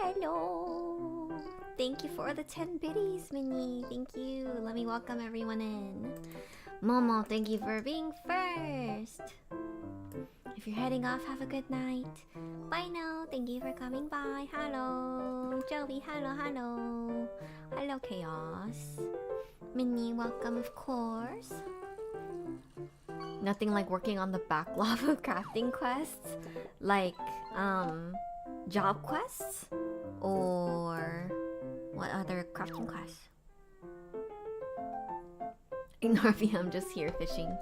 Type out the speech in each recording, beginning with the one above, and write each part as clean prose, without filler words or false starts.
Hello. Thank you for the 10 biddies, Minnie. Thank you. Let me welcome everyone in. Momo, thank you for being first. If you're heading off, have a good night. Bye now. Thank you for coming by. Hello. Joey, hello. Hello, Chaos. Minnie, welcome, of course. Nothing like working on the backlog of crafting quests. Like, job quests? Or what other crafting quests? Ignore me, I'm just here fishing.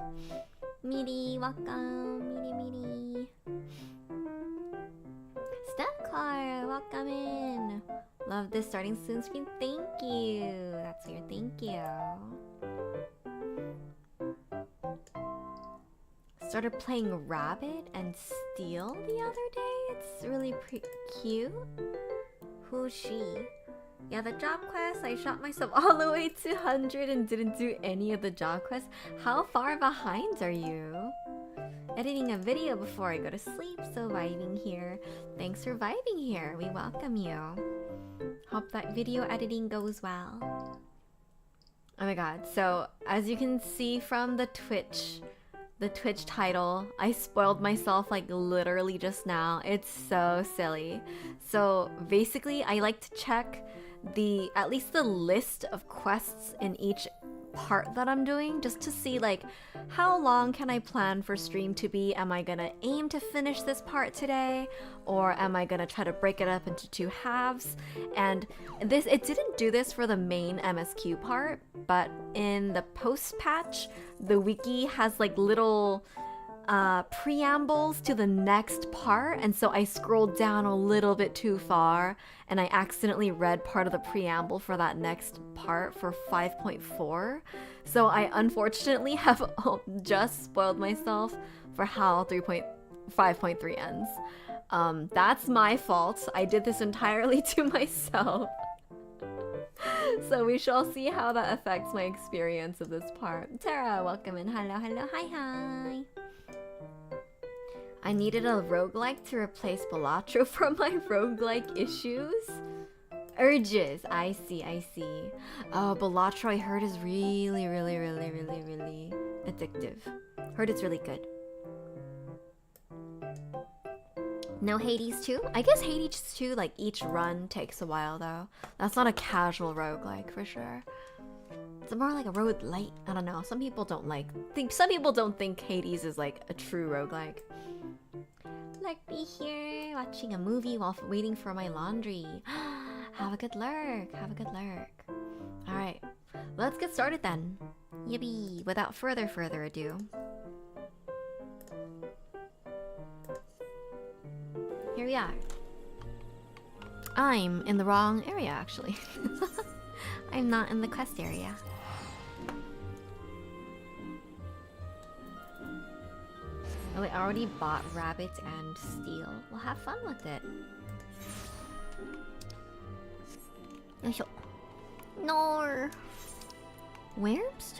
Meaty, welcome. Meaty. Stemcar, welcome in. Love this starting soon screen. Thank you. That's weird. Thank you. Started playing Rabbit and Steel the other day. It's really cute. Who's she? Yeah, the job quest. I shot myself all the way to 100 and didn't do any of the job quests. How far behind are you? Editing a video before I go to sleep, so vibing here. Thanks for vibing here. We welcome you. Hope that video editing goes well. Oh my god. So, as you can see from the Twitch title, I spoiled myself like literally just now. It's so silly. So basically I like to check at least the list of quests in each part that I'm doing, just to see like how long can I plan for stream to be. Am I gonna aim to finish this part today, or am I gonna try to break it up into 2 halves? And it didn't do this for the main MSQ part, but in the post patch the wiki has like little preambles to the next part, and so I scrolled down a little bit too far and I accidentally read part of the preamble for that next part for 5.4. So I unfortunately have just spoiled myself for how 5.3 ends. That's my fault. I did this entirely to myself. So we shall see how that affects my experience of this part. Tara, welcome in. Hello, hi. I needed a roguelike to replace Balatro for my roguelike issues. Urges, I see. Oh, Balatro I heard is really addictive. Heard it's really good. No Hades 2? I guess Hades 2, like, each run takes a while, though. That's not a casual roguelike, for sure. It's more like a roguelite. I don't know. Some people don't think Hades is, like, a true roguelike. Like me here, watching a movie while waiting for my laundry. Have a good lurk. Have a good lurk. Alright. Let's get started, then. Yippee. Without further ado. Here we are. I'm in the wrong area, actually. I'm not in the quest area. Oh, I already bought rabbit and steel. We'll have fun with it. No. Where's?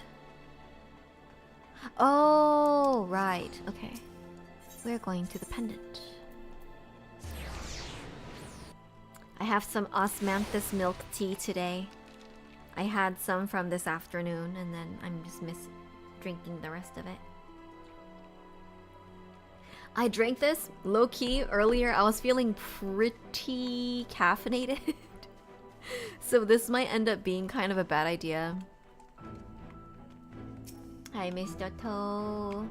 Oh, right. Okay. We're going to the pendant. I have some osmanthus milk tea today. I had some from this afternoon, and then I'm just drinking the rest of it. I drank this low-key earlier. I was feeling pretty caffeinated. So this might end up being kind of a bad idea. Hi, Mr. Toe.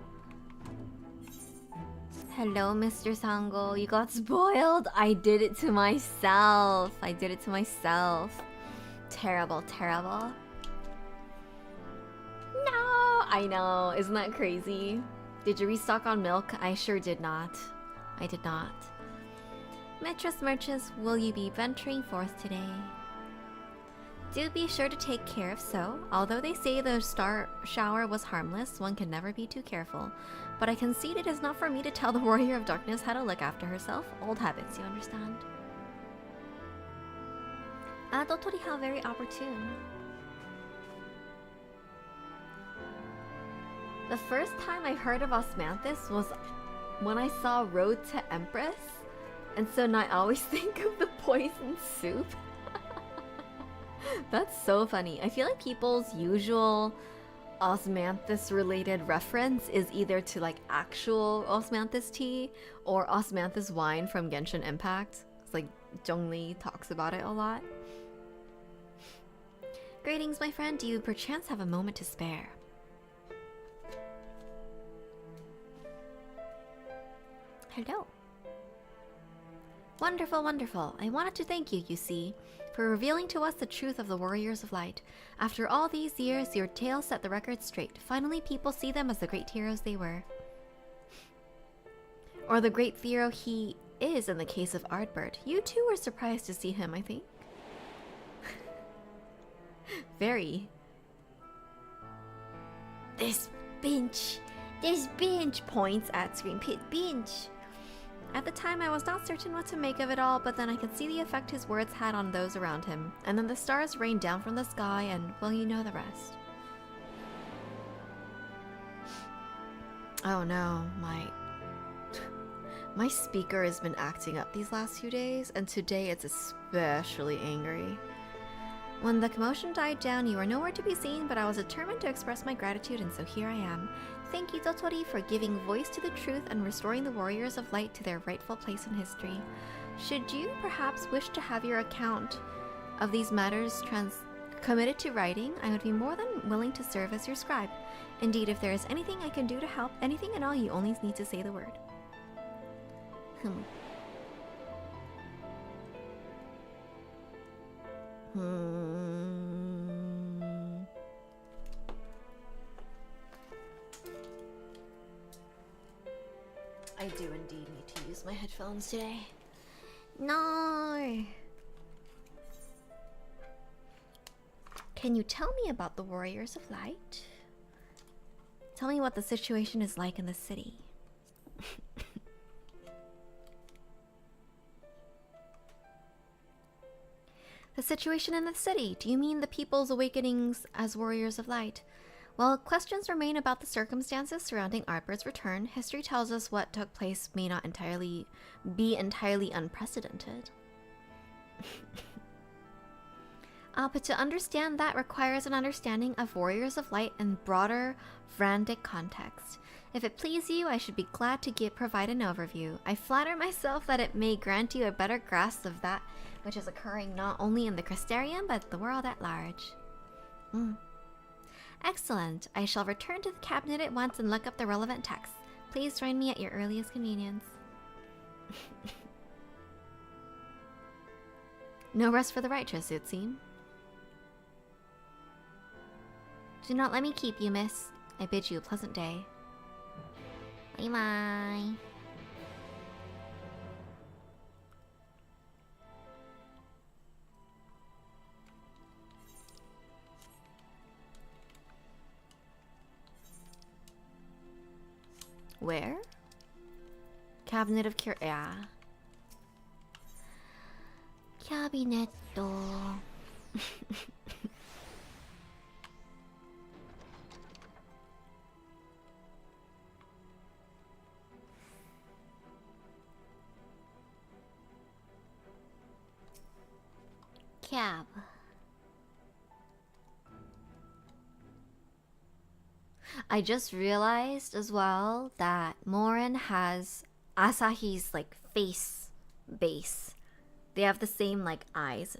Hello, Mr. Sango. You got spoiled? I did it to myself. Terrible, terrible. No! I know. Isn't that crazy? Did you restock on milk? I sure did not. I did not. Mistress Merchants, will you be venturing forth today? Do be sure to take care of so. Although they say the star shower was harmless, one can never be too careful. But I concede it is not for me to tell the Warrior of Darkness how to look after herself. Old habits, you understand? Dotori, how very opportune. The first time I heard of osmanthus was when I saw Road to Empress. And so now I always think of the poison soup. That's so funny. I feel like people's usual osmanthus related reference is either to like actual osmanthus tea or osmanthus wine from Genshin Impact. It's like Zhongli talks about it a lot. Greetings, my friend. Do you perchance have a moment to spare? Hello. Wonderful, wonderful. I wanted to thank you, you see, for revealing to us the truth of the Warriors of Light. After all these years, your tale set the record straight. Finally, people see them as the great heroes they were. Or the great hero he is in the case of Ardbert. You too were surprised to see him, I think. Very. This bench points at Scream Pit bench. At the time, I was not certain what to make of it all, but then I could see the effect his words had on those around him. And then the stars rained down from the sky, and, well, you know the rest. Oh no, my speaker has been acting up these last few days, and today it's especially angry. When the commotion died down, you were nowhere to be seen, but I was determined to express my gratitude, and so here I am. Thank you, Dotori, for giving voice to the truth and restoring the Warriors of Light to their rightful place in history. Should you perhaps wish to have your account of these matters committed to writing, I would be more than willing to serve as your scribe. Indeed, if there is anything I can do to help, anything at all, you only need to say the word. I do indeed need to use my headphones today. No! Can you tell me about the Warriors of Light? Tell me what the situation is like in the city. The situation in the city? Do you mean the people's awakenings as Warriors of Light? While questions remain about the circumstances surrounding Ardbert's return, history tells us what took place may not be entirely unprecedented. But to understand that requires an understanding of Warriors of Light in broader Vrandic context. If it please you, I should be glad to provide an overview. I flatter myself that it may grant you a better grasp of that which is occurring not only in the Crystarium, but the world at large. Excellent. I shall return to the cabinet at once and look up the relevant texts. Please join me at your earliest convenience. No rest for the righteous, it seems. Do not let me keep you, miss. I bid you a pleasant day. Bye-bye. Where? Cabinet of Cure. Yeah. Cabinetto. Cab. I just realized as well that Morin has Asahi's like face base. They have the same like eyes.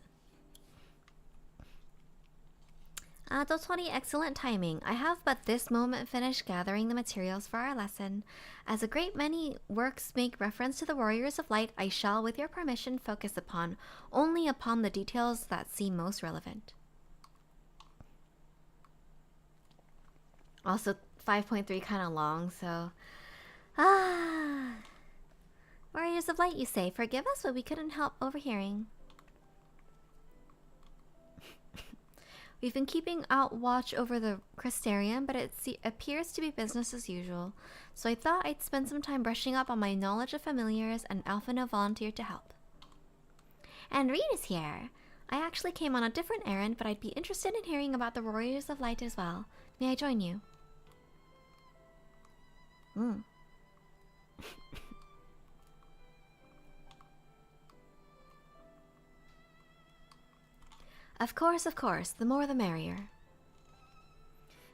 Dottori, excellent timing. I have but this moment finished gathering the materials for our lesson. As a great many works make reference to the Warriors of Light, I shall, with your permission, focus only upon the details that seem most relevant. Also, 5.3 kind of long, so... Warriors of Light, you say. Forgive us, but we couldn't help overhearing. We've been keeping out watch over the Crystarium, but it appears to be business as usual. So I thought I'd spend some time brushing up on my knowledge of familiars, and Alphino volunteered to help. And Reed is here. I actually came on a different errand, but I'd be interested in hearing about the Warriors of Light as well. May I join you? Of course, the more the merrier.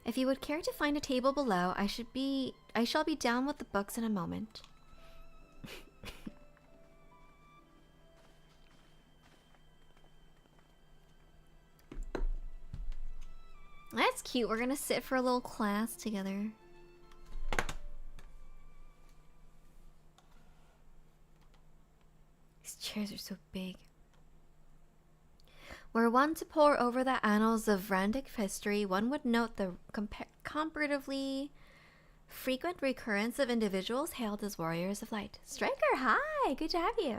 If you would care to find a table below, I shall be down with the books in a moment. That's cute. We're gonna sit for a little class together. These chairs are so big. Were one to pore over the annals of Randic history, one would note the comparatively frequent recurrence of individuals hailed as Warriors of Light. Striker, hi! Good to have you.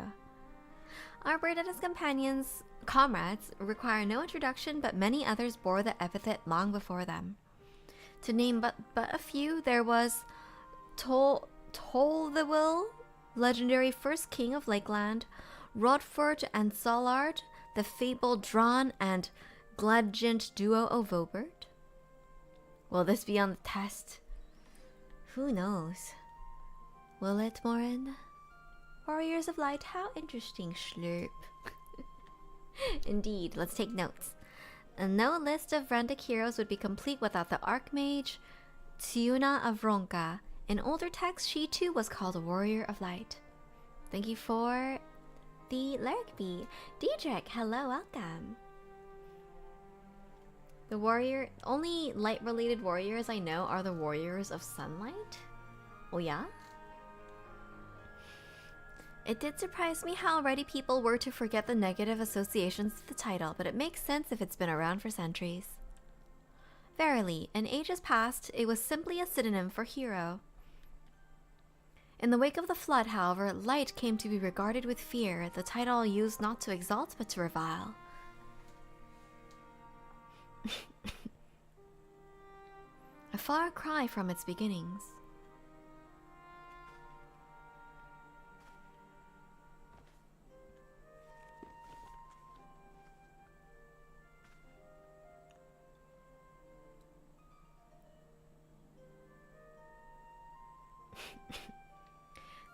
Arbor and his comrades require no introduction, but many others bore the epithet long before them. To name but a few, there was Tolthewil, legendary first king of Lakeland, Rodford and Solard, the fabled Drawn and Gladgent duo of Vobert. Will this be on the test? Who knows? Will it, Morin? Warriors of Light, how interesting, Schlurp. Indeed, let's take notes. And no list of Randic heroes would be complete without the Archmage Tiuna of Ronka. In older texts, she too was called a Warrior of Light. Thank you for the Lurkby. Diedrich, hello, welcome. The only light-related warriors I know are the Warriors of Sunlight. Oh yeah? It did surprise me how ready people were to forget the negative associations to the title, but it makes sense if it's been around for centuries. Verily, in ages past, it was simply a synonym for hero. In the wake of the flood, however, light came to be regarded with fear, the title used not to exalt but to revile. A far cry from its beginnings.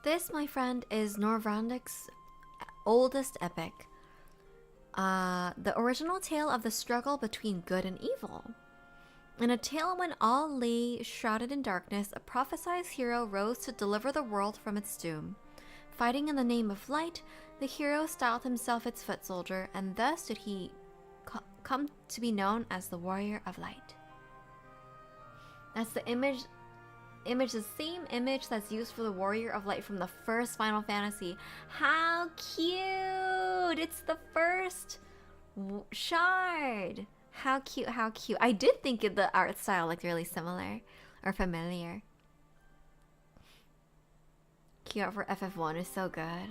This, my friend, is Norvrandic's oldest epic. The original tale of the struggle between good and evil. In a tale when all lay shrouded in darkness, a prophesied hero rose to deliver the world from its doom. Fighting in the name of light, the hero styled himself its foot soldier, and thus did he come to be known as the Warrior of Light. That's the image, the same image that's used for the Warrior of Light from the first Final Fantasy. How cute! It's the first shard. How cute, how cute. I did think the art style looked really similar or familiar. Cute art for FF1 is so good.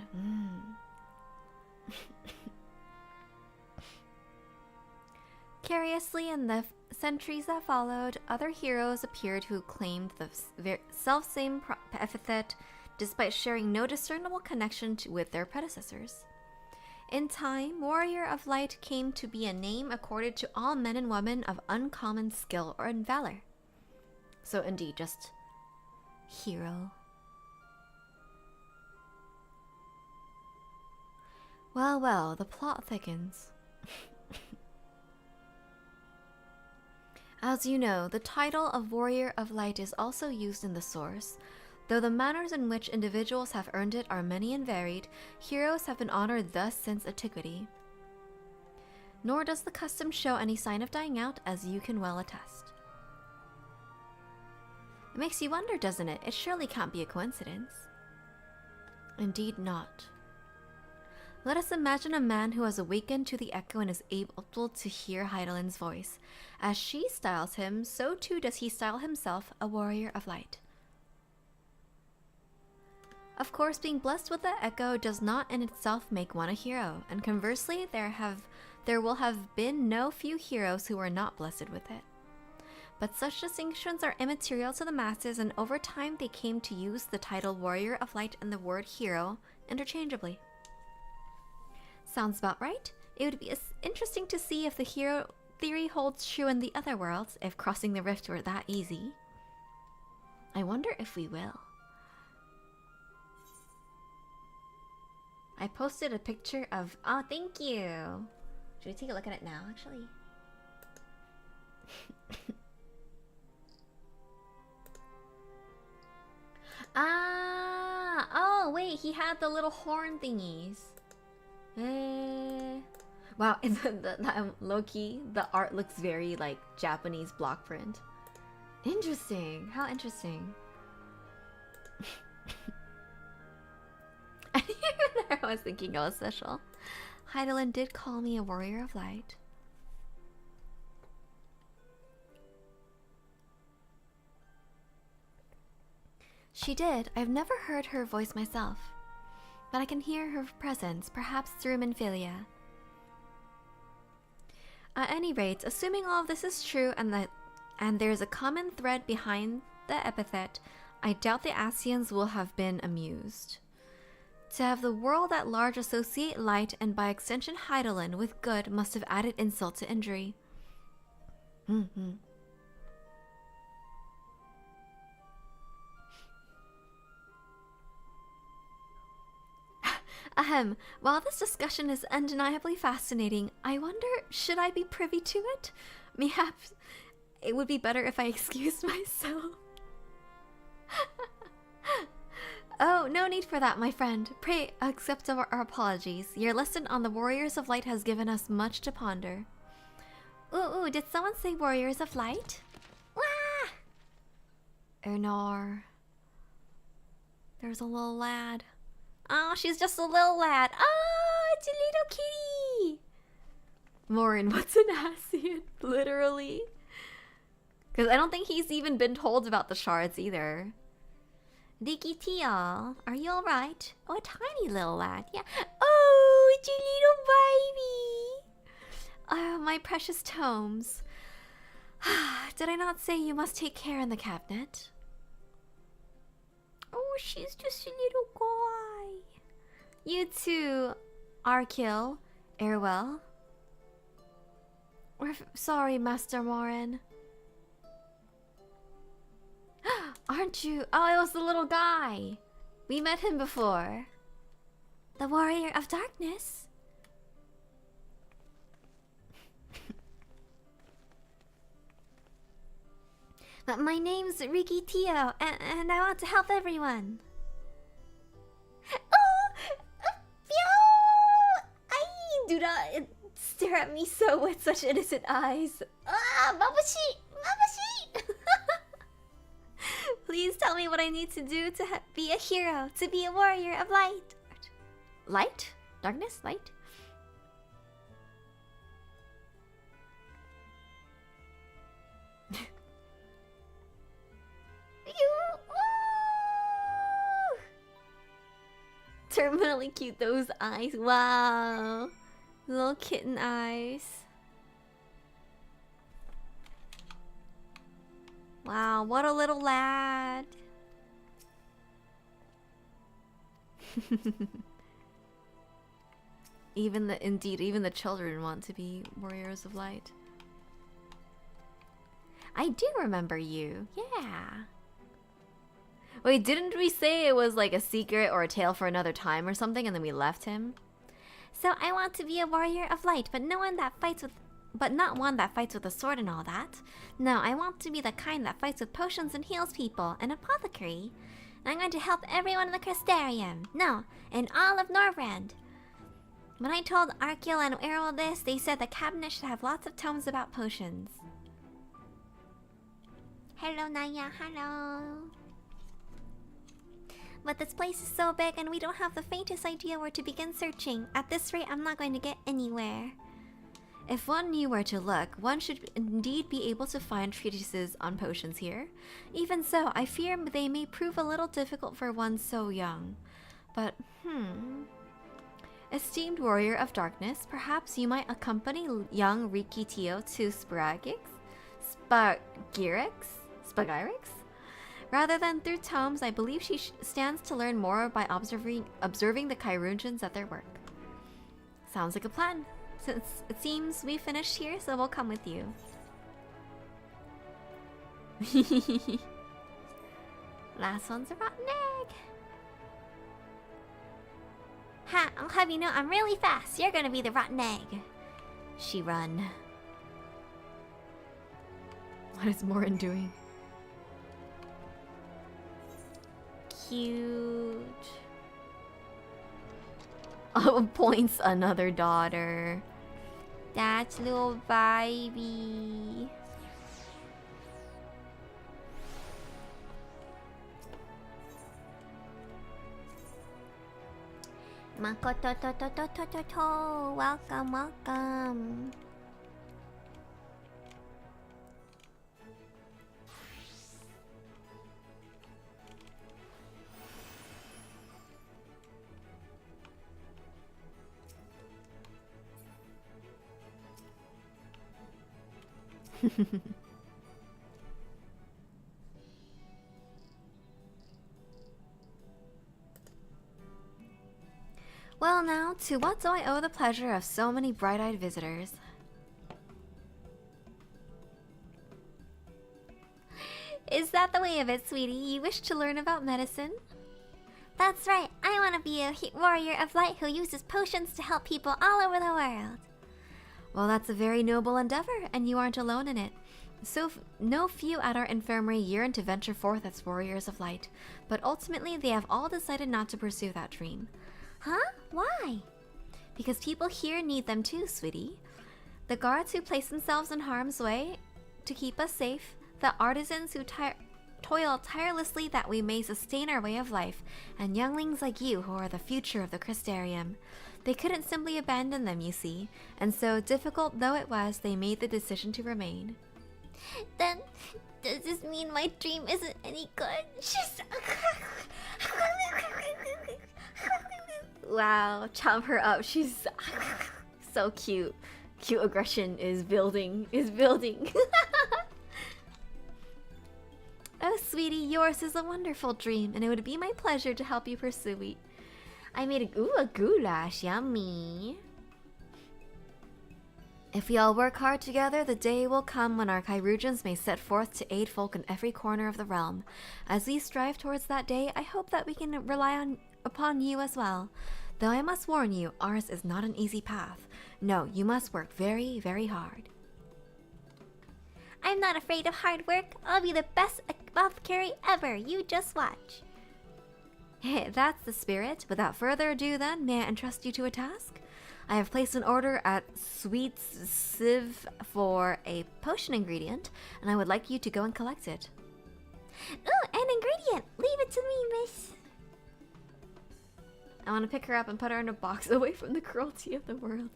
Curiously, in the centuries that followed, other heroes appeared who claimed the self-same epithet despite sharing no discernible connection with their predecessors. In time, Warrior of Light came to be a name accorded to all men and women of uncommon skill or valor. So indeed, just hero. Well, well, the plot thickens. As you know, the title of Warrior of Light is also used in the source. Though the manners in which individuals have earned it are many and varied, heroes have been honored thus since antiquity. Nor does the custom show any sign of dying out, as you can well attest. It makes you wonder, doesn't it? It surely can't be a coincidence. Indeed not. Let us imagine a man who has awakened to the echo and is able to hear Heidelin's voice. As she styles him, so too does he style himself a Warrior of Light. Of course, being blessed with the echo does not in itself make one a hero, and conversely, there will have been no few heroes who were not blessed with it. But such distinctions are immaterial to the masses, and over time they came to use the title Warrior of Light and the word hero interchangeably. Sounds about right. It would be interesting to see if the hero theory holds true in the other worlds, if crossing the rift were that easy. I wonder if we will. I posted a picture of... Oh, thank you! Should we take a look at it now, actually? Ah! Oh, wait, he had the little horn thingies. Wow, low-key, the art looks very, like, Japanese block print. Interesting. How interesting. I was thinking it was special. Heidelin did call me a Warrior of Light. She did. I've never heard her voice myself, but I can hear her presence, perhaps through Minfilia. At any rate, assuming all of this is true and there's a common thread behind the epithet, I doubt the Asians will have been amused. To have the world at large associate light and by extension Heidelin with good must have added insult to injury. Ahem, while this discussion is undeniably fascinating, I wonder, should I be privy to it? Perhaps it would be better if I excused myself. Oh, no need for that, my friend. Pray accept our apologies. Your lesson on the Warriors of Light has given us much to ponder. Ooh, did someone say Warriors of Light? Wah! Ernar. There's a little lad. Oh, she's just a little lad. Oh, it's a little kitty. Morin, what's an Asian? Literally. Because I don't think he's even been told about the shards either. Dicky Tia, are you alright? Oh, a tiny little lad. Yeah. Oh, it's a little baby. Oh, my precious tomes. Did I not say you must take care in the cabinet? Oh, she's just a little guy. You too, Arkil, Airwell. We're sorry, Master Morin. Aren't you? Oh, it was the little guy. We met him before. The Warrior of Darkness. My name's Riki Tio, and I want to help everyone. Oh! I do not stare at me so with such innocent eyes. Ah! Mabushi! Mabushi! Please tell me what I need to do to be a hero, to be a warrior of light. Light? Darkness? Light? Terminally cute, those eyes. Wow. Little kitten eyes. Wow, what a little lad. Even the children want to be warriors of light. I do remember you. Yeah. Wait, didn't we say it was like a secret or a tale for another time or something, and then we left him? So I want to be a warrior of light, but not one that fights with a sword and all that. No, I want to be the kind that fights with potions and heals people, an apothecary. And I'm going to help everyone in the Crystarium. No, in all of Norvrand. When I told Arkiel and Errol this, they said the cabinet should have lots of tomes about potions. Hello, Naya. Hello. But this place is so big and we don't have the faintest idea where to begin searching. At this rate, I'm not going to get anywhere. If one knew where to look, one should indeed be able to find treatises on potions here. Even so, I fear they may prove a little difficult for one so young. But, Esteemed warrior of darkness, perhaps you might accompany young Riki Tio to Spagyrix? Rather than through tomes, I believe she stands to learn more by observing the Kairunjans at their work. Sounds like a plan. Since it seems we finished here, so we'll come with you. Last one's a rotten egg. Ha! I'll have you know I'm really fast. You're gonna be the rotten egg. She run. What is Morin doing? Cute. Oh, points another daughter. That's little baby. Makoto to. Welcome, welcome. Well now, to what do I owe the pleasure of so many bright-eyed visitors? Is that the way of it, sweetie? You wish to learn about medicine? That's right, I want to be a warrior of light who uses potions to help people all over the world. Well, that's a very noble endeavor, and you aren't alone in it. So, no few at our infirmary yearn to venture forth as warriors of light, but ultimately they have all decided not to pursue that dream. Huh? Why? Because people here need them too, sweetie. The guards who place themselves in harm's way to keep us safe, the artisans who toil tirelessly that we may sustain our way of life, and younglings like you who are the future of the Crystarium. They couldn't simply abandon them, you see, and so difficult though it was, they made the decision to remain. Then, does this mean my dream isn't any good? Wow, chop her up. She's so cute. Cute aggression is building. Oh, sweetie, yours is a wonderful dream, and it would be my pleasure to help you pursue it. I made a goulash. Yummy. If we all work hard together, the day will come when our Kairujans may set forth to aid folk in every corner of the realm. As we strive towards that day, I hope that we can rely upon you as well. Though I must warn you, ours is not an easy path. No, you must work very, very hard. I'm not afraid of hard work. I'll be the best apothecary ever. You just watch. Hey, that's the spirit. Without further ado then, may I entrust you to a task? I have placed an order at FFXIV for a potion ingredient, and I would like you to go and collect it. Ooh, an ingredient! Leave it to me, miss. I want to pick her up and put her in a box away from the cruelty of the world.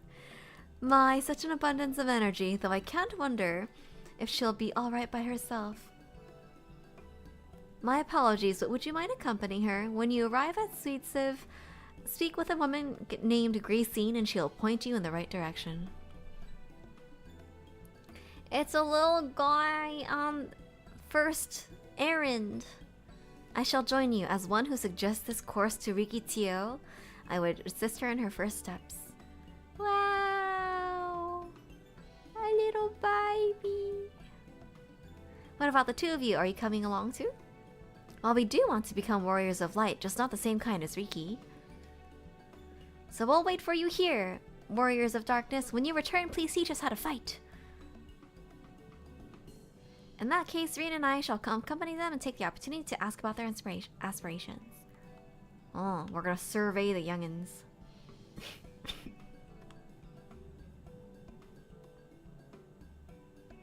My, such an abundance of energy, though I can't wonder if she'll be alright by herself. My apologies, but would you mind accompanying her? When you arrive at FFXIV, speak with a woman named Gracine and she'll point you in the right direction. It's a little guy on first errand. I shall join you as one who suggests this course to Riki Tio. I would assist her in her first steps. Wow! A little baby. What about the two of you? Are you coming along too? Well, we do want to become warriors of light, just not the same kind as Riki. So we'll wait for you here, warriors of darkness. When you return, please teach us how to fight. In that case, Reen and I shall accompany them and take the opportunity to ask about their aspirations. Oh, we're gonna survey the youngins.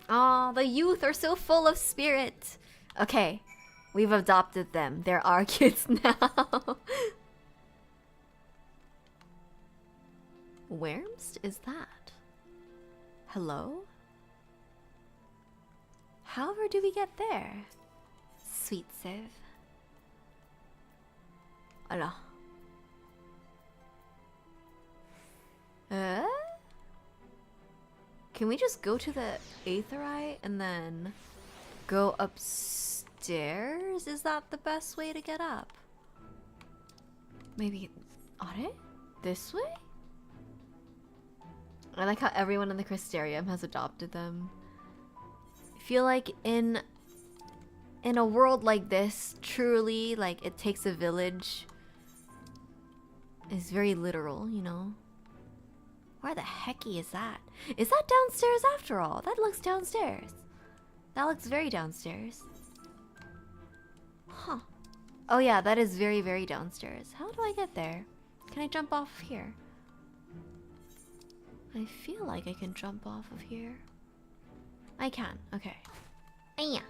Oh, the youth are so full of spirit. Okay, we've adopted them. They're our kids now. Where's is that? Hello? However do we get there? Sweet Civ. Alors. Can we just go to the Aetherai and then go upstairs? Is that the best way to get up? Maybe... Are this way? I like how everyone in the Crystarium has adopted them. I feel like in a world like this, truly, like, it takes a village is very literal, you know? Where the hecky is that? Is that downstairs after all? That looks downstairs. That looks very downstairs. Huh. Oh yeah, that is very, very downstairs. How do I get there? Can I jump off here? I feel like I can jump off of here. I can, okay. Yeah.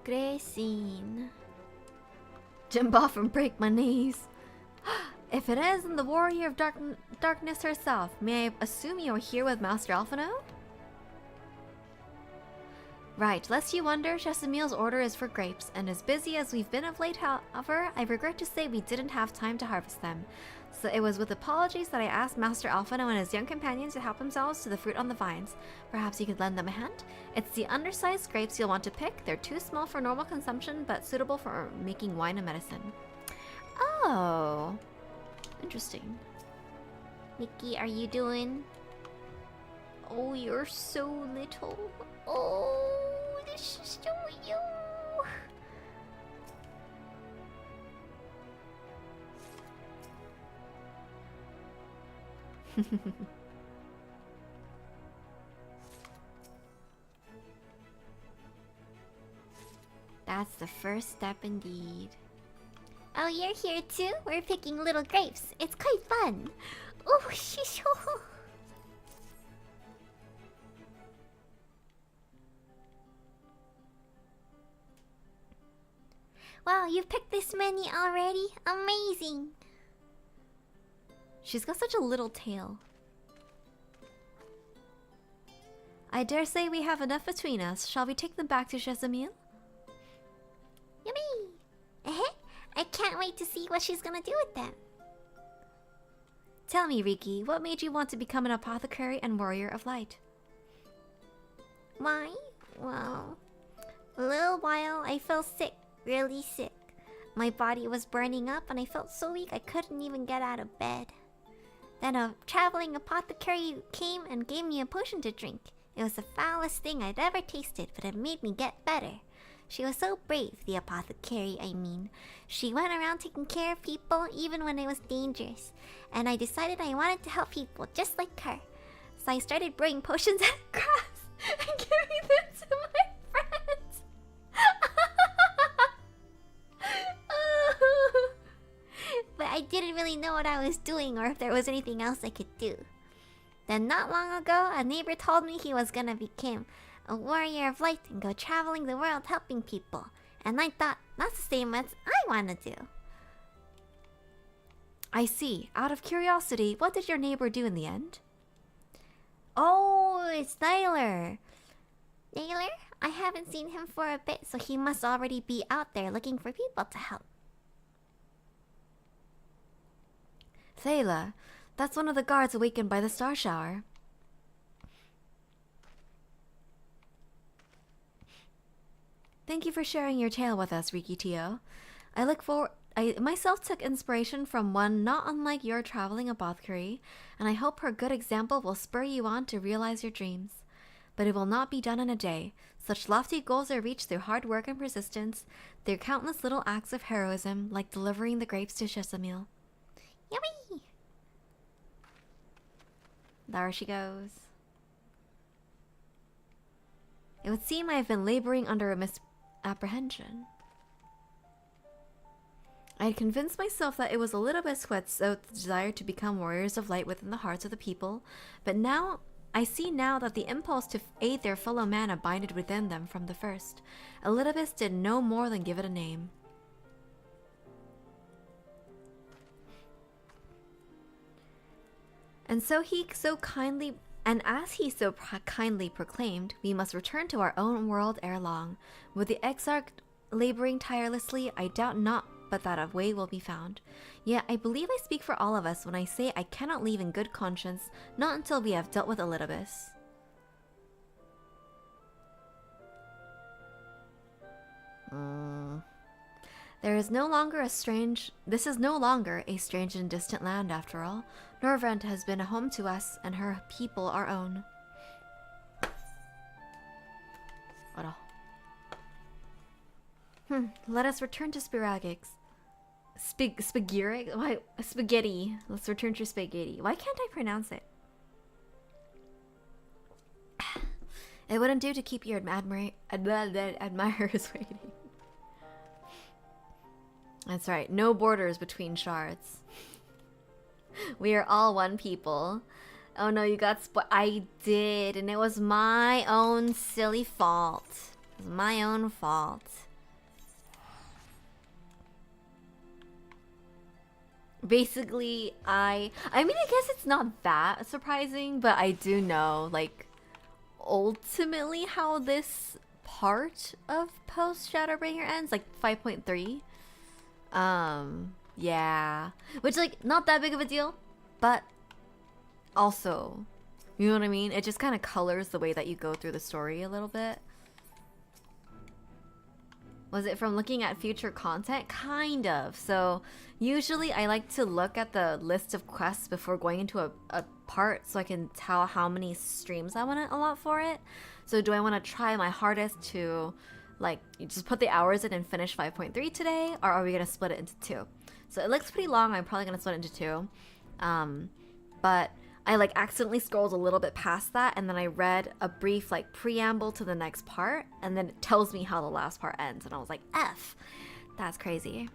Gracine. Jump off and break my knees. If it isn't the warrior of darkness herself, may I assume you are here with Master Alphino? Right, lest you wonder, Chesameel's order is for grapes, and as busy as we've been of late, however, I regret to say we didn't have time to harvest them. So it was with apologies that I asked Master Alphino and his young companions to help themselves to the fruit on the vines. Perhaps you could lend them a hand? It's the undersized grapes you'll want to pick. They're too small for normal consumption, but suitable for making wine and medicine. Oh, interesting. Nikki, are you doing? Oh, you're so little. Oh, this is so you. That's the first step indeed. Oh, you're here too? We're picking little grapes. It's quite fun. Oh, sheesh. Wow, you've picked this many already? Amazing! She's got such a little tail. I dare say we have enough between us. Shall we take them back to Chesameel? Yummy! I can't wait to see what she's gonna do with them. Tell me, Riki, what made you want to become an apothecary and warrior of light? Why? Well, a little while I fell sick. Really sick. My body was burning up and I felt so weak I couldn't even get out of bed. Then a traveling apothecary came and gave me a potion to drink. It was the foulest thing I'd ever tasted, but it made me get better. She was so brave, the apothecary, I mean. She went around taking care of people even when it was dangerous. And I decided I wanted to help people just like her. So I started brewing potions out of grass and giving them to my friends. But I didn't really know what I was doing or if there was anything else I could do. Then not long ago, a neighbor told me he was gonna become a warrior of light and go traveling the world helping people. And I thought, that's the same as I wanna do. I see. Out of curiosity, what did your neighbor do in the end? Oh, it's Naylor. Naylor? I haven't seen him for a bit, so he must already be out there looking for people to help. Thaela, that's one of the guards awakened by the star shower. Thank you for sharing your tale with us, Rikitio. I myself took inspiration from one not unlike your traveling apothecary, and I hope her good example will spur you on to realize your dreams. But it will not be done in a day. Such lofty goals are reached through hard work and persistence, through countless little acts of heroism, like delivering the grapes to Shesamil. Yummy! There she goes. It would seem I have been laboring under a misapprehension. I had convinced myself that it was Elidibus who had sowed the desire to become warriors of light within the hearts of the people, but now I see now that the impulse to aid their fellow man abided within them from the first. Elidibus did no more than give it a name. And as he so kindly proclaimed, we must return to our own world ere long. With the exarch laboring tirelessly, I doubt not but that a way will be found. Yet I believe I speak for all of us when I say I cannot leave in good conscience, not until we have dealt with Elidibus. This is no longer a strange and distant land after all. Norvrent has been a home to us, and her people our own. Let us return to Spiragix. Spaghetti? Why? Spaghetti. Let's return to spaghetti. Why can't I pronounce it? It wouldn't do to keep your admirers waiting. That's right. No borders between shards. We are all one people. Oh no, you got I did, and it was my own silly fault. It was my own fault. Basically, I mean, I guess it's not that surprising, but I do know, like, ultimately how this part of post Shadowbringer ends, like 5.3. Yeah, which, like, not that big of a deal, but also, you know what I mean? It just kind of colors the way that you go through the story a little bit. Was it from looking at future content? Kind of. So usually I like to look at the list of quests before going into a part so I can tell how many streams I want to allot for it. So do I want to try my hardest to, like, just put the hours in and finish 5.3 today, or are we going to split it into 2? So it looks pretty long. I'm probably going to split it into 2. But I, like, accidentally scrolled a little bit past that, and then I read a brief, like, preamble to the next part, and then it tells me how the last part ends, and I was like, F! That's crazy.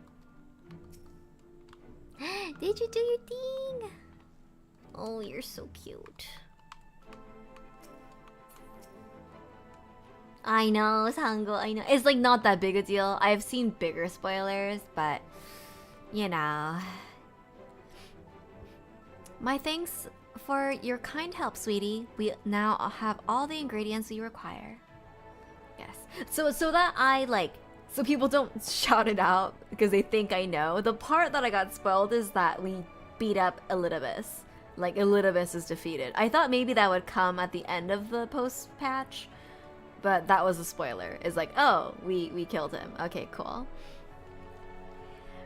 Did you do your thing? Oh, you're so cute. I know, Sango, I know. It's, like, not that big a deal. I've seen bigger spoilers, but, you know. My thanks for your kind help, sweetie. We now have all the ingredients we require. Yes. So that I, like, so people don't shout it out because they think I know. The part that I got spoiled is that we beat up Elidibus. Like, Elidibus is defeated. I thought maybe that would come at the end of the post-patch, but that was a spoiler. It's like, oh, we killed him. Okay, cool.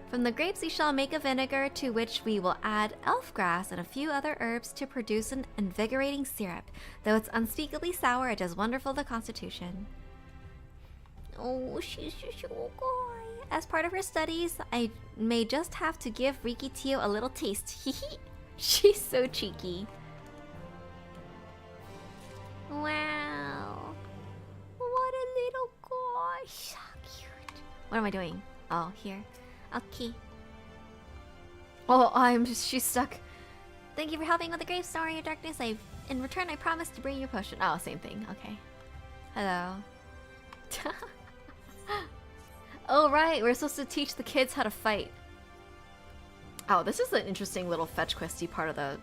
From the grapes we shall make a vinegar, to which we will add elf grass and a few other herbs to produce an invigorating syrup. Though it's unspeakably sour, it does wonderful to the constitution. Oh, she's just a little guy. As part of her studies, I may just have to give Riki Tio a little taste. Hehe. She's so cheeky. Wow. What a little guy. So cute. What am I doing? Oh, here. Okay. Oh, she's stuck. Thank you for helping with the grave story, Your Darkness. In return, I promise to bring you a potion. Oh, same thing. Okay. Hello. Oh, right. We're supposed to teach the kids how to fight. Oh, this is an interesting little fetch questy part of the...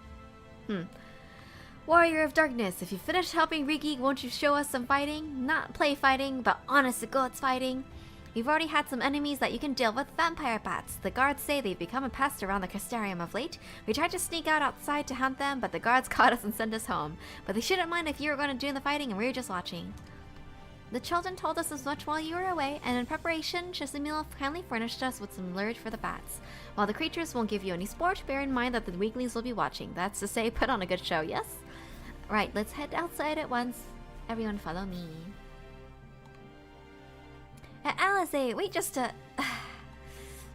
Warrior of Darkness, if you finish helping Riki, won't you show us some fighting? Not play fighting, but honest to God's fighting. You've already had some enemies that you can deal with, vampire bats. The guards say they've become a pest around the Castarium of late. We tried to sneak out outside to hunt them, but the guards caught us and sent us home. But they shouldn't mind if you were going to do the fighting and we were just watching. The children told us as much while you were away, and in preparation, Shisamil kindly furnished us with some lure for the bats. While the creatures won't give you any sport, bear in mind that the weaklings will be watching. That's to say, put on a good show, yes? Right, let's head outside at once. Everyone follow me. Alice, wait just a...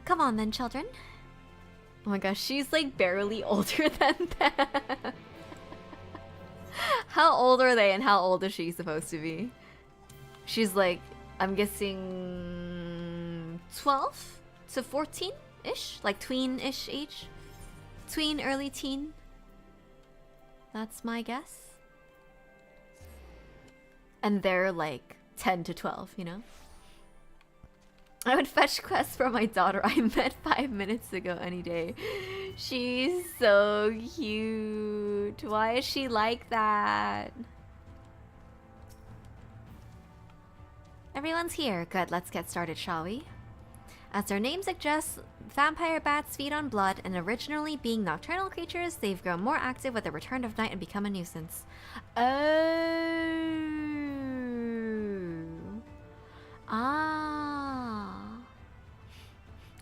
Come on then, children. Oh my gosh, she's like barely older than them. How old are they and how old is she supposed to be? She's like, I'm guessing 12 to 14-ish? Like tween-ish age? Tween, early teen? That's my guess. And they're like 10 to 12, you know? I would fetch quests for my daughter I met 5 minutes ago any day. She's so cute. Why is she like that? Everyone's here. Good, let's get started, shall we? As their name suggests, vampire bats feed on blood, and originally being nocturnal creatures, they've grown more active with the return of night and become a nuisance. Oh. Ah.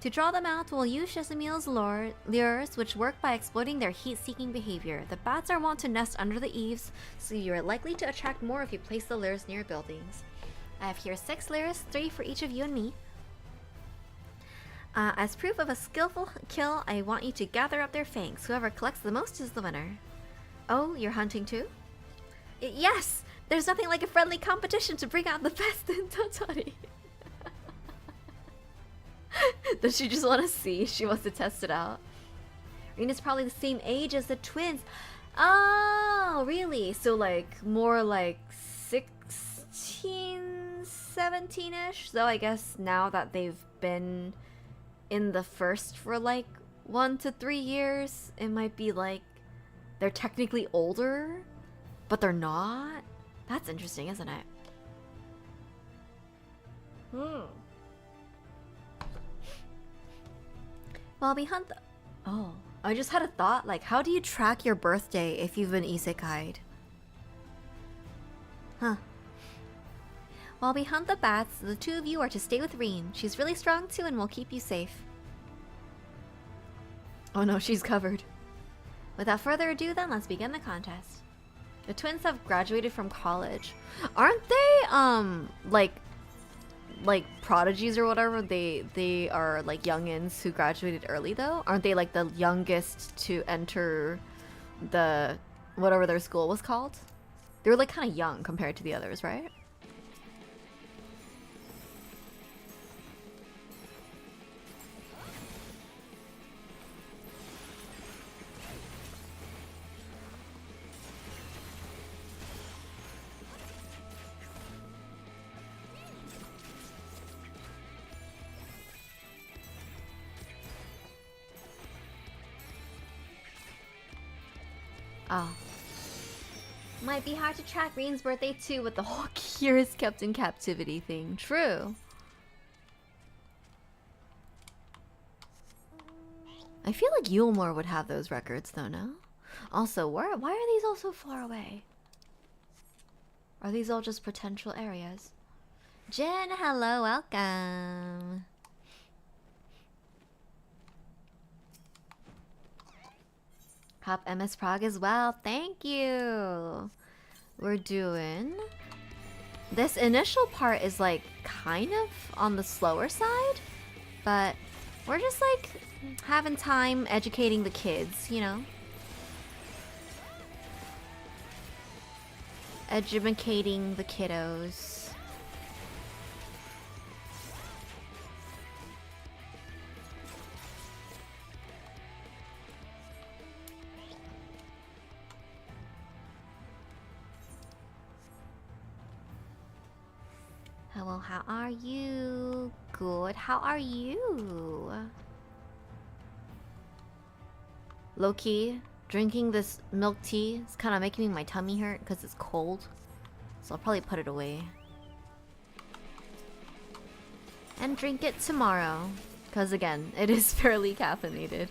To draw them out, we'll use Shisamil's lures, which work by exploiting their heat-seeking behavior. The bats are wont to nest under the eaves, so you are likely to attract more if you place the lures near buildings. I have here 6 lures, 3 for each of you and me. As proof of a skillful kill, I want you to gather up their fangs. Whoever collects the most is the winner. Oh, you're hunting too? Yes! There's nothing like a friendly competition to bring out the best in Totori. Does she just want to see? She wants to test it out. Rina's probably the same age as the twins. Oh, really? So like more like 16, 17-ish? So I guess now that they've been in the first for like 1 to 3 years, it might be like they're technically older, but they're not. That's interesting, isn't it? While we hunt oh, I just had a thought, like, how do you track your birthday if you've been isekai'd? Huh. While we hunt the bats, the 2 of you are to stay with Reen. She's really strong too and will keep you safe. Oh no, she's covered. Without further ado then, let's begin the contest. The twins have graduated from college. Aren't they, like prodigies or whatever? They are like youngins who graduated early though? Aren't they like the youngest to enter the whatever their school was called? They were like kind of young compared to the others, right? Oh. Might be hard to track Reen's birthday too with the whole Kira's kept in captivity thing. True. I feel like Yulmore would have those records though, no? Also, why are these all so far away? Are these all just potential areas? Jen, hello, welcome. Cop MS Prague as well. Thank you. We're doing This initial part is like kind of on the slower side, but we're just like having time educating the kids, you know? Educating the kiddos. Hello, how are you? Good, how are you? Low-key, drinking this milk tea is kind of making my tummy hurt because it's cold. So I'll probably put it away. And drink it tomorrow. Because again, it is fairly caffeinated.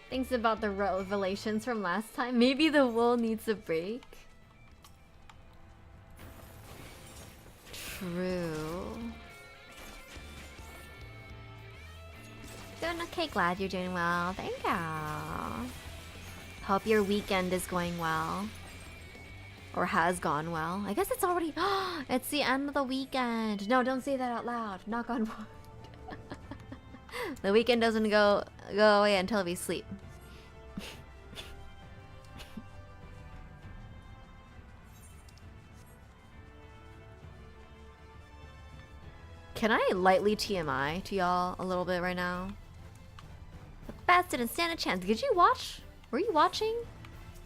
Thinks about the revelations from last time. Maybe the wool needs a break. True. Doing okay, glad you're doing well. Thank you. Hope your weekend is going well. Or has gone well. I guess it's already... it's the end of the weekend. No, don't say that out loud. Knock on wood. The weekend doesn't go away until we sleep. Can I lightly TMI to y'all a little bit right now? The bats didn't stand a chance. Did you watch? Were you watching?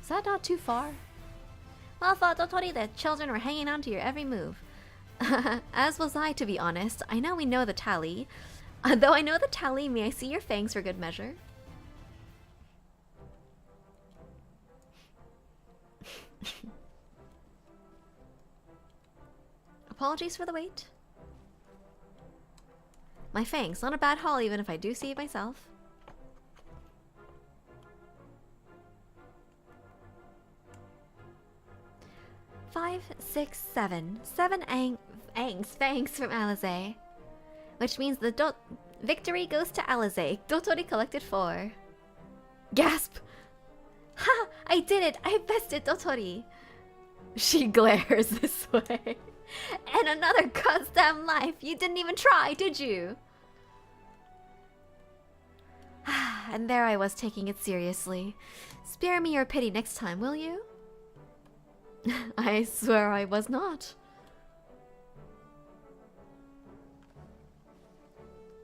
Is that not too far? Well thought, Dotori. The children were hanging on to your every move. As was I, to be honest. I know we know the tally. Though I know the tally, may I see your fangs for good measure? Apologies for the wait. My fangs, not a bad haul even if I do see it myself. Five, six, seven. Seven fangs from Alizé. Which means the victory goes to Alizé. Dotori collected 4. Gasp! Ha! I did it! I bested Dotori! She glares this way. And another goddamn life! You didn't even try, did you? And there I was taking it seriously. Spare me your pity next time, will you? I swear I was not.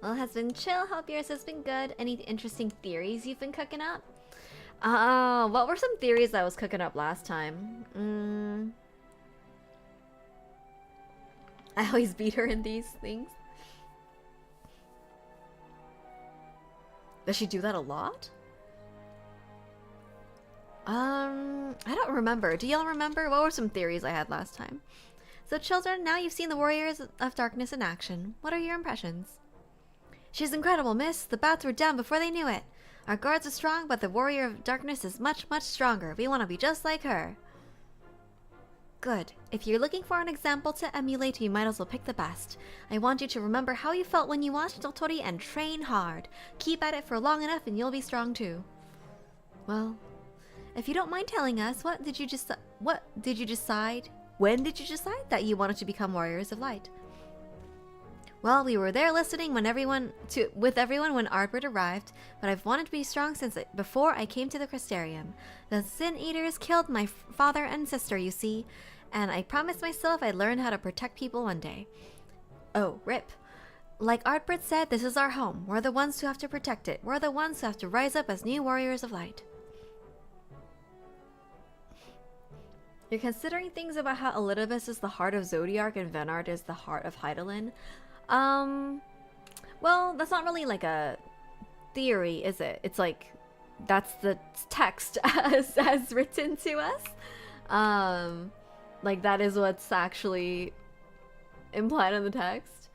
Well, has been chill. Hope yours has been good. Any interesting theories you've been cooking up? What were some theories I was cooking up last time? I always beat her in these things. Does she do that a lot? I don't remember. Do y'all remember? What were some theories I had last time? So children, now you've seen the Warriors of Darkness in action. What are your impressions? She's incredible, miss. The bats were down before they knew it. Our guards are strong, but the Warrior of Darkness is much, much stronger. We want to be just like her. Good. If you're looking for an example to emulate, you might as well pick the best. I want you to remember how you felt when you watched Dotori and train hard. Keep at it for long enough and you'll be strong too. Well, if you don't mind telling us, when did you decide that you wanted to become Warriors of Light? Well, we were there listening with everyone when Ardbert arrived, but I've wanted to be strong since before I came to the Crystarium. The Sin Eaters killed my father and sister, you see, and I promised myself I'd learn how to protect people one day. Oh, rip. Like Ardbert said, this is our home. We're the ones who have to protect it. We're the ones who have to rise up as new Warriors of Light. You're considering things about how Elidibus is the heart of Zodiark and Venard is the heart of Hydaelyn. Well, that's not really like a theory, is it? It's like, that's the text as written to us. Like that is what's actually implied in the text.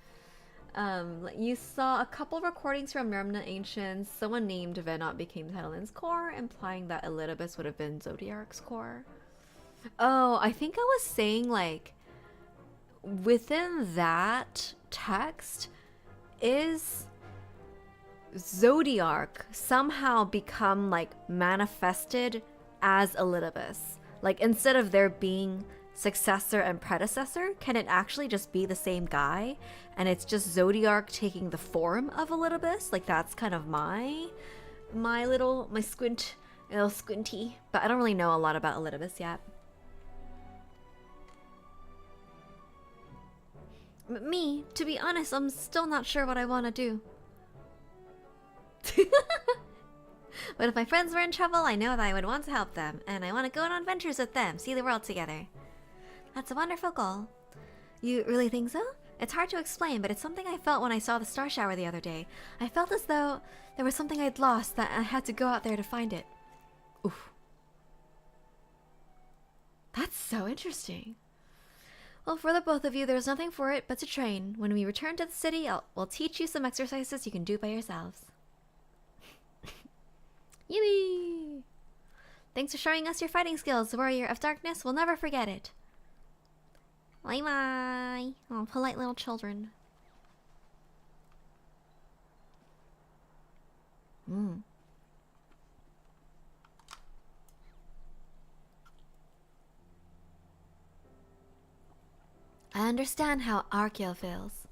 You saw a couple recordings from Remnant Ancients. Someone named Venot became Hydaelyn's core, implying that Elidibus would have been Zodiark's core. Oh, I think I was saying like within that text is Zodiark somehow become like manifested as Elidibus? Like instead of there being successor and predecessor, can it actually just be the same guy and it's just Zodiark taking the form of Elidibus? Like that's kind of my little squinty, but I don't really know a lot about Elidibus yet. Me, to be honest, I'm still not sure what I want to do. But if my friends were in trouble, I know that I would want to help them, and I want to go on adventures with them, see the world together. That's a wonderful goal. You really think so? It's hard to explain, but it's something I felt when I saw the star shower the other day. I felt as though there was something I'd lost, that I had to go out there to find it. Oof. That's so interesting. Well, for the both of you, there's nothing for it but to train. When we return to the city, we'll teach you some exercises you can do by yourselves. Yippee! Thanks for showing us your fighting skills, Warrior of Darkness. We'll never forget it. Bye bye. Oh, polite little children. I understand how Arkiel feels.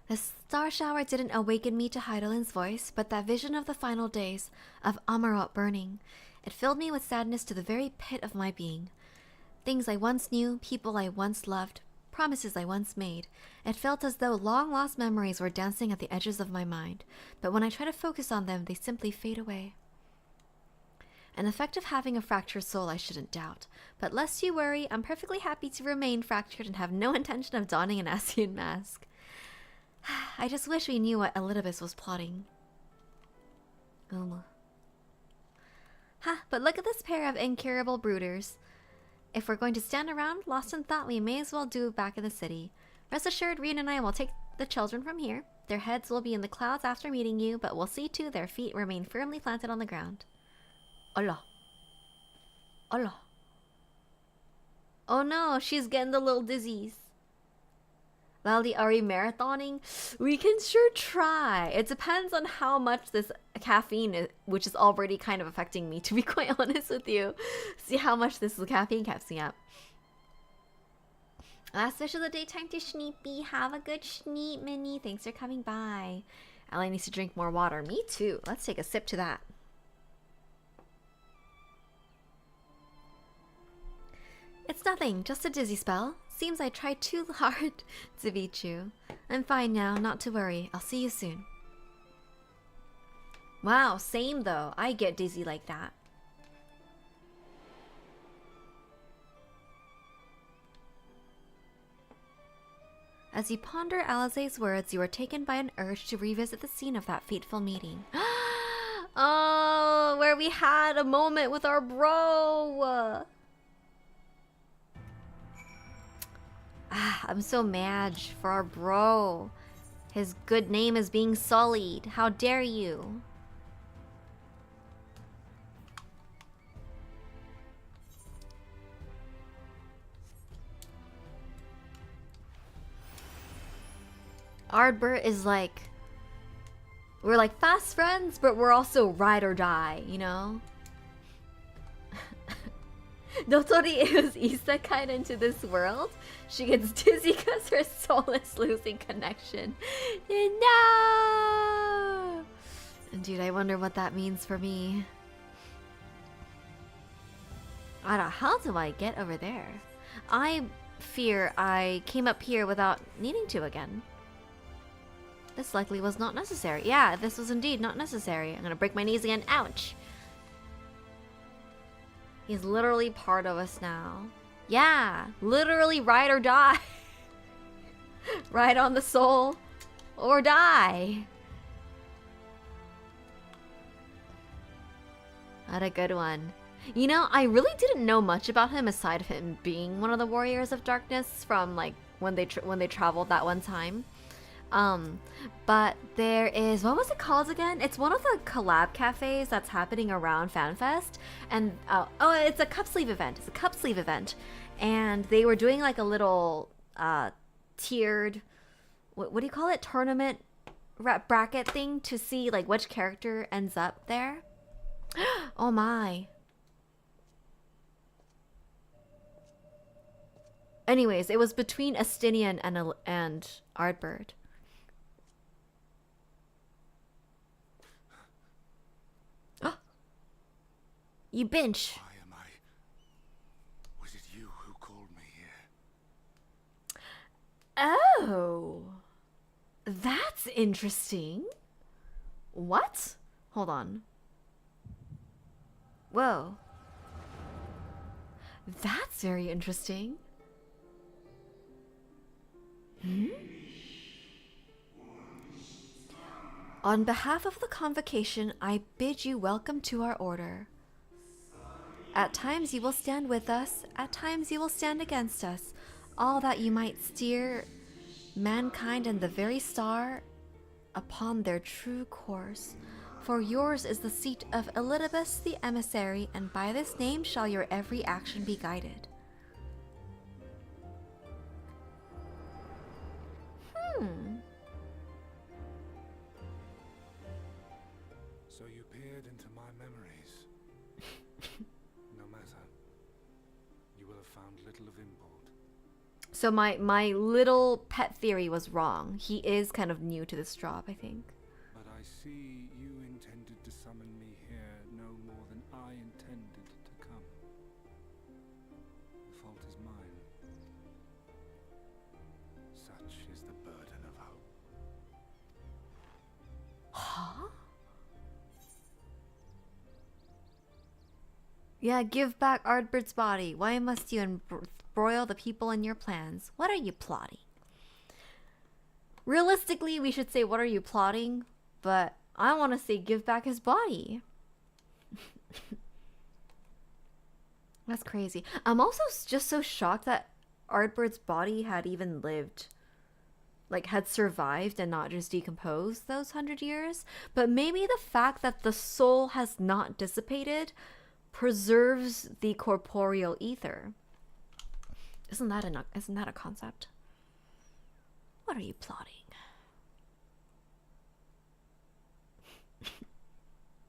The star shower didn't awaken me to Heidelin's voice, but that vision of the final days of Amarot burning. It filled me with sadness to the very pit of my being. Things I once knew, people I once loved, promises I once made. It felt as though long-lost memories were dancing at the edges of my mind, but when I try to focus on them, they simply fade away. An effect of having a fractured soul I shouldn't doubt, but lest you worry, I'm perfectly happy to remain fractured and have no intention of donning an Asian mask. I just wish we knew what Elidibus was plotting. But look at this pair of incurable brooders. If we're going to stand around, lost in thought, we may as well do it back in the city. Rest assured, Rien and I will take the children from here. Their heads will be in the clouds after meeting you, but we'll see to their feet remain firmly planted on the ground. Hola. Hola. Oh no, she's getting the little dizzies. Lali, are we marathoning? We can sure try. It depends on how much this caffeine is, which is already kind of affecting me, to be quite honest with you. See how much this caffeine keeps me up. Last wish of the daytime to Schneepy. Have a good Schneep, Minnie. Thanks for coming by. Ally needs to drink more water. Me too. Let's take a sip to that. It's nothing, just a dizzy spell. Seems I tried too hard to beat you. I'm fine now, not to worry. I'll see you soon. Wow, same though. I get dizzy like that. As you ponder Alize's words, you are taken by an urge to revisit the scene of that fateful meeting. Oh, where we had a moment with our bro. I'm so mad for our bro. His good name is being sullied. How dare you? Ardbert is like... We're like fast friends, but we're also ride or die, you know? Dotori is isekai into this world. She gets dizzy because her soul is losing connection. No! Dude, I wonder what that means for me. I don't know, how do I get over there? I fear I came up here without needing to again. This likely was not necessary. Yeah, this was indeed not necessary. I'm gonna break my knees again. Ouch! He's literally part of us now. Yeah, literally ride or die. Ride on the soul or die. What a good one. You know, I really didn't know much about him aside of him being one of the Warriors of Darkness from like when they traveled that one time. But there is, what was it called again? It's one of the collab cafes that's happening around FanFest, and oh, it's a cup sleeve event. It's a cup sleeve event, and they were doing like a little tiered, what do you call it, tournament bracket thing to see like which character ends up there. Oh my. Anyways, it was between Estinian and Ardbird. You binge. Why am I? Was it you who called me here? Oh. That's interesting. What? Hold on. Whoa. That's very interesting. Hmm? On behalf of the convocation, I bid you welcome to our order. At times you will stand with us, at times you will stand against us, all that you might steer mankind and the very star upon their true course. For yours is the seat of Elidibus the emissary, and by this name shall your every action be guided. So you peered into my memories. No matter. You will have found little of import. So my little pet theory was wrong. He is kind of new to this job, I think. But I see you intended to summon me here no more than I intended to come. The fault is mine. Such is the burden of hope. Huh? Yeah, give back Ardbird's body. Why must you embroil the people in your plans? What are you plotting? Realistically, we should say, what are you plotting? But I want to say, give back his body. That's crazy. I'm also just so shocked that Ardbird's body had even lived. Like, had survived and not just decomposed those 100 years. But maybe the fact that the soul has not dissipated preserves the corporeal ether. Isn't that a concept? What are you plotting?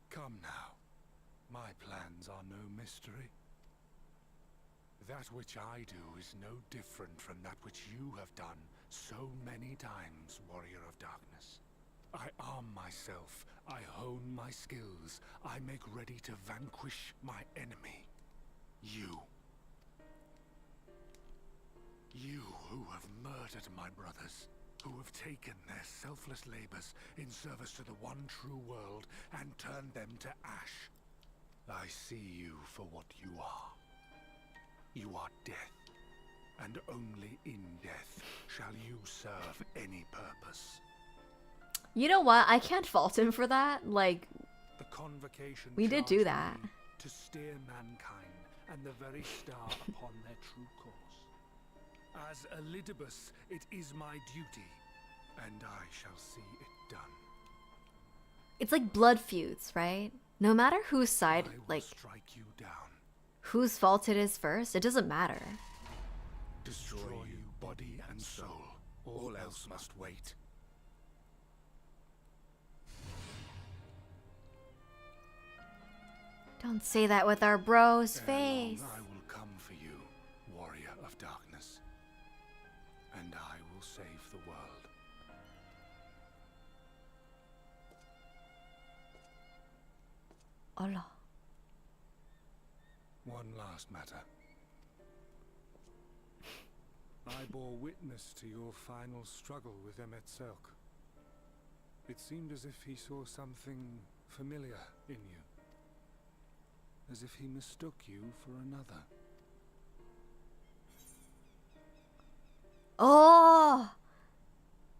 Come now. My plans are no mystery. That which I do is no different from that which you have done so many times, Warrior of Darkness. I arm myself, I hone my skills, I make ready to vanquish my enemy. You. You who have murdered my brothers, who have taken their selfless labors in service to the one true world and turned them to ash. I see you for what you are. You are death, and only in death shall you serve any purpose. You know what? I can't fault him for that. Like, The convocation we did do charged that. me to steer mankind and the very star upon their true course. As Elidibus, it is my duty, and I shall see it done. It's like blood feuds, right? No matter whose side, I will like, strike you down, whose fault it is first, it doesn't matter. destroy you body and soul. All else must wait. Don't say that with our bro's Ere face. long I will come for you, Warrior of Darkness, and I will save the world. Allah. One last matter. I bore witness to your final struggle with Emet-Selch. It seemed as if he saw something familiar in you. As if he mistook you for another. Oh!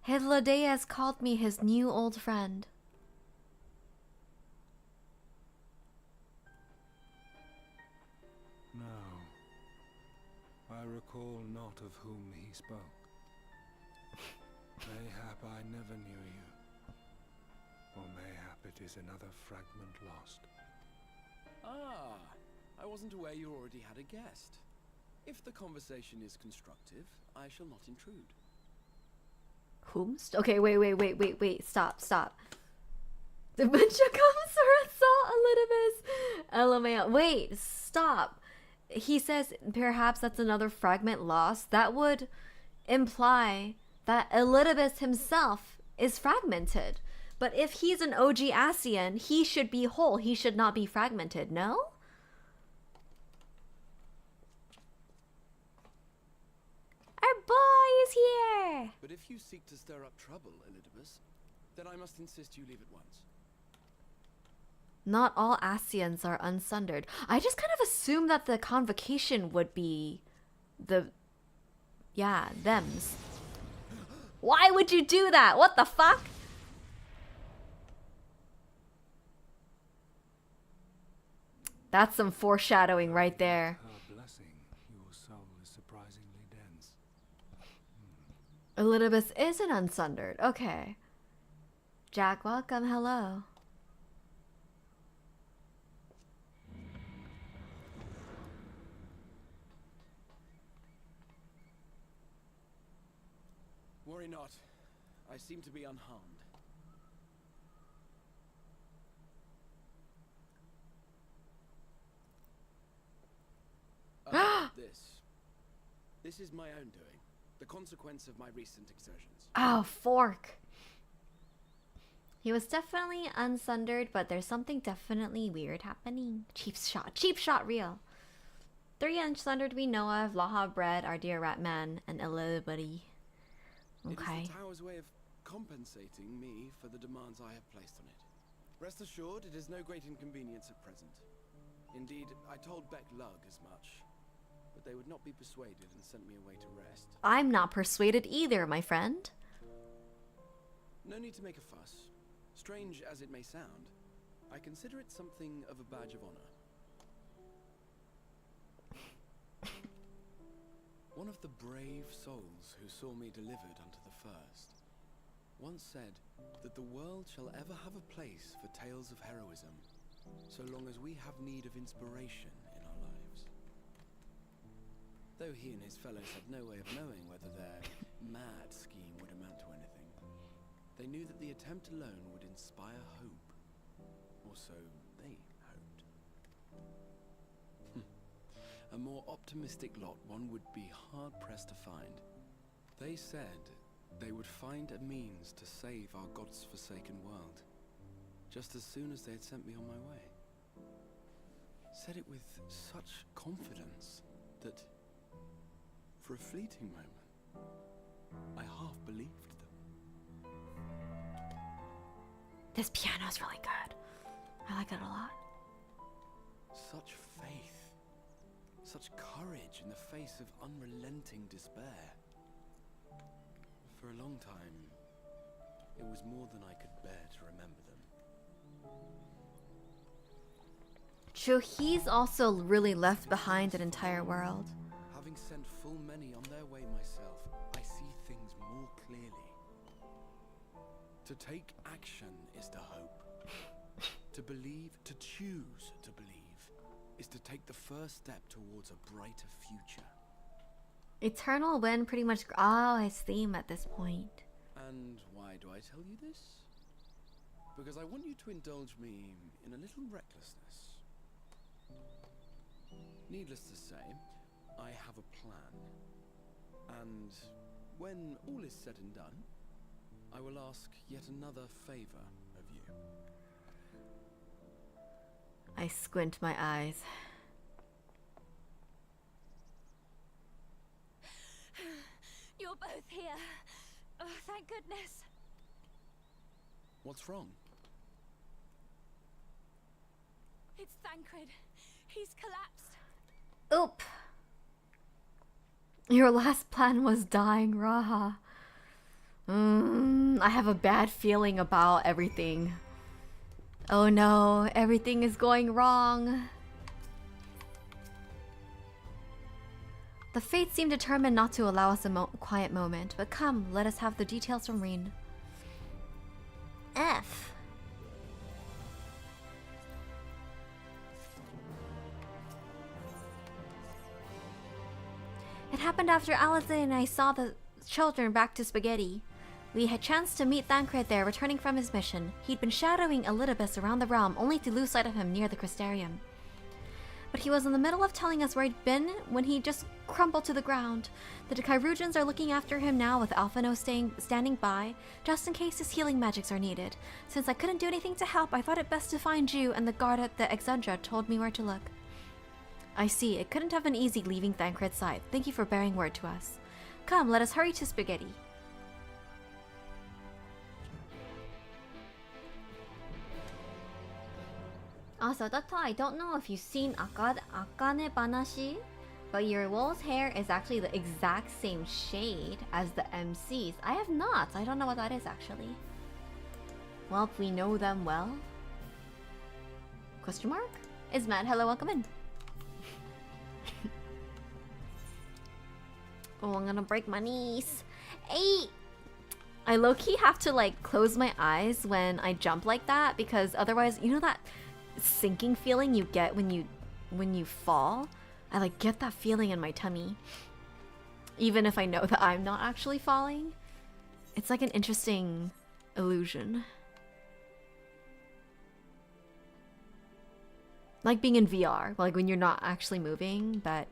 Hedlade has called me his new old friend. No. I recall not of whom he spoke. Mayhap I never knew you. Or mayhap it is another fragment lost. Ah, I wasn't aware you already had a guest. If the conversation is constructive, I shall not intrude. Whomst? Okay, wait. Stop. Dementia comes for assault, Elidibus. LMAO. Wait, stop. He says perhaps that's another fragment lost. That would imply that Elidibus himself is fragmented. But if he's an OG Asian, he should be whole. He should not be fragmented, no? Our boy is here! But if you seek to stir up trouble, Elidibus, then I must insist you leave at once. Not all Asians are unsundered. I just kind of assumed that the convocation would be thems. Why would you do that? What the fuck? That's some foreshadowing right there. Her blessing, your soul is surprisingly dense. Elidibus is an unsundered. Okay. Jack, welcome. Hello. Worry not. I seem to be unharmed. This is my own doing. The consequence of my recent exertions. Oh, fork. He was definitely unsundered, but there's something definitely weird happening. Cheap shot real. 3 unsundered we know of: Laha Bread, our dear Ratman, and Elidibus. Okay. It is the tower's way of compensating me for the demands I have placed on it. Rest assured, it is no great inconvenience at present. Indeed, I told Beck Lug as much, but they would not be persuaded and sent me away to rest. I'm not persuaded either, my friend. No need to make a fuss. Strange as it may sound, I consider it something of a badge of honor. One of the brave souls who saw me delivered unto the first once said that the world shall ever have a place for tales of heroism, so long as we have need of inspiration in our lives. Though he and his fellows had no way of knowing whether their mad scheme would amount to anything, they knew that the attempt alone would inspire hope, or so they hoped. A more optimistic lot one would be hard-pressed to find. They said they would find a means to save our God's forsaken world, just as soon as they had sent me on my way. Said it with such confidence that, for a fleeting moment, I half believed them. This piano's really good. I like it a lot. Such faith, such courage in the face of unrelenting despair. For a long time, it was more than I could bear to remember them. True, he's also really left behind an entire world. Having sent full many on their way myself, I see things more clearly. To take action is to hope. To believe, to choose to believe, is to take the first step towards a brighter future. Eternal Wind pretty much his theme at this point. And why do I tell you this? Because I want you to indulge me in a little recklessness. Needless to say, I have a plan. And when all is said and done, I will ask yet another favor of you. I squint my eyes. You're both here. Oh, thank goodness. What's wrong? It's Thancred. He's collapsed. Oop. Your last plan was dying, Raha. I have a bad feeling about everything. Oh no, everything is going wrong. The fates seem determined not to allow us a quiet moment, but come, let us have the details from Reen. F. happened after Alison and I saw the children back to Spaghetti. We had chanced to meet Thancred there, returning from his mission. He'd been shadowing Elidibus around the realm, only to lose sight of him near the Crystarium. But he was in the middle of telling us where he'd been when he just crumbled to the ground. The Chirurgeons are looking after him now, with Alphino standing by, just in case his healing magics are needed. Since I couldn't do anything to help, I thought it best to find you, and the guard at the Exandra told me where to look. I see. It couldn't have been easy leaving Thancred's side. Thank you for bearing word to us. Come, let us hurry to Spaghetti. Also, Dotto, I don't know if you've seen Akane Banashi, but your wolf's hair is actually the exact same shade as the MC's. I have not. I don't know what that is, actually. Well, if we know them well. Question mark? Is Matt? Hello, welcome in. Oh, I'm gonna break my knees. Hey! I low-key have to, like, close my eyes when I jump like that, because otherwise, you know that sinking feeling you get when you fall? I, like, get that feeling in my tummy. Even if I know that I'm not actually falling. It's like an interesting illusion. Like being in VR, like when you're not actually moving, but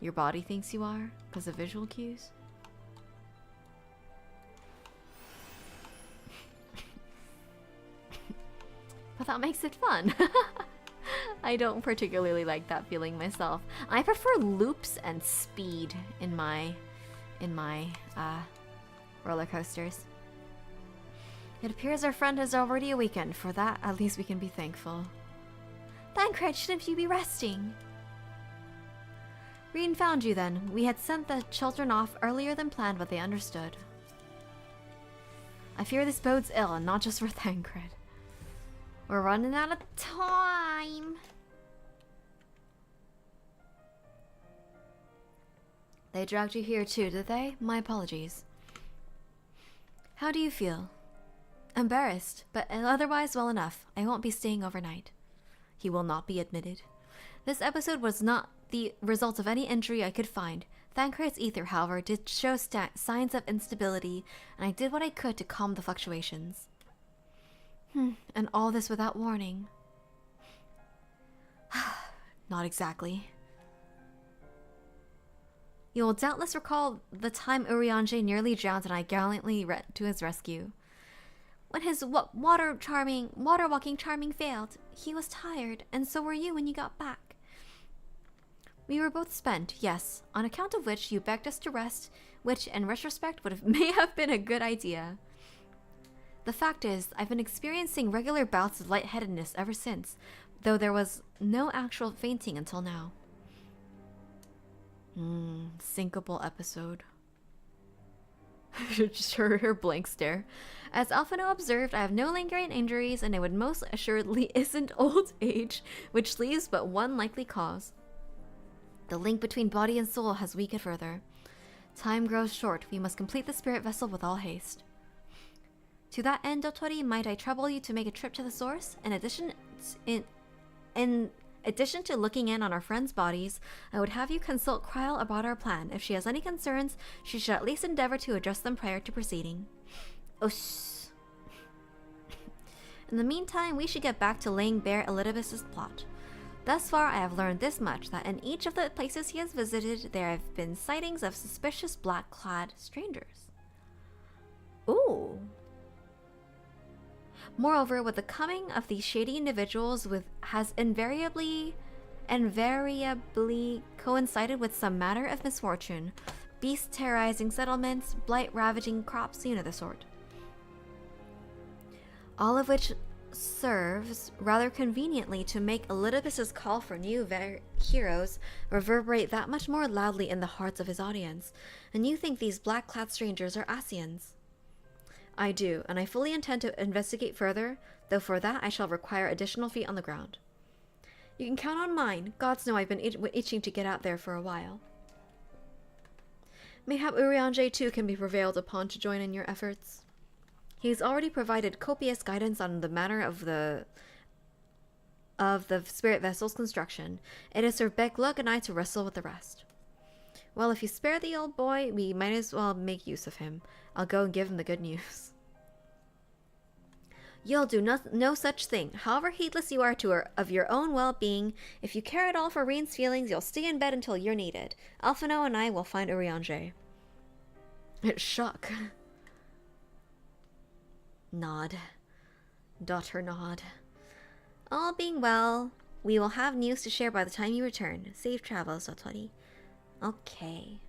your body thinks you are because of visual cues. But that makes it fun. I don't particularly like that feeling myself. I prefer loops and speed in my roller coasters. It appears our friend has already awakened. For that, at least we can be thankful. Thancred, shouldn't you be resting? Reen found you then. We had sent the children off earlier than planned, but they understood. I fear this bodes ill, and not just for Thancred. We're running out of time. They dragged you here too, did they? My apologies. How do you feel? Embarrassed, but otherwise well enough. I won't be staying overnight. He will not be admitted. This episode was not the result of any injury I could find. Thancred's ether, however, did show signs of instability, and I did what I could to calm the fluctuations. And all this without warning. Not exactly. You will doubtless recall the time Urianger nearly drowned and I gallantly ran to his rescue. When his water walking charming failed, he was tired, and so were you when you got back. We were both spent, yes, on account of which you begged us to rest, which in retrospect may have been a good idea. The fact is, I've been experiencing regular bouts of lightheadedness ever since, though there was no actual fainting until now. Syncopal episode. Just her blank stare. As Alphino observed, I have no lingering injuries, and it would most assuredly isn't old age, which leaves but one likely cause. The link between body and soul has weakened further. Time grows short. We must complete the spirit vessel with all haste. To that end, Dotori, might I trouble you to make a trip to the source? In addition to looking in on our friends' bodies, I would have you consult Kryl about our plan. If she has any concerns, she should at least endeavor to address them prior to proceeding. In the meantime, we should get back to laying bare Elidibus's plot. Thus far, I have learned this much, that in each of the places he has visited, there have been sightings of suspicious black-clad strangers. Ooh. Moreover, with the coming of these shady individuals has invariably coincided with some matter of misfortune. Beasts terrorizing settlements, blight ravaging crops, you know the sort. All of which serves rather conveniently to make Elidibus's call for new heroes reverberate that much more loudly in the hearts of his audience. And you think these black-clad strangers are Asians? I do, and I fully intend to investigate further, though for that I shall require additional feet on the ground. You can count on mine. Gods know I've been itching to get out there for a while. Mayhap Urianger too can be prevailed upon to join in your efforts. He has already provided copious guidance on the matter of the spirit vessel's construction. It is Sir Beglug and I to wrestle with the rest. Well, if you spare the old boy, we might as well make use of him. I'll go and give him the good news. You'll do no such thing. However heedless you are of your own well-being, if you care at all for Reen's feelings, you'll stay in bed until you're needed. Alphino and I will find Urianger. Shock. Nod. Daughter nod. All being well, we will have news to share by the time you return. Safe travels, Dotori. Okay.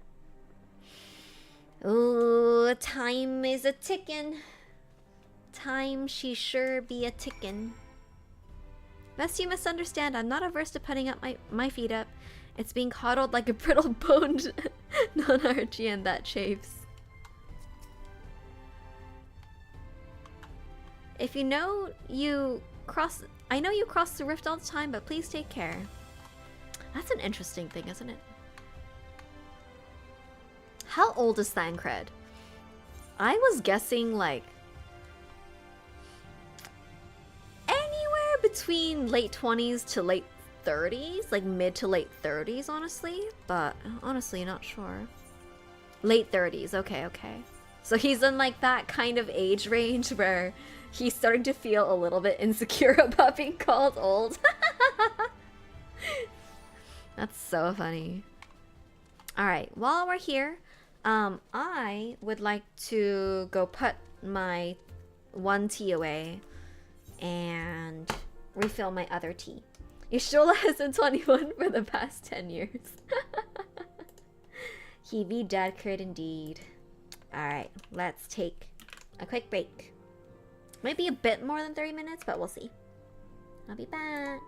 Ooh, time is a tickin'. Time she sure be a tickin'. Lest you misunderstand, I'm not averse to putting up my feet up. It's being coddled like a brittle boned non-Archean that chafes. If you know I know you cross the rift all the time, but please take care. That's an interesting thing, isn't it? How old is Thancred? I was guessing like anywhere between late 20s to late 30s, like mid to late 30s, honestly, but honestly not sure. Late 30s, okay. So he's in like that kind of age range where he's starting to feel a little bit insecure about being called old. That's so funny. Alright, while we're here, I would like to go put my one tea away and refill my other tea. Yashola has been 21 for the past 10 years. He be dead crit indeed. Alright, let's take a quick break. Might be a bit more than 30 minutes, but we'll see. I'll be back.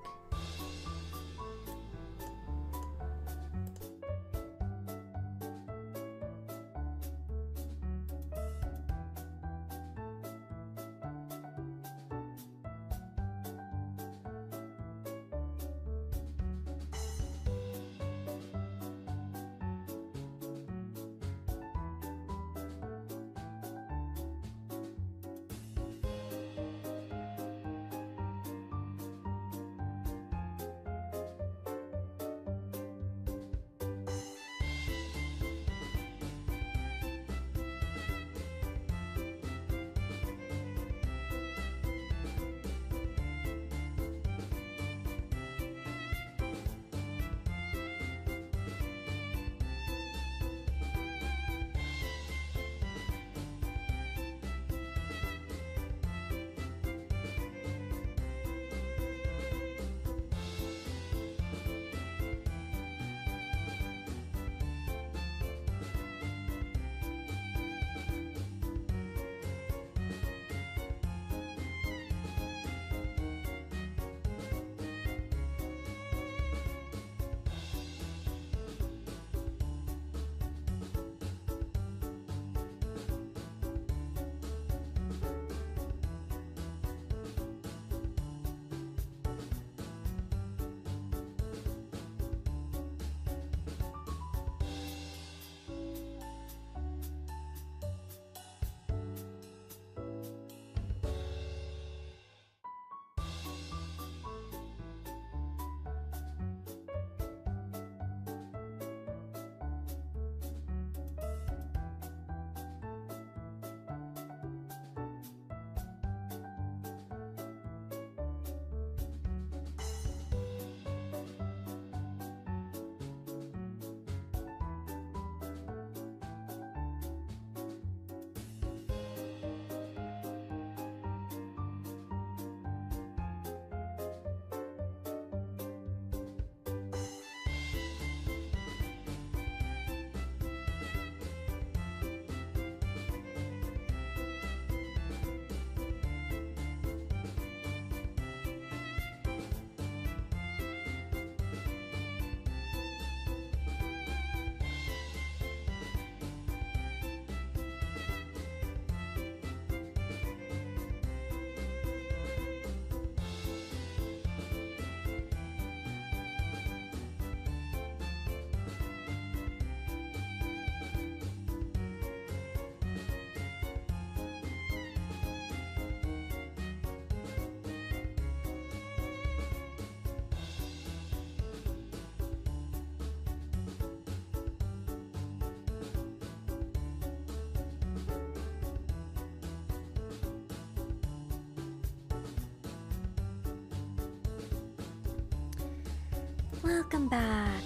Welcome back.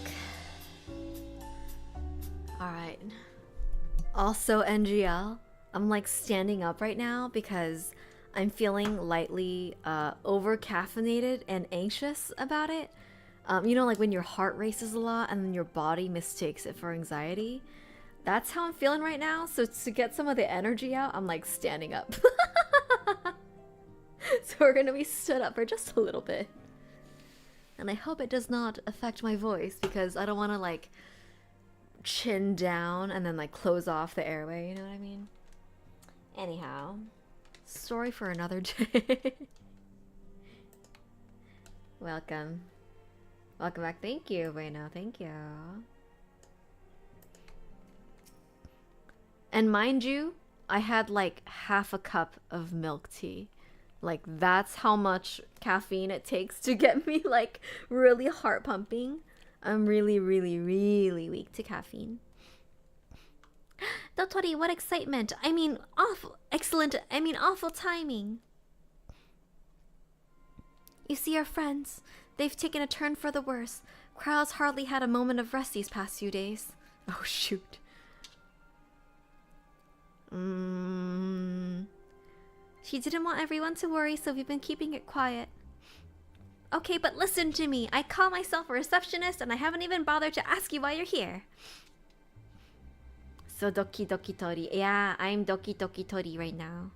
Alright. Also, NGL, I'm like standing up right now because I'm feeling lightly over caffeinated and anxious about it. You know, like when your heart races a lot and then your body mistakes it for anxiety. That's how I'm feeling right now. So to get some of the energy out, I'm like standing up. So we're gonna be stood up for just a little bit. And I hope it does not affect my voice because I don't want to like chin down and then like close off the airway, you know what I mean? Anyhow, story for another day. Welcome. Welcome back. Thank you, Bueno. Thank you. And mind you, I had like half a cup of milk tea. Like that's how much caffeine it takes to get me like really heart pumping. I'm really, really, really weak to caffeine. Dotori, what excitement! I mean, awful, excellent, I mean, awful timing. You see our friends. They've taken a turn for the worse. Crow's hardly had a moment of rest these past few days. Oh shoot. She didn't want everyone to worry, so we've been keeping it quiet. Okay, but listen to me. I call myself a receptionist and I haven't even bothered to ask you why you're here. So Doki Doki Tori. Yeah, I'm Doki Doki Tori right now.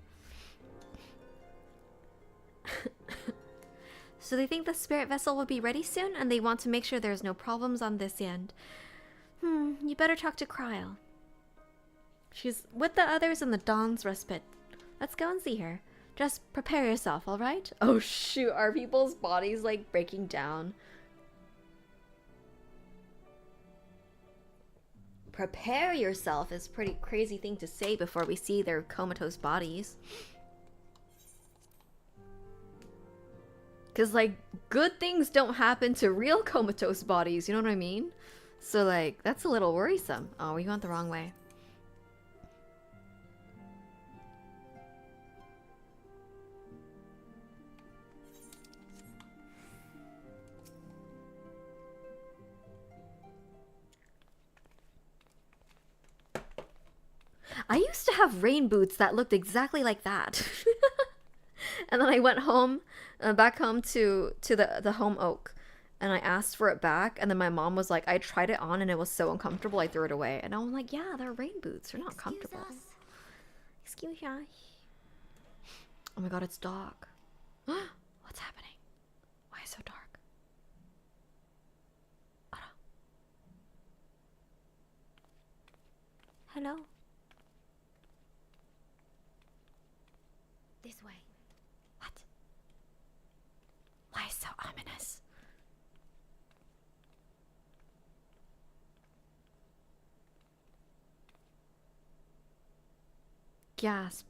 So they think the spirit vessel will be ready soon and they want to make sure there's no problems on this end. You better talk to Cryle. She's with the others in the Dawn's Respite. Let's go and see her. Just prepare yourself, alright? Oh shoot, are people's bodies like breaking down? Prepare yourself is a pretty crazy thing to say before we see their comatose bodies. Because like good things don't happen to real comatose bodies, you know what I mean? So like that's a little worrisome. Oh, we went the wrong way. I used to have rain boots that looked exactly like that. And then I went home, back home to the home oak, and I asked for it back, and then my mom was like, I tried it on and it was so uncomfortable I threw it away. And I'm like, yeah, they're rain boots, they're not comfortable. Excuse us. Oh my god, it's dark. What's happening? Why is it so dark? Hello? This way. What? Why so ominous? Gasp.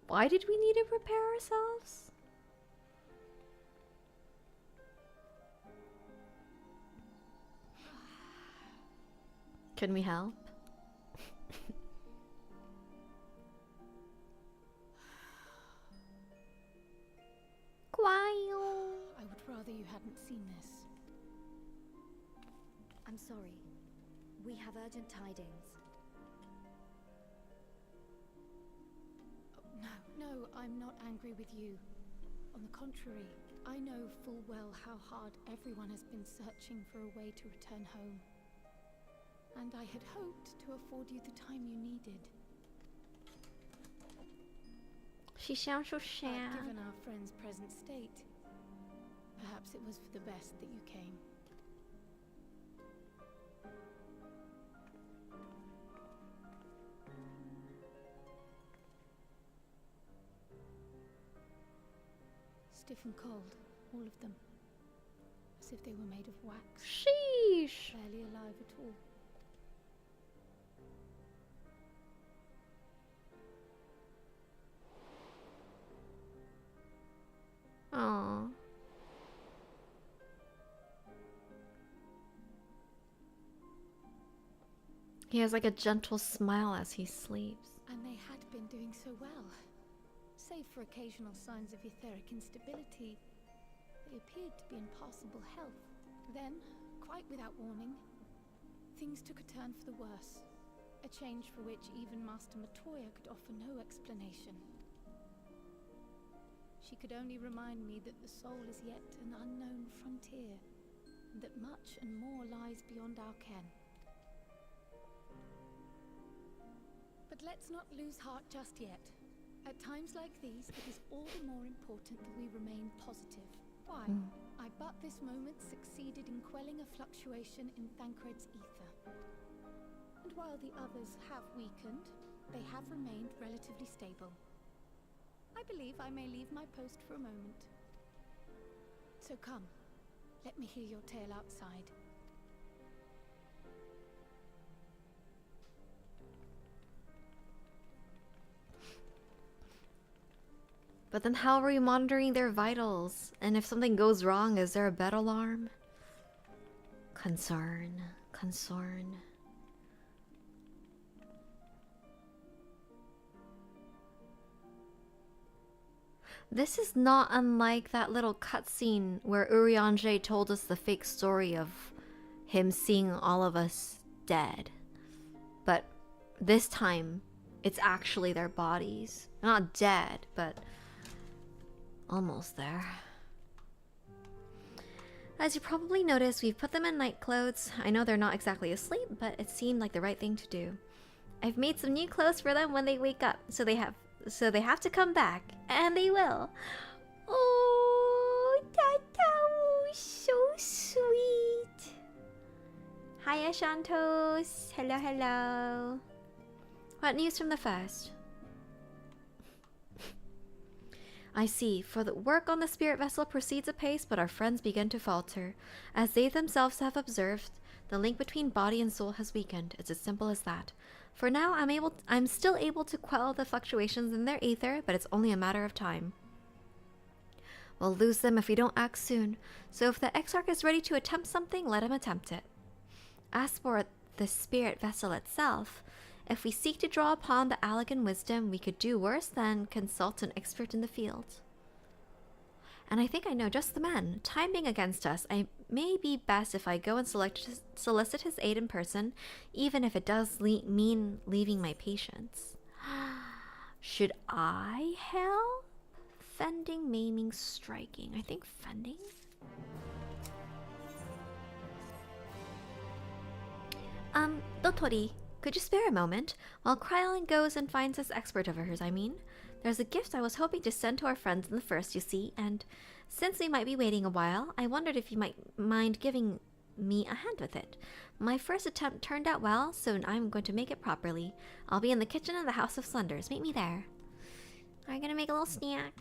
Why did we need to prepare ourselves? Can we help? I would rather you hadn't seen this. I'm sorry. We have urgent tidings. No, I'm not angry with you. On the contrary, I know full well how hard everyone has been searching for a way to return home. And I had hoped to afford you the time you needed. She sounds so But sad. given our friend's present state, perhaps it was for the best that you came. Stiff and cold, all of them. As if they were made of wax, Sheesh. barely alive at all. Aww. He has like a gentle smile as he sleeps. And they had been doing so well. Save for occasional signs of etheric instability, they appeared to be in passable health. Then, quite without warning, things took a turn for the worse. A change for which even Master Matoya could offer no explanation. She could only remind me that the soul is yet an unknown frontier, and that much and more lies beyond our ken. But let's not lose heart just yet. At times like these, it is all the more important that we remain positive. Why? I but this moment succeeded in quelling a fluctuation in Thancred's ether. And while the others have weakened, they have remained relatively stable. I believe I may leave my post for a moment. So come, let me hear your tale outside. But then how are we monitoring their vitals? And if something goes wrong, is there a bed alarm? Concern. This is not unlike that little cutscene where Urianger told us the fake story of him seeing all of us dead. But this time, it's actually their bodies. Not dead, but almost there. As you probably noticed, we've put them in night clothes. I know they're not exactly asleep, but it seemed like the right thing to do. I've made some new clothes for them when they wake up, so they have to come back, and they will. Oh, Tatao, so sweet. Hi, Ashantos. Hello. What news from the first? I see. For the work on the spirit vessel proceeds apace, but our friends begin to falter. As they themselves have observed, the link between body and soul has weakened. It's as simple as that. For now, I'm still able to quell the fluctuations in their ether, but it's only a matter of time. We'll lose them if we don't act soon. So if the Exarch is ready to attempt something, let him attempt it. As for the spirit vessel itself, if we seek to draw upon the Allagan wisdom, we could do worse than consult an expert in the field. And I think I know just the man. Time being against us, I may be best if I go and solicit his aid in person, even if it does mean leaving my patients. Should I help? Fending, maiming, striking. I think fending? Dotori, could you spare a moment? While Krylin goes and finds this expert of hers, There's a gift I was hoping to send to our friends in the first, you see, and since we might be waiting a while, I wondered if you might mind giving me a hand with it. My first attempt turned out well, so I'm going to make it properly. I'll be in the kitchen of the House of Slenders. Meet me there. Are you gonna make a little snack?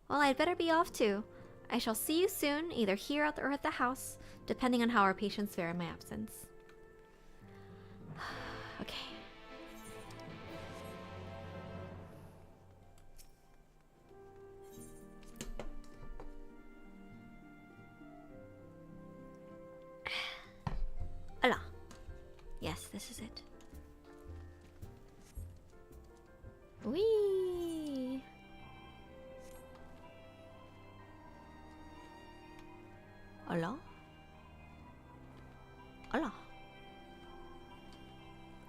Well, I'd better be off too. I shall see you soon, either here or at the house, depending on how our patients fare in my absence. Okay. Hola. Yes, this is it. Whee! Hola? Hola.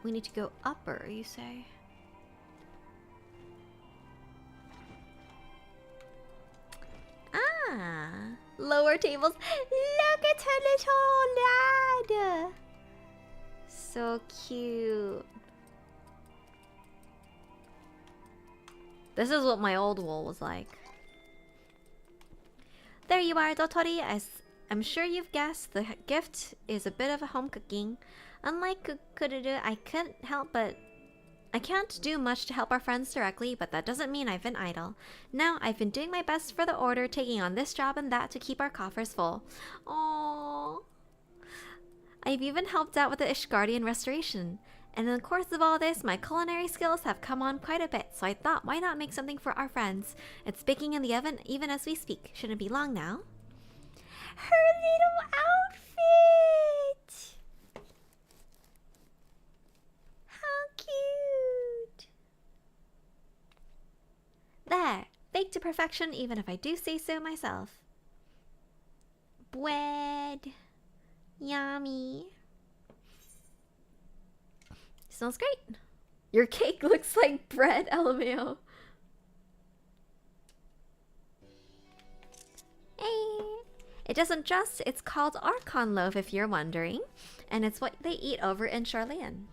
We need to go upper, you say? Ah! Lower tables. Look at her little lad! So cute. This is what my old wool was like. There you are, Dotori. As I'm sure you've guessed, the gift is a bit of a home cooking. Unlike Kururu, I can't do much to help our friends directly, but that doesn't mean I've been idle. Now, I've been doing my best for the Order, taking on this job and that to keep our coffers full. Aww. I've even helped out with the Ishgardian restoration. And in the course of all this, my culinary skills have come on quite a bit, so I thought, why not make something for our friends? It's baking in the oven even as we speak. Shouldn't be long now. Her little outfit! perfection, even if I do say so myself. Bread. Yummy. Smells great. Your cake looks like bread, LMAO. Hey. It doesn't just, it's called Archon loaf if you're wondering, and it's what they eat over in Charlean.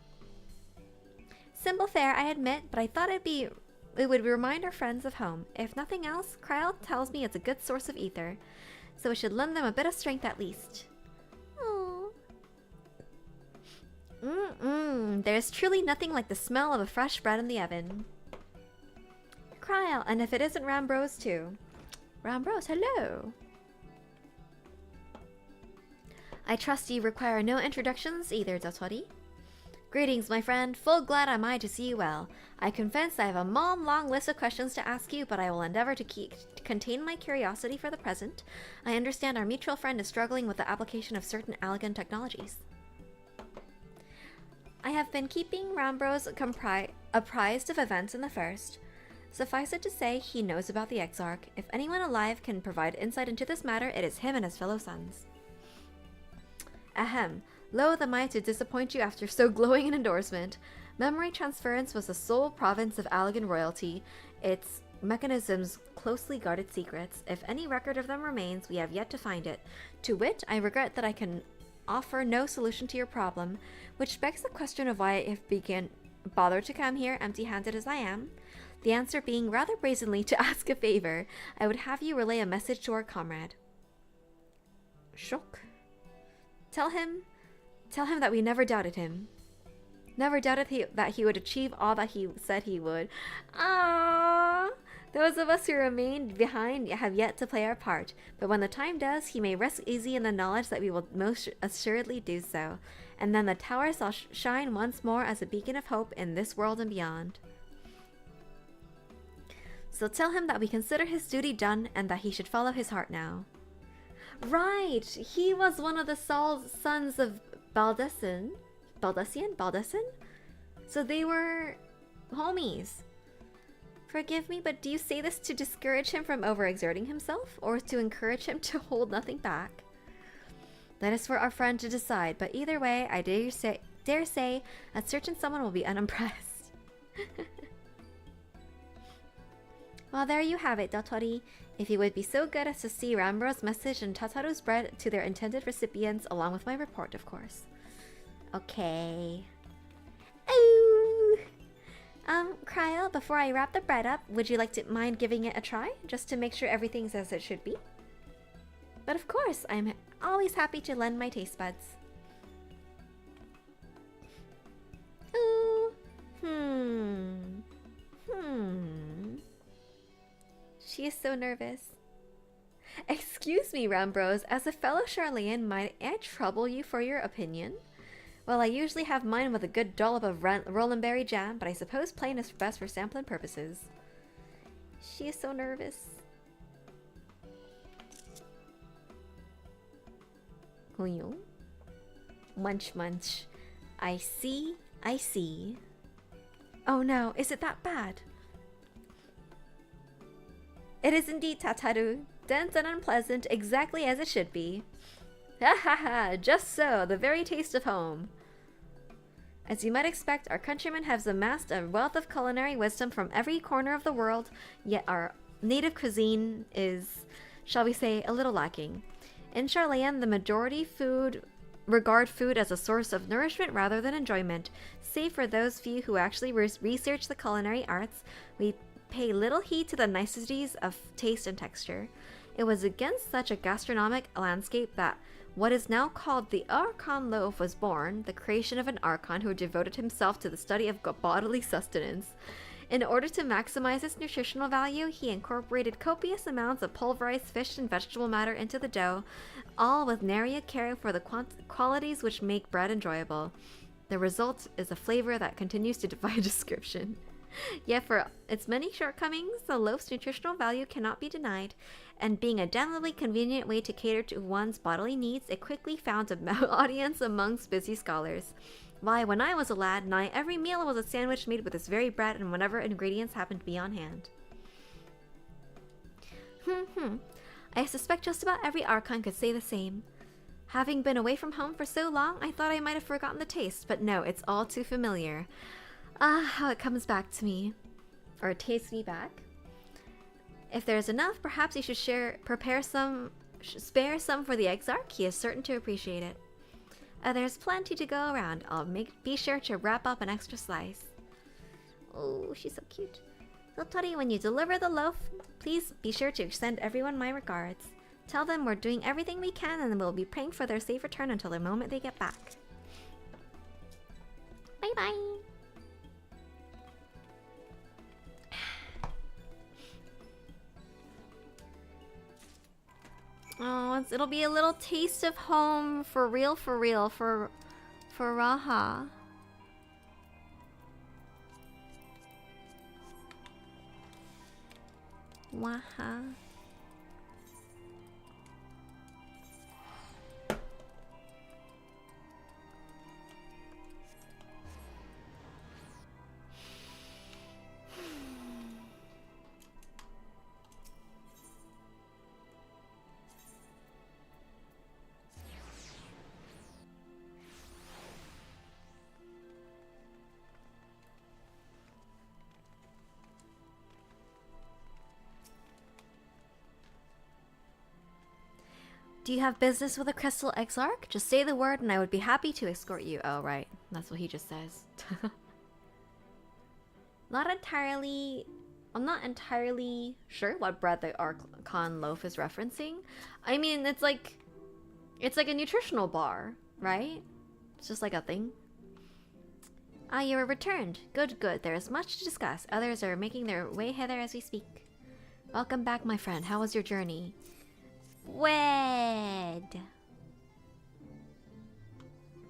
Simple fare, I admit, but I thought it would remind our friends of home. If nothing else, Kryl tells me it's a good source of ether, so it should lend them a bit of strength at least. Oh. There's truly nothing like the smell of a fresh bread in the oven. Kryl, and if it isn't Rambrose too. Rambrose, hello. I trust you require no introductions either, Dotwadi. Greetings, my friend. Full glad am I to see you well. I confess I have a long list of questions to ask you, but I will endeavor to contain my curiosity for the present. I understand our mutual friend is struggling with the application of certain elegant technologies. I have been keeping Rambrose apprised of events in the First. Suffice it to say, he knows about the Exarch. If anyone alive can provide insight into this matter, it is him and his fellow sons. Ahem. Loath am I to disappoint you after so glowing an endorsement. Memory transference was the sole province of Allegan royalty, its mechanisms closely guarded secrets. If any record of them remains, we have yet to find it. To wit, I regret that I can offer no solution to your problem, which begs the question of why I have bothered to come here empty-handed as I am. The answer being rather brazenly to ask a favor. I would have you relay a message to our comrade. Shock. Tell him that we never doubted him. Never doubted that he would achieve all that he said he would. Ah, those of us who remained behind have yet to play our part, but when the time does, he may rest easy in the knowledge that we will most assuredly do so, and then the tower shall shine once more as a beacon of hope in this world and beyond. So tell him that we consider his duty done and that he should follow his heart now. Right, he was one of the sons of Baldessin. So they were homies. Forgive me, but do you say this to discourage him from overexerting himself, or to encourage him to hold nothing back? That is for our friend to decide, but either way, I dare say a certain someone will be unimpressed. Well, there you have it, Dotori. If you would be so good as to see Rambro's message and Tataru's bread to their intended recipients, along with my report, of course. Okay. Ooh. Kryl, before I wrap the bread up, would you like to mind giving it a try, just to make sure everything's as it should be? But of course, I'm always happy to lend my taste buds. Ooh. She is so nervous. Excuse me, Rambrose, as a fellow Charlean, might I trouble you for your opinion? Well, I usually have mine with a good dollop of Rolandberry jam, but I suppose plain is best for sampling purposes. She is so nervous. Munch munch. I see. Oh no, is it that bad? It is indeed, Tataru. Dense and unpleasant, exactly as it should be. Ha ha ha, just so, the very taste of home. As you might expect, our countrymen have amassed a wealth of culinary wisdom from every corner of the world, yet our native cuisine is, shall we say, a little lacking. In Charlean, the majority regard food as a source of nourishment rather than enjoyment. Save for those few who actually research the culinary arts, we pay little heed to the niceties of taste and texture. It was against such a gastronomic landscape that what is now called the Archon loaf was born, the creation of an Archon who devoted himself to the study of bodily sustenance. In order to maximize its nutritional value, he incorporated copious amounts of pulverized fish and vegetable matter into the dough, all with nary care for the qualities which make bread enjoyable. The result is a flavor that continues to defy description. Yet for its many shortcomings, the loaf's nutritional value cannot be denied, and being a damnably convenient way to cater to one's bodily needs, it quickly found an audience amongst busy scholars. Why, when I was a lad, nigh every meal was a sandwich made with this very bread and whatever ingredients happened to be on hand. I suspect just about every Archon could say the same. Having been away from home for so long, I thought I might have forgotten the taste, but no, it's all too familiar. Ah, how it comes back to me. Or tastes me back. If there's enough, perhaps you should spare some for the Exarch. He is certain to appreciate it. There's plenty to go around. Be sure to wrap up an extra slice. Oh, she's so cute. Hiltari, when you deliver the loaf, please be sure to send everyone my regards. Tell them we're doing everything we can and we'll be praying for their safe return until the moment they get back. Bye bye. Oh, it'll be a little taste of home for real, for Raha. Waha. Do you have business with a Crystal Exarch? Just say the word and I would be happy to escort you. Oh, right. That's what he just says. I'm not entirely sure what bread the Archon loaf is referencing. I mean, it's like a nutritional bar, right? It's just like a thing. Ah, you are returned. Good, good. There is much to discuss. Others are making their way hither as we speak. Welcome back, my friend. How was your journey? Wed.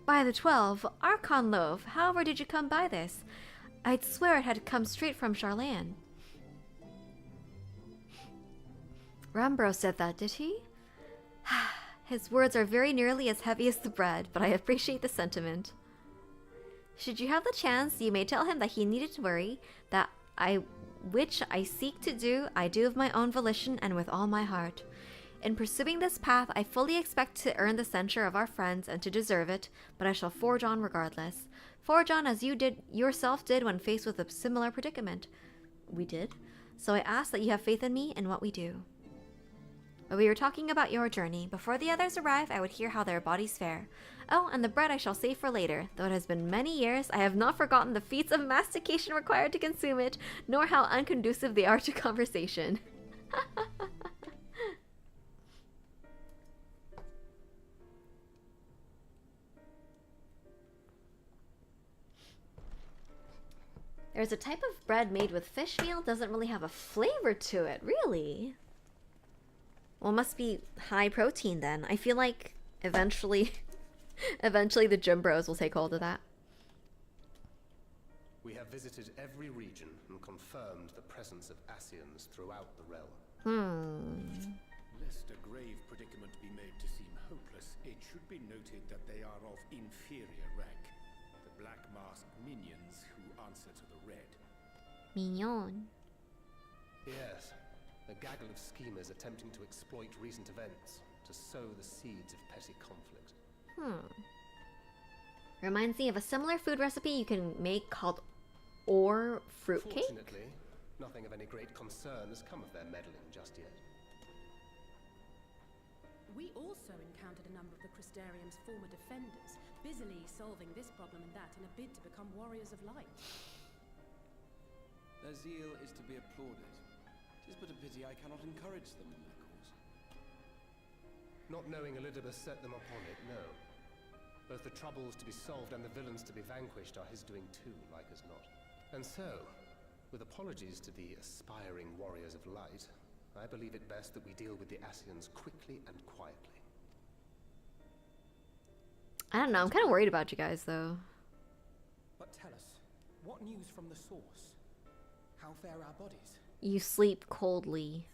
By the 12, Archon loaf. However did you come by this? I'd swear it had come straight from Charlan. Rambro said that, did he? His words are very nearly as heavy as the bread, but I appreciate the sentiment. Should you have the chance, you may tell him that he needed to worry, that which I seek to do, I do of my own volition and with all my heart. In pursuing this path, I fully expect to earn the censure of our friends and to deserve it, but I shall forge on regardless. Forge on as you yourself did when faced with a similar predicament. We did. So I ask that you have faith in me and what we do. But we were talking about your journey. Before the others arrive, I would hear how their bodies fare. Oh, and the bread I shall save for later. Though it has been many years, I have not forgotten the feats of mastication required to consume it, nor how unconducive they are to conversation. There's a type of bread made with fish meal, doesn't really have a flavor to it, really. Well, it must be high protein then. I feel like eventually the gym bros will take hold of that. We have visited every region and confirmed the presence of Ascians throughout the realm. Lest a grave predicament be made to seem hopeless, it should be noted that they are of inferior rank. The black masked minions who answer to the red. Mignon. Yes, a gaggle of schemers attempting to exploit recent events to sow the seeds of petty conflict. Reminds me of a similar food recipe you can make called ore fruitcake. Fortunately, nothing of any great concern has come of their meddling just yet. We also encountered a number of the Crystarium's former defenders, busily solving this problem and that in a bid to become warriors of light. Their zeal is to be applauded. 'Tis but a pity I cannot encourage them in their cause. Not knowing Elizabeth set them upon it, no. Both the troubles to be solved and the villains to be vanquished are his doing too, like as not. And so, with apologies to the aspiring warriors of light, I believe it best that we deal with the Ascians quickly and quietly. I don't know, I'm kind of worried about you guys though. But tell us, what news from the source? How fare our bodies? You sleep coldly.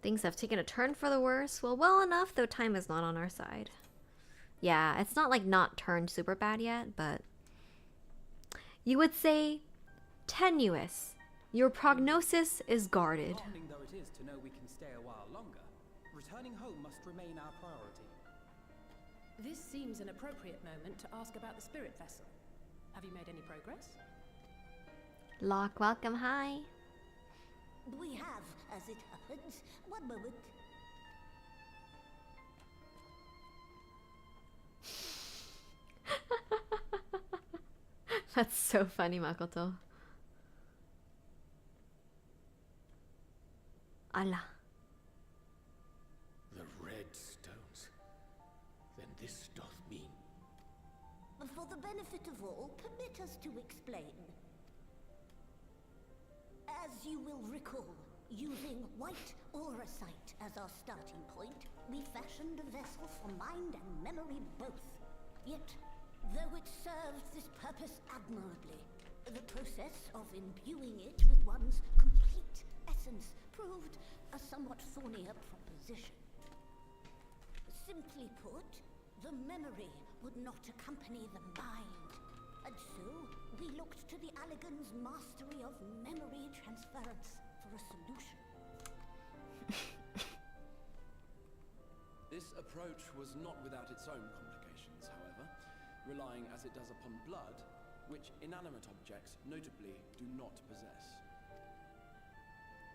Things have taken a turn for the worse. Well enough, though time is not on our side. Yeah, it's not like not turned super bad yet, but you would say tenuous. Your prognosis is guarded. Heartening though it is to know we can stay a while longer, returning home must remain our priority. This seems an appropriate moment to ask about the spirit vessel. Have you made any progress? Locke, welcome, hi. We have, as it happens. One moment. That's so funny, Makoto. Allah. The red stones. Then this doth mean... For the benefit of all, permit us to explain. As you will recall, using white auracite as our starting point, we fashioned a vessel for mind and memory both. Yet, though it served this purpose admirably, the process of imbuing it with one's complete essence proved a somewhat thornier proposition. Simply put, the memory would not accompany the mind. And so, we looked to the Allegan's mastery of memory transference for a solution. This approach was not without its own complications, however, relying as it does upon blood, which inanimate objects notably do not possess.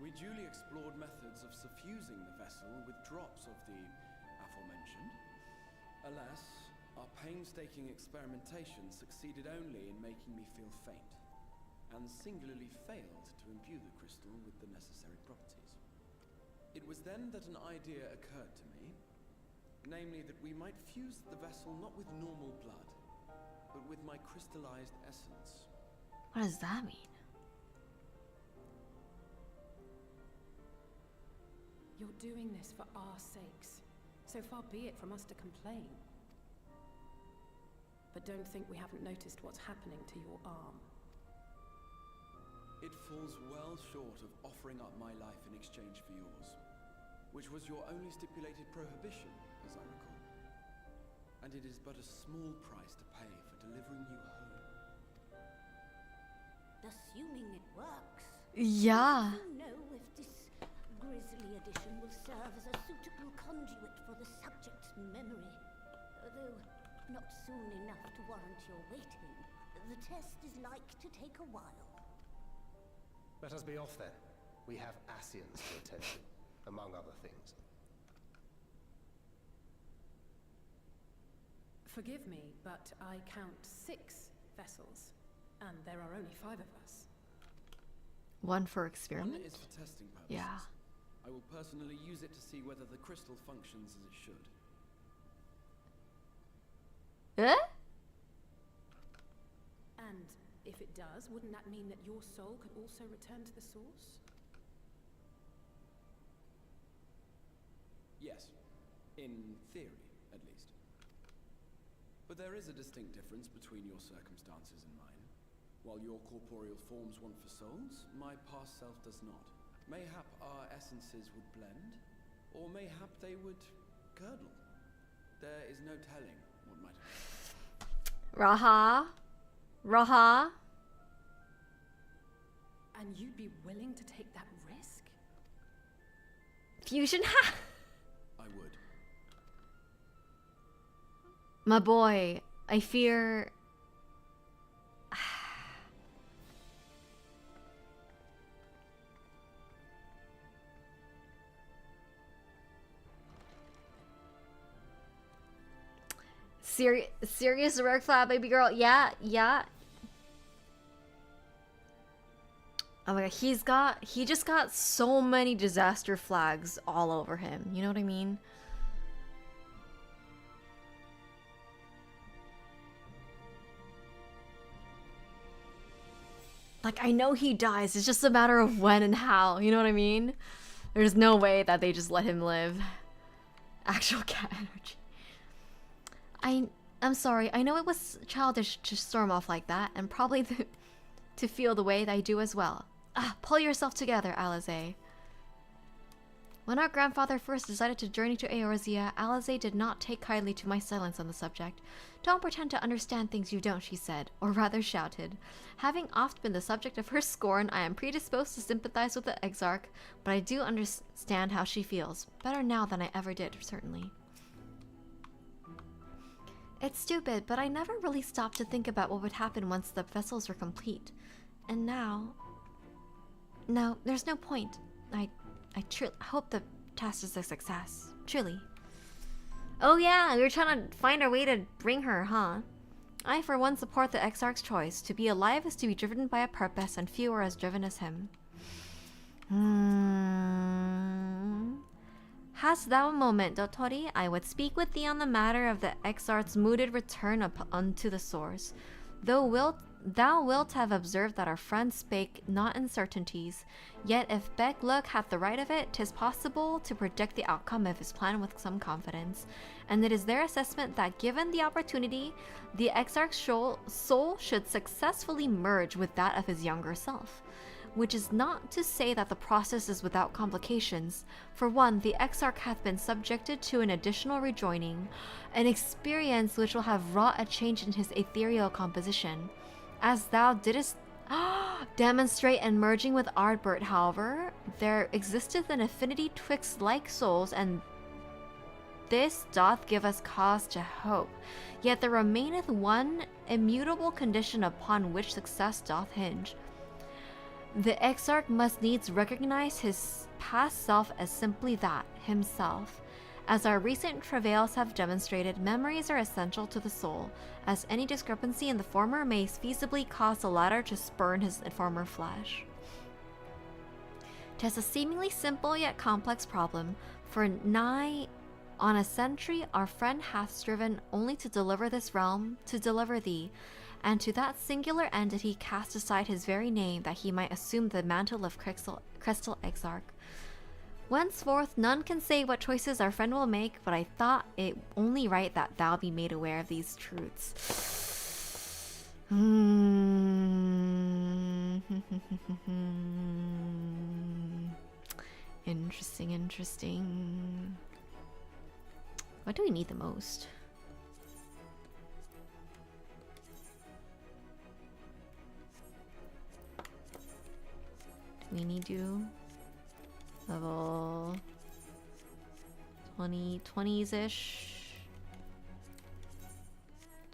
We duly explored methods of suffusing the vessel with drops of the aforementioned. Alas, our painstaking experimentation succeeded only in making me feel faint, and singularly failed to imbue the crystal with the necessary properties. It was then that an idea occurred to me, namely that we might fuse the vessel not with normal blood, but with my crystallized essence. What does that mean? You're doing this for our sakes. So far be it from us to complain. But don't think we haven't noticed what's happening to your arm. It falls well short of offering up my life in exchange for yours, which was your only stipulated prohibition, as I recall. And it is but a small price to pay for delivering you home. Assuming it works. Yeah. We know if this grisly addition will serve as a suitable conduit for the subject's memory. Although not soon enough to warrant your waiting, the test is like to take a while. Let us be off then. We have Ascians to attend to, among other things. Forgive me, but I count 6 vessels, and there are only 5 of us. One for One experiment? is for testing purposes. Yeah. I will personally use it to see whether the crystal functions as it should. Eh? And if it does, wouldn't that mean that your soul could also return to the source? Yes. In theory, at least. But there is a distinct difference between your circumstances and mine. While your corporeal forms want for souls, my past self does not. Mayhap our essences would blend, or mayhap they would curdle. There is no telling what might happen. Raha? Raha? And you'd be willing to take that risk? Fusion? Ha! I would. My boy, I fear... Serious red flag, baby girl. Yeah, yeah. Oh my god, he just got so many disaster flags all over him. You know what I mean? Like, I know he dies. It's just a matter of when and how. You know what I mean? There's no way that they just let him live. Actual cat energy. I'm sorry. I know it was childish to storm off like that, and probably to feel the way that I do as well. Ah, pull yourself together, Alize. When our grandfather first decided to journey to Eorzea, Alize did not take kindly to my silence on the subject. Don't pretend to understand things you don't, she said, or rather shouted. Having oft been the subject of her scorn, I am predisposed to sympathize with the Exarch, but I do understand how she feels. Better now than I ever did, certainly. It's stupid, but I never really stopped to think about what would happen once the vessels were complete. And now... No, there's no point. I truly hope the test is a success. Truly. Oh yeah, we were trying to find our way to bring her, huh? I for one support the Exarch's choice. To be alive is to be driven by a purpose, and few are as driven as him. Hast thou a moment, Dotori? I would speak with thee on the matter of the Exarch's mooted return unto the source. Thou wilt have observed that our friend spake not in certainties. Yet if Beck-Look hath the right of it, 'tis possible to predict the outcome of his plan with some confidence. And it is their assessment that given the opportunity, the Exarch's soul should successfully merge with that of his younger self. Which is not to say that the process is without complications. For one, the Exarch hath been subjected to an additional rejoining, an experience which will have wrought a change in his ethereal composition. As thou didst demonstrate in merging with Ardbert, however, there existeth an affinity twixt like souls, and this doth give us cause to hope. Yet there remaineth one immutable condition upon which success doth hinge. The Exarch must needs recognize his past self as simply that, himself. As our recent travails have demonstrated, memories are essential to the soul, as any discrepancy in the former may feasibly cause the latter to spurn his former flesh. 'Tis a seemingly simple yet complex problem, for nigh on a century our friend hath striven only to deliver this realm, to deliver thee, and to that singular entity cast aside his very name that he might assume the mantle of Crystal Exarch. Whenceforth none can say what choices our friend will make, but I thought it only right that thou be made aware of these truths. Interesting. What do we need the most? Do we need to level 20s-ish?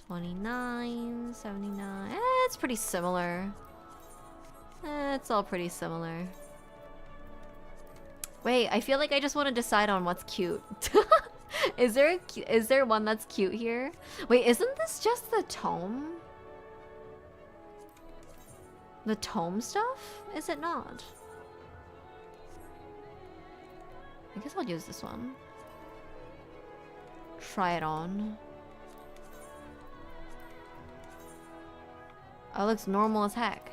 29, 79. It's pretty similar. It's all pretty similar. Wait, I feel like I just want to decide on what's cute. Is there one that's cute here? Wait, isn't this just the tome? The tome stuff? Is it not? I guess I'll use this one. Try it on. Oh, it looks normal as heck.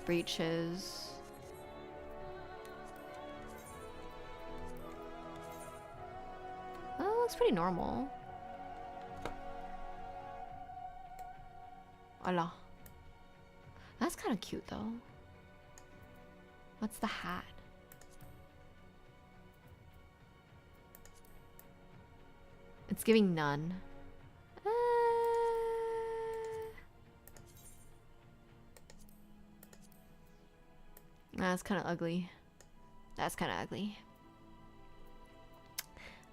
Breeches. Oh, it looks pretty normal. Allah. That's kind of cute though. What's the hat? It's giving none. That's kind of ugly. That's kind of ugly.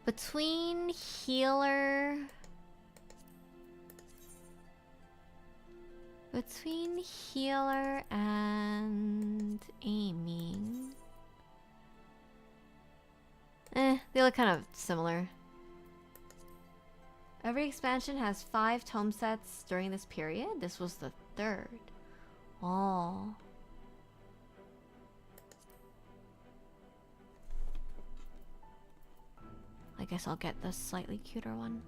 Between healer... Between healer and aiming... they look kind of similar. Every expansion has 5 tome sets during this period. This was the 3rd. Oh. I guess I'll get the slightly cuter one.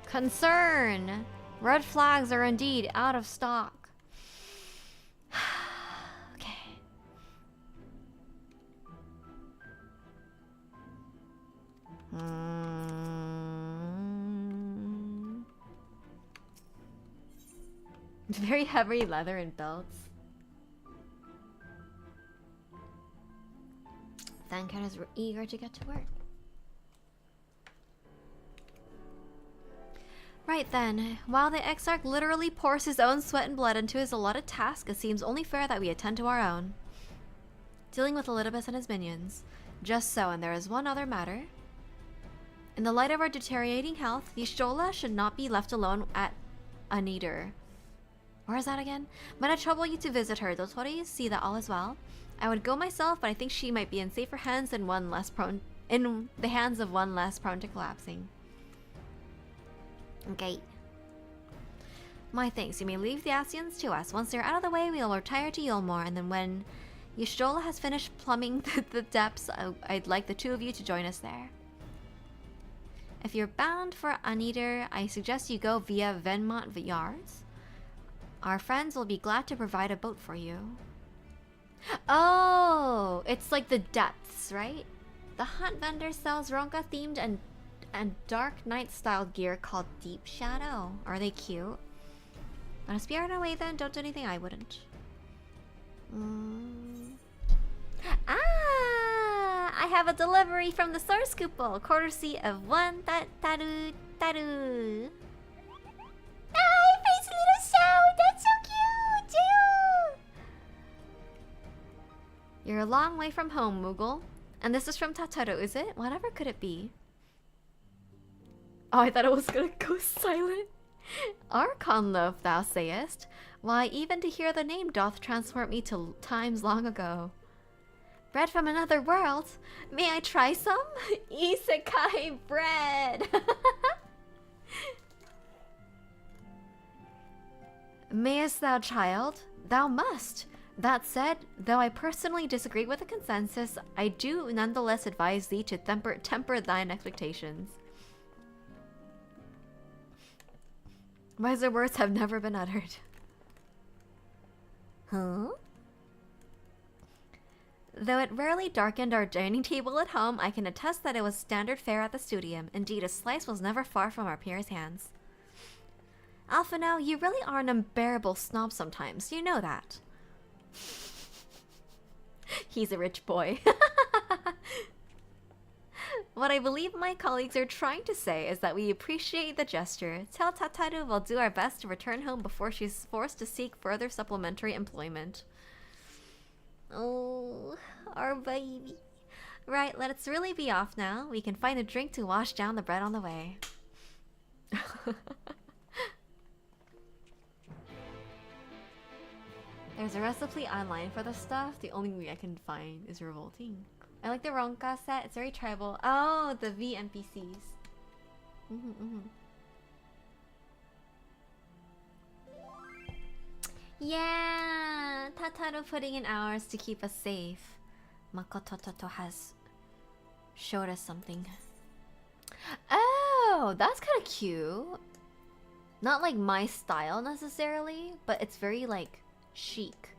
Concern! Red flags are indeed out of stock. Okay. Very heavy leather and belts. Thankat is eager to get to work. Right then, while the Exarch literally pours his own sweat and blood into his allotted task, it seems only fair that we attend to our own. Dealing with Elidibus and his minions. Just so, and there is one other matter. In the light of our deteriorating health, Y'shtola should not be left alone at Aneder. Where is that again? Might I trouble you to visit her, Dotori? See that all is well. I would go myself, but I think she might be in safer hands than in the hands of one less prone to collapsing. Okay. My thanks. You may leave the Asians to us. Once they're out of the way, we will retire to Yulmore, and then when Y'shtola has finished plumbing the depths, I'd like the two of you to join us there. If you're bound for Aneder, I suggest you go via Venmont Yards. Our friends will be glad to provide a boat for you. Oh, it's like the depths, right? The hunt vendor sells Ronka themed and Dark Knight style gear called Deep Shadow. Are they cute? Let us be on our way then. Don't do anything I wouldn't. I have a delivery from the Source Couple, courtesy of one Taru. Hi, face little sound. That's so cute. Ew. You're a long way from home, Moogle. And this is from Tataru, is it? Whatever could it be? Oh, I thought it was gonna go silent. Archon love, thou sayest. Why, even to hear the name doth transport me to times long ago. Bread from another world? May I try some? Isekai bread! Mayest thou, child? Thou must. That said, though I personally disagree with the consensus, I do nonetheless advise thee to temper thine expectations. Wiser words have never been uttered. Huh? Though it rarely darkened our dining table at home, I can attest that it was standard fare at the studium. Indeed, a slice was never far from our peers' hands. Alphino, you really are an unbearable snob sometimes. You know that. He's a rich boy. What I believe my colleagues are trying to say is that we appreciate the gesture. Tell Tataru we'll do our best to return home before she's forced to seek further supplementary employment. Oh, our baby. Right, let's really be off now. We can find a drink to wash down the bread on the way. There's a recipe online for the stuff. The only way I can find is revolting. I like the Ronka set. It's very tribal. Oh, the V NPCs. Yeah, Tataru putting in hours to keep us safe. Makoto Toto has showed us something. Oh, that's kind of cute. Not like my style necessarily, but it's very like chic.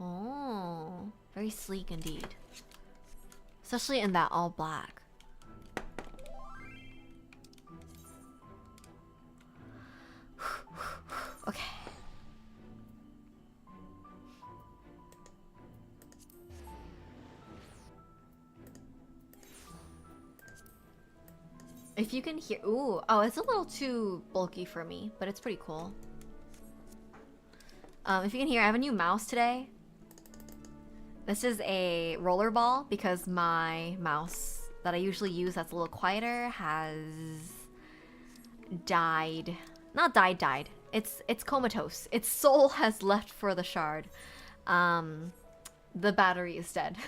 Oh, very sleek indeed. Especially in that all black. Okay. If you can hear... Ooh, oh, it's a little too bulky for me, but it's pretty cool. If you can hear, I have a new mouse today. This is a rollerball because my mouse that I usually use that's a little quieter has died. Not died. It's comatose. Its soul has left for the shard. The battery is dead.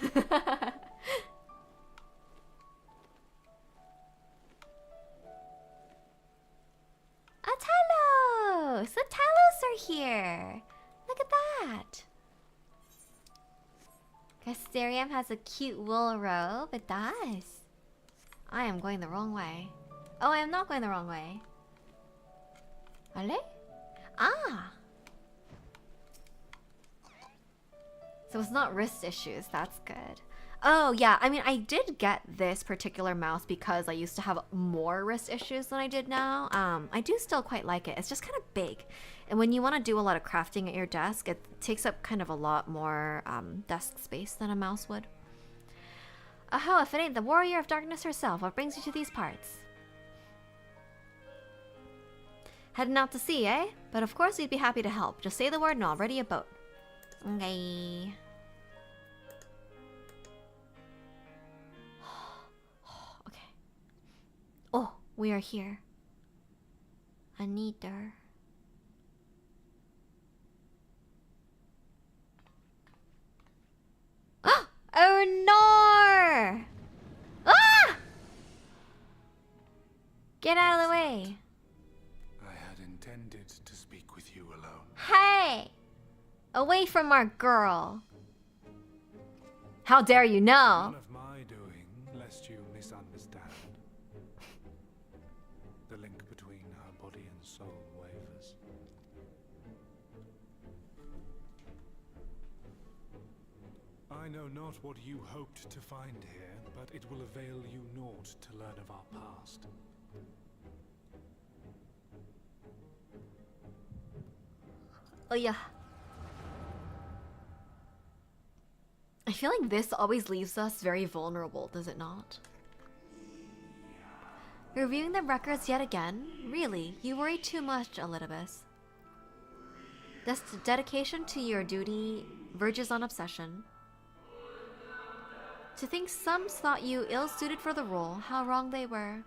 Talos! The Talos are here! Look at that! Casterium has a cute wool robe. It does. I am going the wrong way. Oh, I am not going the wrong way. Ale? Ah! So it's not wrist issues. That's good. Oh, yeah. I mean, I did get this particular mouse because I used to have more wrist issues than I did now. I do still quite like it. It's just kind of big. And when you want to do a lot of crafting at your desk, it takes up kind of a lot more desk space than a mouse would. Oh, if it ain't the warrior of darkness herself, what brings you to these parts? Heading out to sea, eh? But of course we'd be happy to help. Just say the word and I'll ready a boat. Okay. Okay. Oh, we are here. Anita. Oh no! Ah! Get out of the way. I had intended to speak with you alone. Hey! Away from our girl. How dare you know? None of my doing, lest you misunderstand. The link between her body and soul wavers. I know not what you hoped to find here, but it will avail you naught to learn of our past. Oh yeah. I feel like this always leaves us very vulnerable, does it not? Reviewing the records yet again? Really, you worry too much, Elidibus. This dedication to your duty verges on obsession. To think some thought you ill-suited for the role, how wrong they were.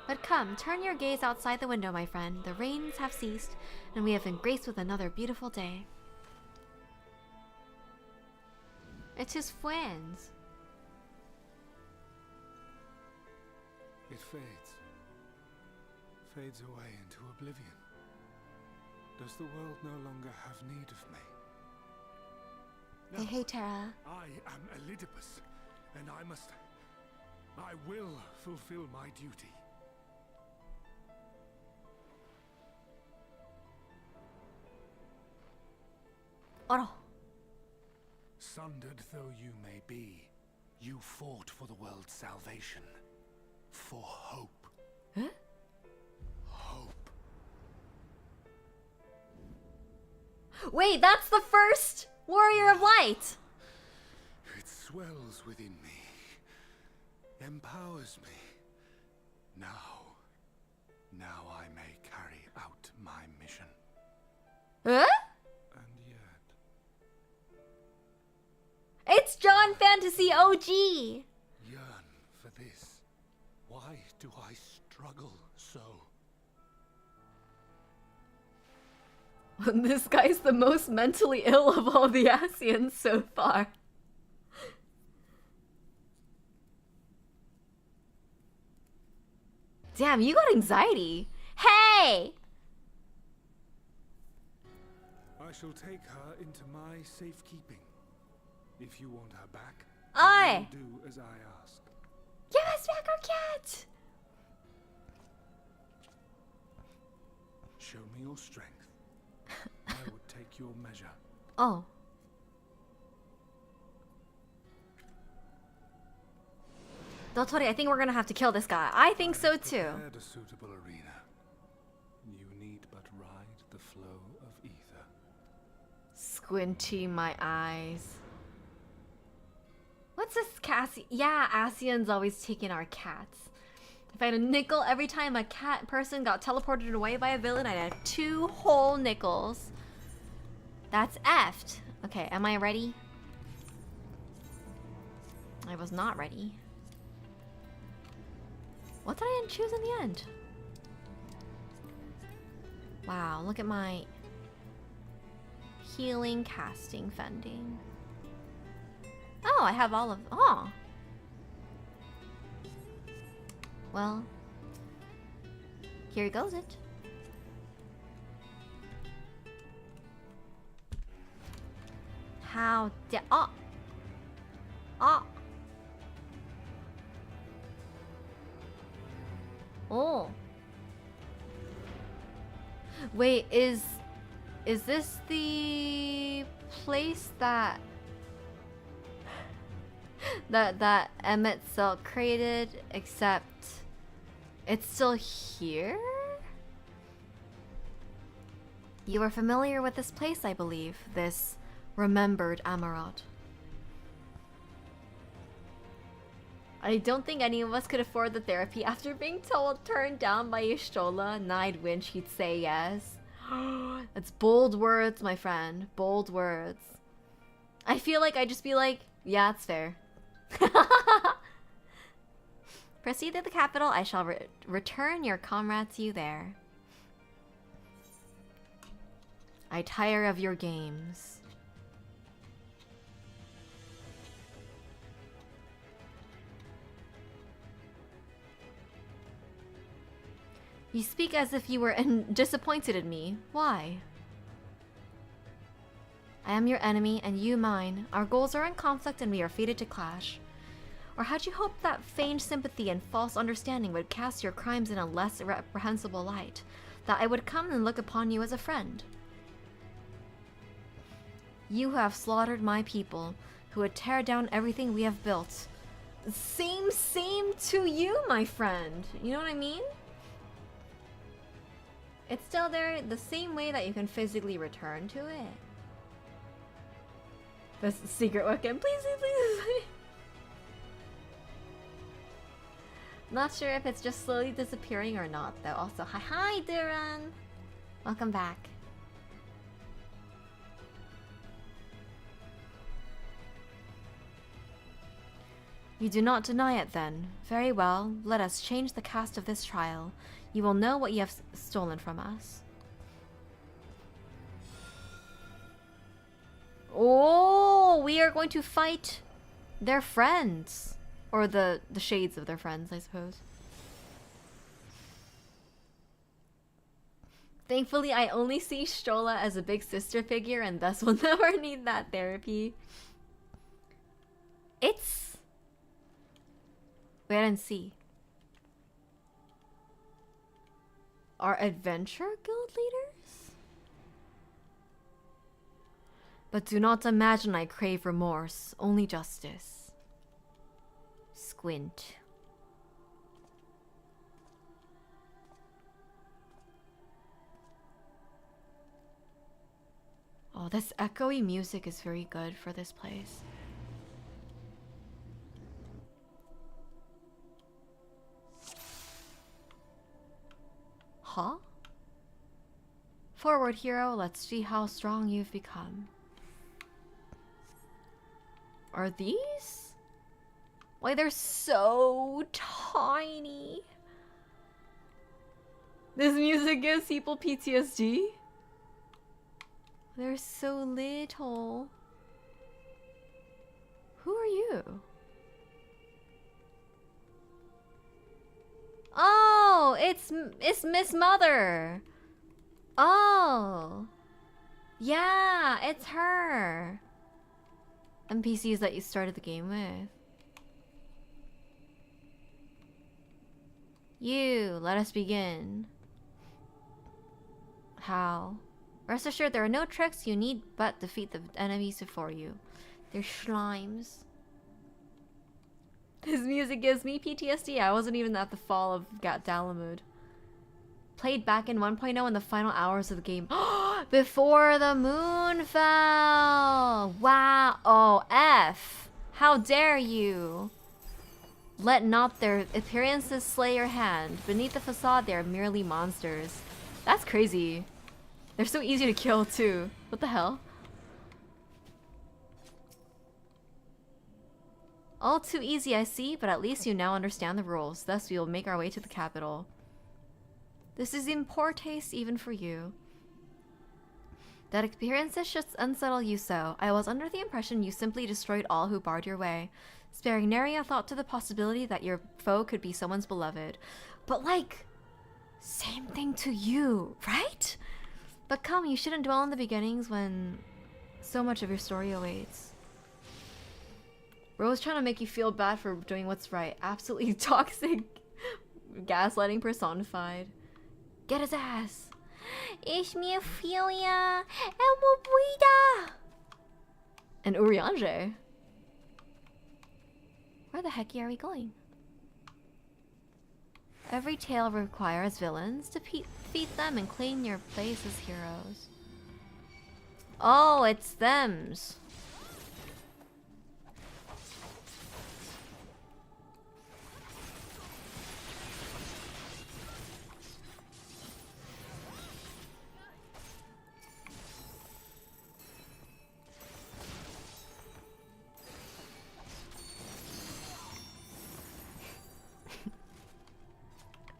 But come, turn your gaze outside the window, my friend. The rains have ceased, and we have been graced with another beautiful day. It's his friends. It fades. Fades away into oblivion. Does the world no longer have need of me? No. Hey, Tara. I am Elidibus, and I will fulfill my duty. Oh. Sundered though you may be, you fought for the world's salvation. For hope. Huh? Hope. Wait, that's the first Warrior of Light! It swells within me, empowers me. Now I may carry out my mission. Huh? And yet... It's John Fantasy OG! Yearn for this. Why do I struggle so? This guy's the most mentally ill of all the Asians so far. Damn, you got anxiety. Hey! I shall take her into my safekeeping. If you want her back, Aye. you will do as I ask. Give us back our cat! Show me your strength. I would take your measure. Oh. Dotori, I think we're gonna have to kill this guy. I think so too. Prepared a suitable arena. You need but ride the flow of ether. Squinty my eyes. What's this Cassie? Yeah, Asian's always taking our cats. If I had a nickel every time a cat person got teleported away by a villain, I'd have 2 whole nickels. That's effed. Okay, am I ready? I was not ready. What did I choose in the end? Wow, look at my healing, casting, fending. Oh, I have all of... Oh. Well, here goes it. How dare... Oh! Oh! Oh! Wait, is this the place that... that Emmett Silk created, except it's still here? You are familiar with this place, I believe. This remembered Amarot. I don't think any of us could afford the therapy after being turned down by Y'shtola, and I'd win, she'd say yes. That's bold words, my friend. Bold words. I feel like I'd just be like, yeah, it's fair. Proceed to the capital. I shall return your comrade to you there. I tire of your games. You speak as if you were disappointed in me. Why? I am your enemy and you mine. Our goals are in conflict and we are fated to clash. Or had you hoped that feigned sympathy and false understanding would cast your crimes in a less reprehensible light? That I would come and look upon you as a friend? You who have slaughtered my people, who would tear down everything we have built. Same to you, my friend. You know what I mean? It's still there the same way that you can physically return to it. The secret weapon, please. Not sure if it's just slowly disappearing or not, though. Also, hi, Duran. Welcome back. You do not deny it, then. Very well. Let us change the cast of this trial. You will know what you have stolen from us. Oh, we are going to fight their friends. Or the shades of their friends, I suppose. Thankfully, I only see Shola as a big sister figure and thus will never need that therapy. It's... Wait and see. Our adventure guild leaders? But do not imagine I crave remorse, only justice. Squint. Oh, this echoey music is very good for this place. Huh? Forward, hero. Let's see how strong you've become. Are these? Why, they're so tiny. This music gives people PTSD. They're so little. Who are you? Oh, it's Miss Mother. Oh. Yeah, it's her. NPCs that you started the game with. You, let us begin. How? Rest assured there are no tricks, you need but defeat the enemies before you. They're slimes. This music gives me PTSD. I wasn't even at the fall of Dalamud. Played back in 1.0 in the final hours of the game. Before the moon fell! Wow! Oh, F! How dare you! Let not their appearances slay your hand. Beneath the facade, they are merely monsters. That's crazy. They're so easy to kill, too. What the hell? All too easy, I see, but at least you now understand the rules. Thus, we will make our way to the capital. This is in poor taste even for you. That appearances should unsettle you so. I was under the impression you simply destroyed all who barred your way, sparing nary a thought to the possibility that your foe could be someone's beloved. But like, same thing to you, right? But come, you shouldn't dwell on the beginnings when so much of your story awaits. Rose trying to make you feel bad for doing what's right. Absolutely toxic. Gaslighting personified. Get his ass. Ich mir Ophelia. And Urianger. Where the heck are we going? Every tale requires villains to defeat them and claim your place as heroes. Oh, it's thems.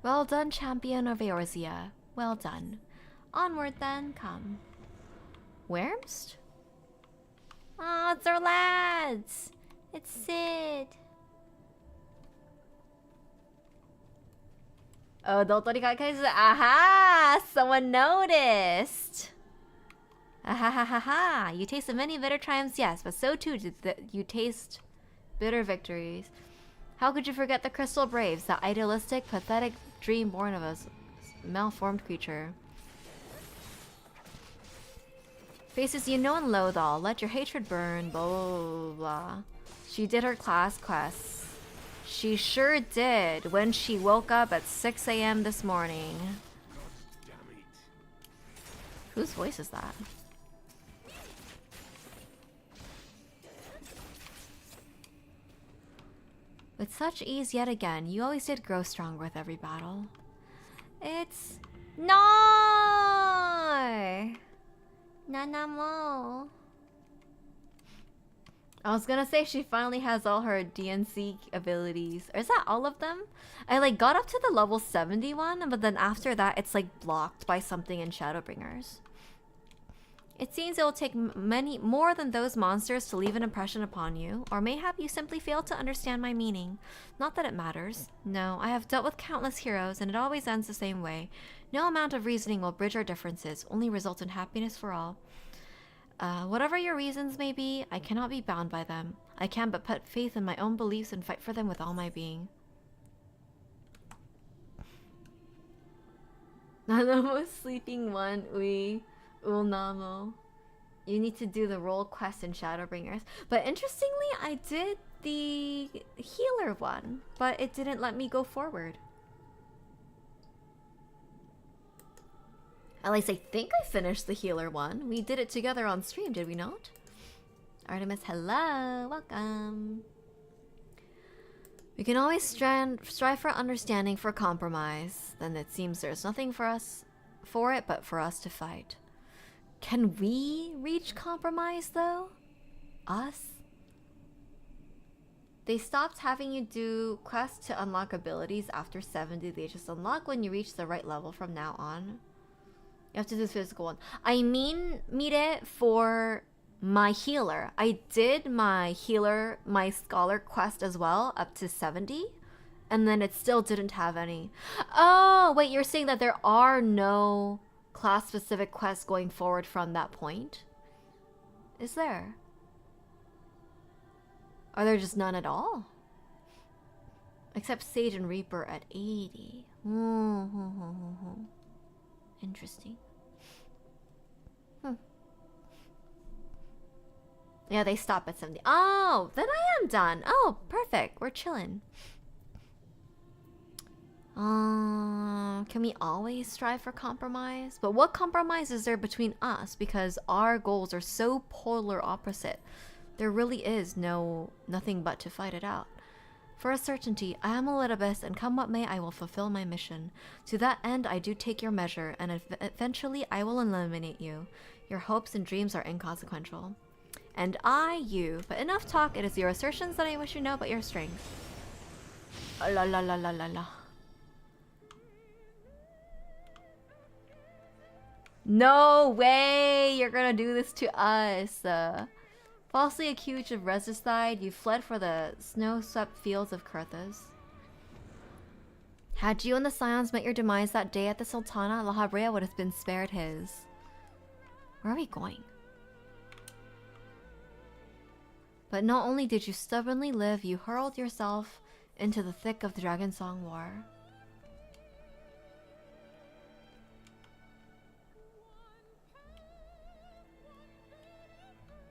Well done, champion of Eorzea. Well done. Onward then, come. Wyrmst? Oh, it's our lads! It's Sid! Oh, Dotori Kakai says, aha! Someone noticed! Ahahaha! You tasted many bitter triumphs, yes, but so too did you taste bitter victories. How could you forget the Crystal Braves, that idealistic, pathetic dream born of a malformed creature? Faces you know and loathe all, let your hatred burn, blah blah blah. She did her class quests. She sure did when she woke up at 6 a.m. this morning. Whose voice is that? With such ease yet again, you always did grow stronger with every battle. It's... No! Nanamo. I was gonna say she finally has all her DNC abilities. Or is that all of them? I like got up to the level 71, but then after that it's like blocked by something in Shadowbringers. It seems it will take many more than those monsters to leave an impression upon you, or mayhap you simply fail to understand my meaning. Not that it matters. No, I have dealt with countless heroes, and it always ends the same way. No amount of reasoning will bridge our differences, only result in happiness for all. Whatever your reasons may be, I cannot be bound by them. I can but put faith in my own beliefs and fight for them with all my being. Nanamo sleeping one, ui. Ulnamo. You need to do the role quest in Shadowbringers. But interestingly, I did the healer one, but it didn't let me go forward. At least I think I finished the healer one. We did it together on stream, did we not? Artemis, hello, welcome. We can always strive for understanding, for compromise. Then it seems there's nothing for it but for us to fight. Can we reach compromise though? Us? They stopped having you do quests to unlock abilities after 70. They just unlock when you reach the right level from now on. You have to do the physical one. I mean, Mire, for my healer. I did my healer, my scholar quest as well, up to 70. And then it still didn't have any. Oh, wait, you're saying that there are no class-specific quests going forward from that point? Is there? Are there just none at all? Except Sage and Reaper at 80. Interesting. Yeah, they stop at 70. Oh, then I am done. Oh, perfect. We're chilling. Can we always strive for compromise? But what compromise is there between us? Because our goals are so polar opposite. There really is nothing but to fight it out. For a certainty, I am Elidibus, and come what may, I will fulfill my mission. To that end, I do take your measure, and eventually I will eliminate you. Your hopes and dreams are inconsequential. And I, you. But enough talk, it is your assertions that I wish you know about your strength. La la la la la la. No way! You're gonna do this to us! Falsely accused of regicide, you fled for the snow-swept fields of Kurthas. Had you and the Scions met your demise that day at the Sultana, La Habrea would have been spared his. Where are we going? But not only did you stubbornly live, you hurled yourself into the thick of the Dragon Song War.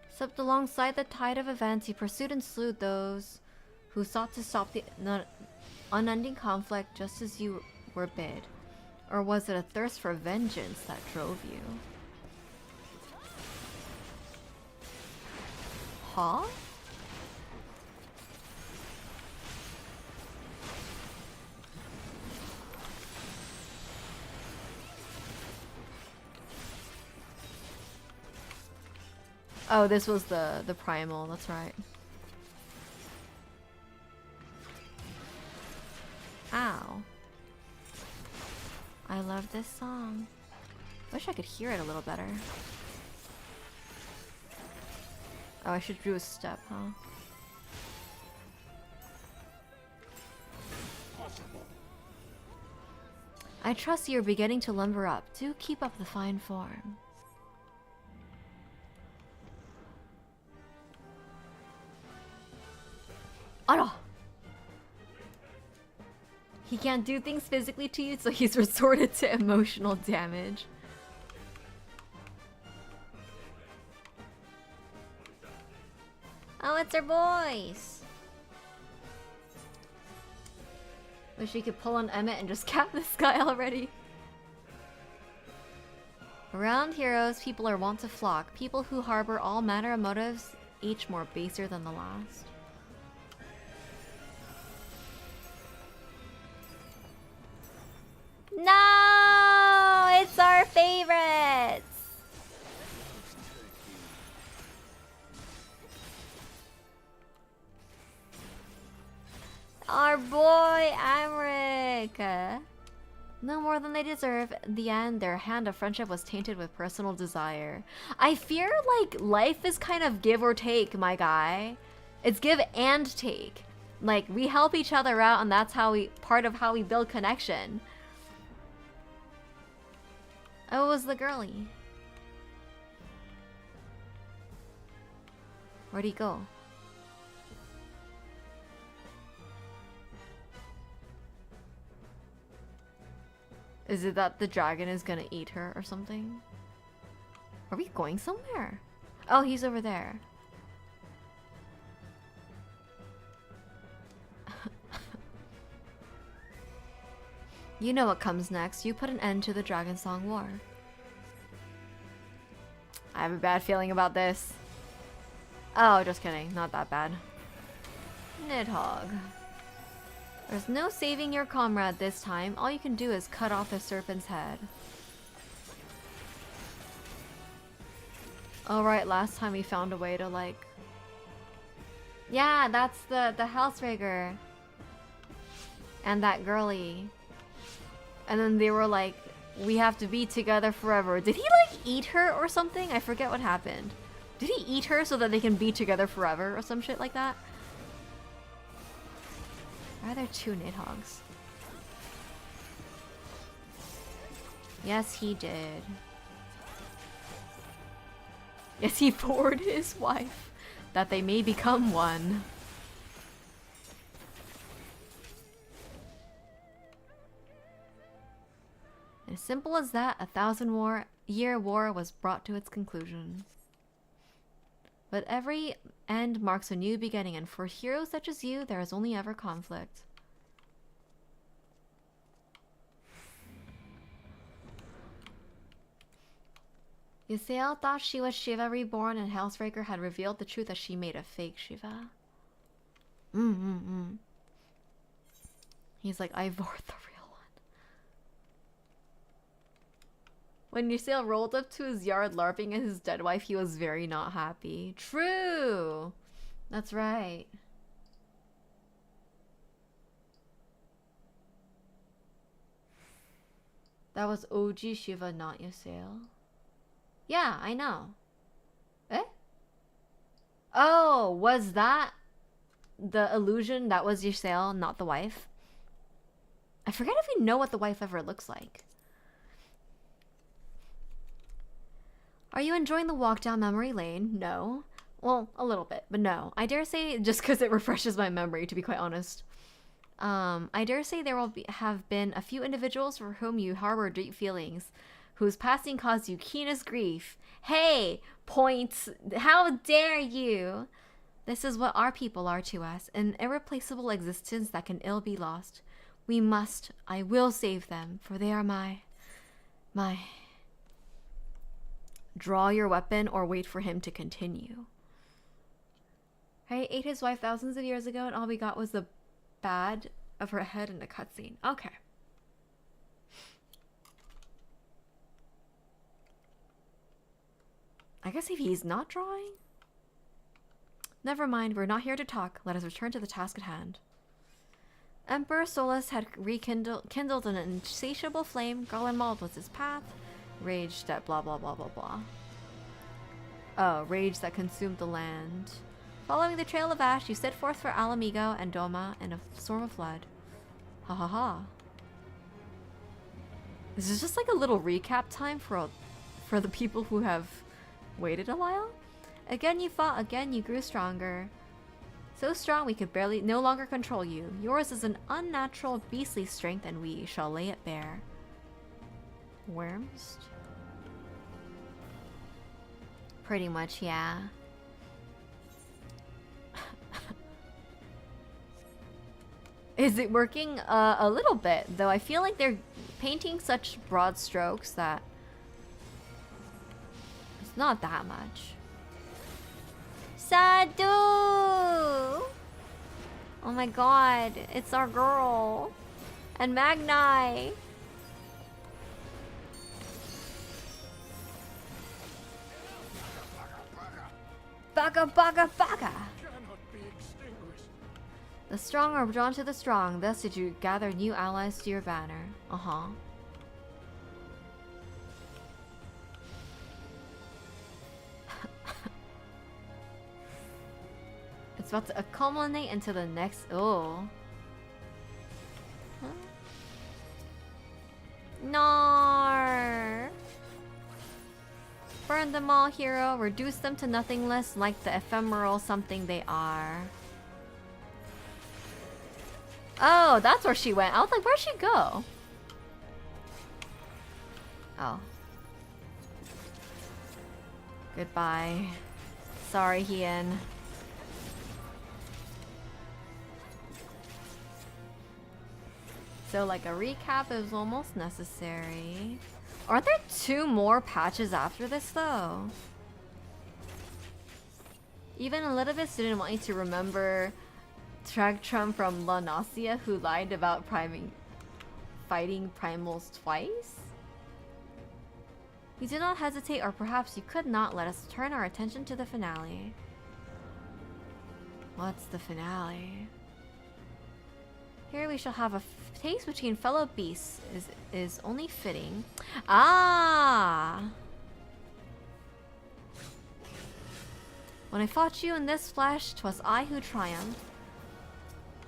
Swept alongside the tide of events, he pursued and slew those who sought to stop the unending conflict just as you were bid? Or was it a thirst for vengeance that drove you? Huh? Oh, this was the primal, that's right. Ow. I love this song. Wish I could hear it a little better. Oh, I should do a step, huh? I trust you're beginning to lumber up. Do keep up the fine form. Oh! He can't do things physically to you, so he's resorted to emotional damage. Oh, it's our boys. Wish we could pull on Emmett and just cap this guy already. Around heroes, people are wont to flock. People who harbor all manner of motives, each more baser than the last. No! It's our favorites! Our boy Amric! No more than they deserve. In the end, their hand of friendship was tainted with personal desire. I fear, like, life is kind of give or take, my guy. It's give and take. Like, we help each other out, and that's how part of how we build connection. Oh, it was the girly. Where'd he go? Is it that the dragon is gonna eat her or something? Are we going somewhere? Oh, he's over there. You know what comes next. You put an end to the Dragon Song War. I have a bad feeling about this. Oh, just kidding. Not that bad. Nidhogg. There's no saving your comrade this time. All you can do is cut off the serpent's head. Oh right, last time we found a way to like... Yeah, that's the Hellsrigger. And that girly. And then they were like, we have to be together forever. Did he like eat her or something? I forget what happened. Did he eat her so that they can be together forever or some shit like that? Why are there two Nidhoggs? Yes, he did. Yes, he bored his wife that they may become one. As simple as that, a 1,000-year war was brought to its conclusion. But every end marks a new beginning, and for heroes such as you, there is only ever conflict. Ysael thought she was Shiva reborn, and Hellsbreaker had revealed the truth that she made a fake Shiva. He's like, Ivor the real one. When Ysael rolled up to his yard larping at his dead wife, he was very not happy. True! That's right. That was OG Shiva, not Ysael. Yeah, I know. Eh? Oh, was that the illusion that was Ysael, not the wife? I forget if we know what the wife ever looks like. Are you enjoying the walk down memory lane? No. Well, a little bit, but no. I dare say, just because it refreshes my memory, to be quite honest. I dare say there will have been a few individuals for whom you harbor deep feelings, whose passing caused you keenest grief. Hey, points! How dare you! This is what our people are to us, an irreplaceable existence that can ill be lost. We must, I will save them, for they are my... Draw your weapon or wait for him to continue. I ate his wife thousands of years ago and all we got was the bad of her head in a cutscene. Okay. I guess if he's not drawing? Never mind, we're not here to talk. Let us return to the task at hand. Emperor Solus had kindled an insatiable flame. Garlemald was his path. Rage that blah blah blah blah blah. Oh, rage that consumed the land. Following the trail of ash, you set forth for Alamigo and Doma in a storm of flood. Ha ha ha. This is just like a little recap time for the people who have waited a while. Again you fought, again you grew stronger. So strong we could barely no longer control you. Yours is an unnatural beastly strength and we shall lay it bare. Worms? Pretty much, yeah. Is it working? A little bit, though I feel like they're painting such broad strokes that it's not that much. Sadu! Oh my god, it's our girl. And Magnai. Baga baga baga! The strong are drawn to the strong, thus did you gather new allies to your banner. Uh-huh. It's about to culminate into the next... Oh. Huh? No. Burn them all, hero. Reduce them to nothingness like the ephemeral something they are. Oh, that's where she went. I was like, where'd she go? Oh. Goodbye. Sorry, Hien. So, like, a recap is almost necessary. Aren't there 2 more patches after this, though? Even Elidibus didn't want you to remember Tragtrum from La Nausea, who lied about fighting primals twice? You did not hesitate, or perhaps you could not let us turn our attention to the finale. What's the finale? Here we shall have a taste between fellow beasts is only fitting. Ah! When I fought you in this flesh, 'twas I who triumphed.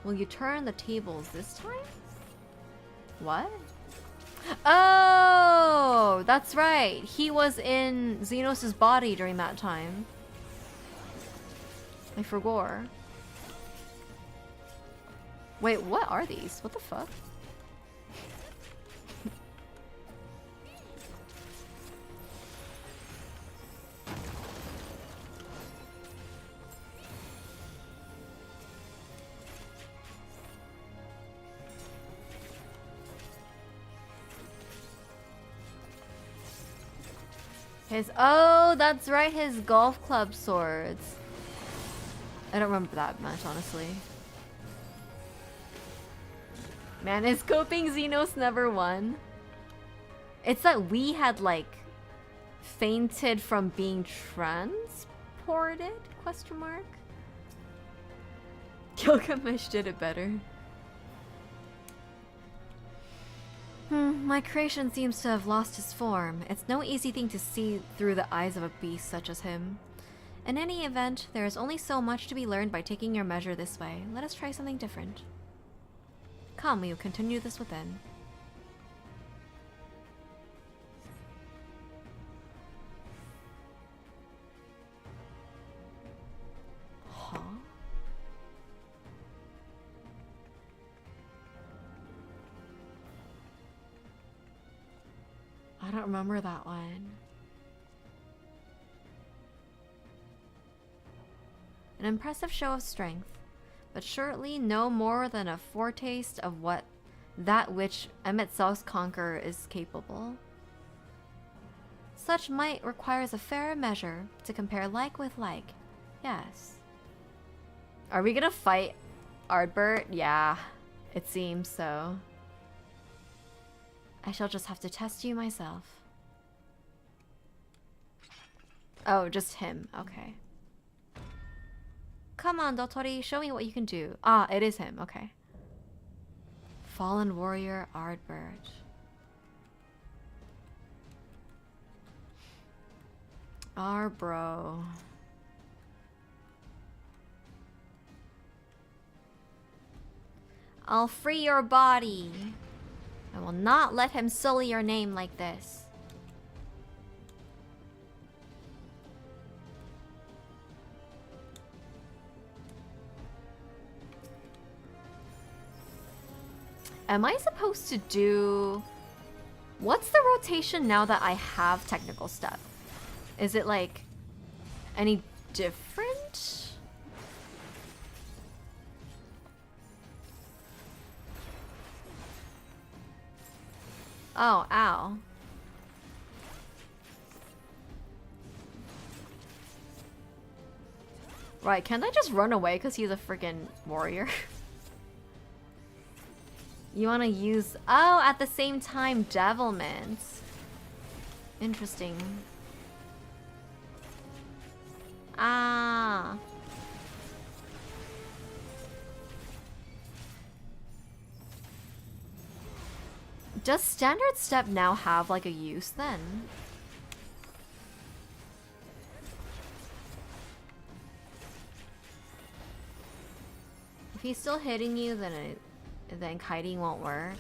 Will you turn the tables this time? What? Oh! That's right! He was in Xenos' body during that time. I forgot. Wait, what are these? What the fuck? Oh, that's right, his golf club swords. I don't remember that much, honestly. Man, is coping Xenos never won? It's that we had, like, fainted from being transported? Question mark? Gilgamesh did it better. My creation seems to have lost his form. It's no easy thing to see through the eyes of a beast such as him. In any event, there is only so much to be learned by taking your measure this way. Let us try something different. Come, we will continue this within. Huh? I don't remember that one. An impressive show of strength, but surely no more than a foretaste of that which Emet-Sel's conqueror is capable. Such might requires a fair measure to compare like with like. Yes. Are we gonna fight Ardbert? Yeah, it seems so. I shall just have to test you myself. Oh, just him. Okay. Come on, Dotori, show me what you can do. Ah, it is him. Okay. Fallen warrior Ardbert. Our bro. I'll free your body. I will not let him sully your name like this. Am I supposed to do... What's the rotation now that I have technical step? Is it like any different? Oh, ow. Right, can't I just run away because he's a freaking warrior? You want to use... Oh, at the same time, devilment. Interesting. Ah. Does standard step now have like a use then? If he's still hitting you, then kiting won't work.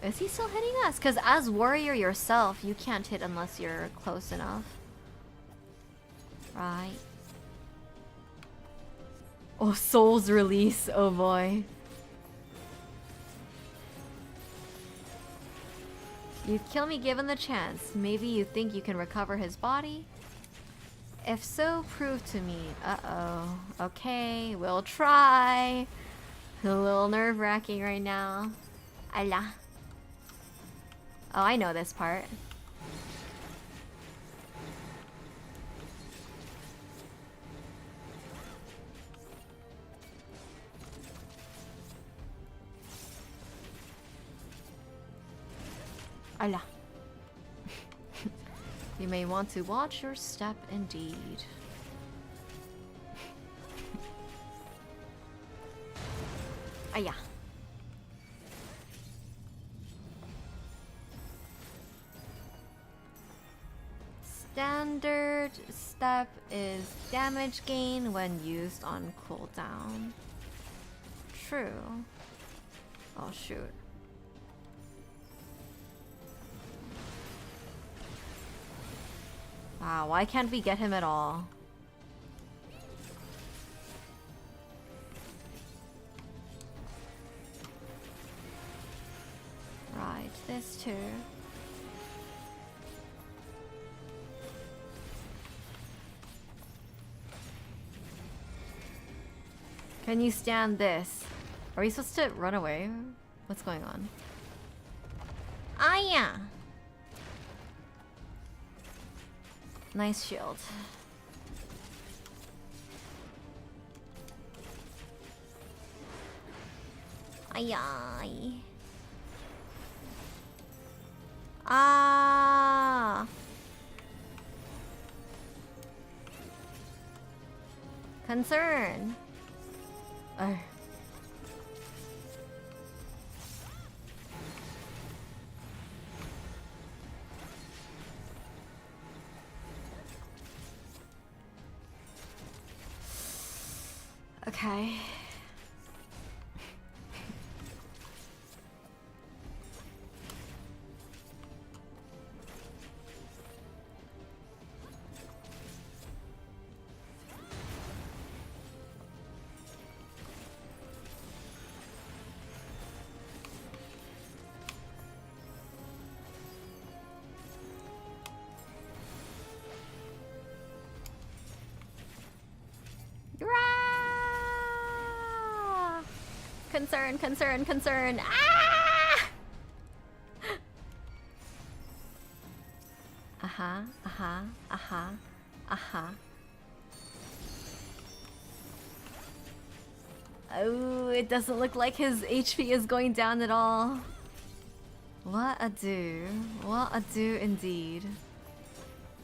Is he still hitting us? Because as warrior yourself, you can't hit unless you're close enough. Right. Oh, soul's release. Oh boy. You'd kill me given the chance. Maybe you think you can recover his body? If so, prove to me. Uh-oh. Okay, we'll try. A little nerve-wracking right now. Allah. Oh, I know this part. Allah. You may want to watch your step indeed. Aya. Standard step is damage gain when used on cooldown. True. Oh shoot. Wow, why can't we get him at all? Right, this too. Can you stand this? Are we supposed to run away? What's going on? Ah, yeah. Nice shield. Ay ay. Ah. Concern. Okay. Right. concern. Ah! Oh, it doesn't look like his HP is going down at all. What a do. What a do indeed.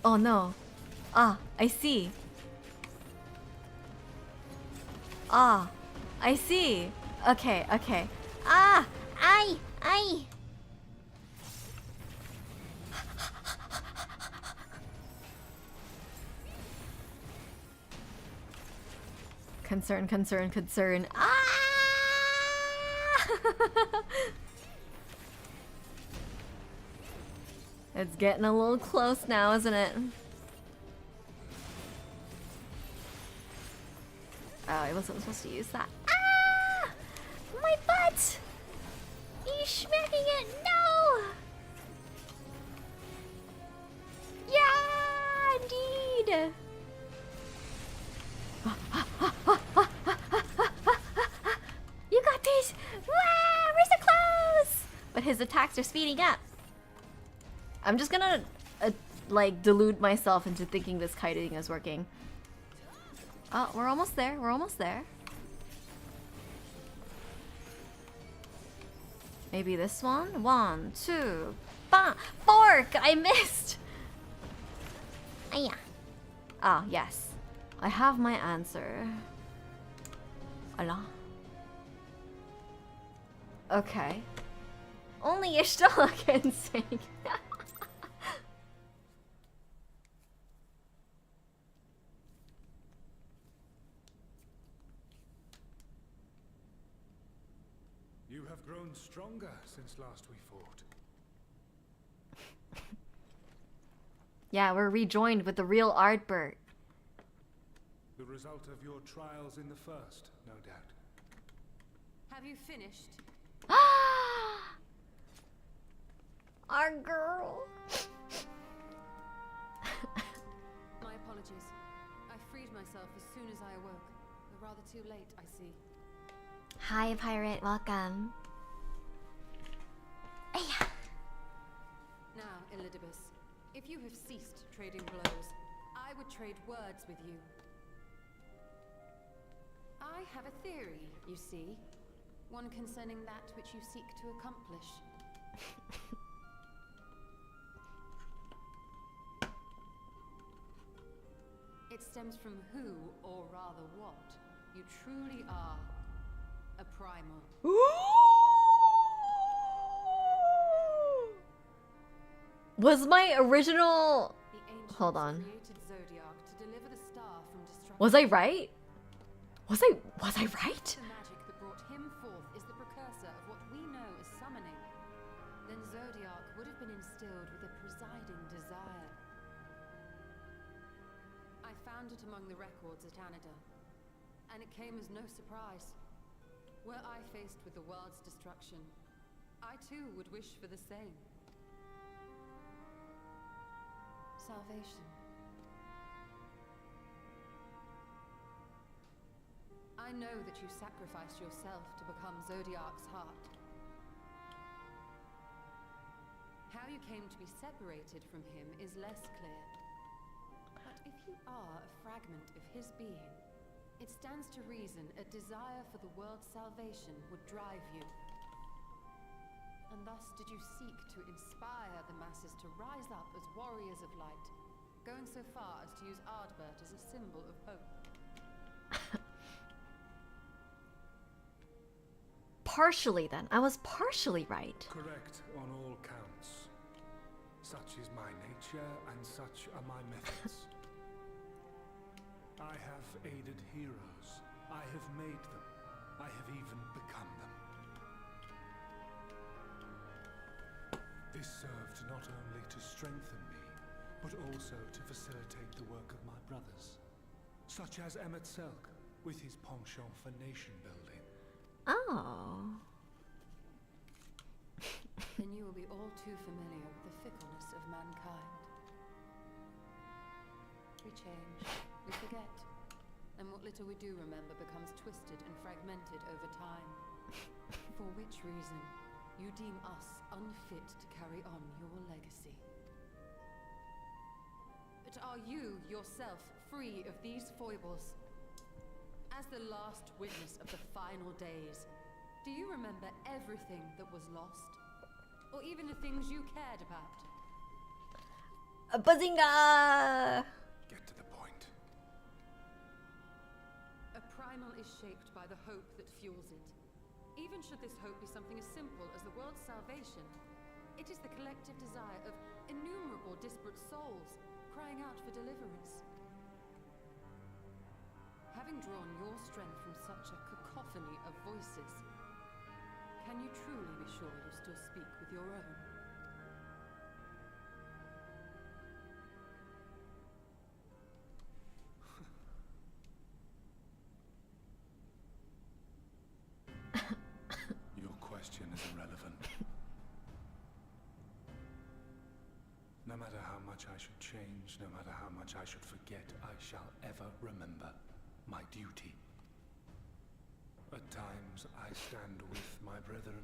Oh no. Ah, I see. Ah, I see. Okay, okay. Ah! Ay! Concern. Ah! It's getting a little close now, isn't it? Oh, I wasn't supposed to use that. Ah! My butt! He's smacking it! No! Yeah, indeed! You got this! Wow, we're so close! But his attacks are speeding up. I'm just gonna, like, delude myself into thinking this kiting is working. Oh, we're almost there. We're almost there. Maybe this one? 1, 2, bam! Fork! I missed! Aya. Ah, yes. I have my answer. Allah. Okay. Only Ishtal can sing. You have grown stronger since last we fought. Yeah, we're rejoined with the real Ardbert. The result of your trials in the first, no doubt. Have you finished? Our girl. My apologies. I freed myself as soon as I awoke. But rather too late, I see. Hi, pirate. Welcome. Aya. Now, Elidibus, if you have ceased trading blows, I would trade words with you. I have a theory, you see. One concerning that which you seek to accomplish. It stems from who, or rather what, you truly are. A primal. Was my original... The ancients Hold on. created Zodiac to deliver the star from destruction. Was I right? Was I right? The magic that brought him forth is the precursor of what we know as summoning. Then Zodiac would have been instilled with a presiding desire. I found it among the records at Anida, and it came as no surprise. Were I faced with the world's destruction, I too would wish for the same. Salvation. I know that you sacrificed yourself to become Zodiac's heart. How you came to be separated from him is less clear. But if you are a fragment of his being, it stands to reason a desire for the world's salvation would drive you. And thus did you seek to inspire the masses to rise up as warriors of light, going so far as to use Ardbert as a symbol of hope. Partially then. I was partially right. Correct on all counts. Such is my nature and such are my methods. I have aided heroes. I have made them. I have even become them. This served not only to strengthen me, but also to facilitate the work of my brothers, such as Emmett Selk, with his penchant for nation building. Oh. Then you will be all too familiar with the fickleness of mankind. We change, we forget, and what little we do remember becomes twisted and fragmented over time. reason, you deem us unfit to carry on your legacy. But are you yourself free of these foibles? As the last witness of the final days, do you remember everything that was lost? Or even the things you cared about? Bazinga! Get to the point. A primal is shaped by the hope that fuels it. Even should this hope be something as simple as the world's salvation, it is the collective desire of innumerable disparate souls crying out for deliverance. Having drawn your strength from such a cacophony of voices, can you truly be sure you still speak with your own? Your question is irrelevant. No matter how much I should change, no matter how much I should forget, I shall ever remember my duty. At times I stand with my brethren.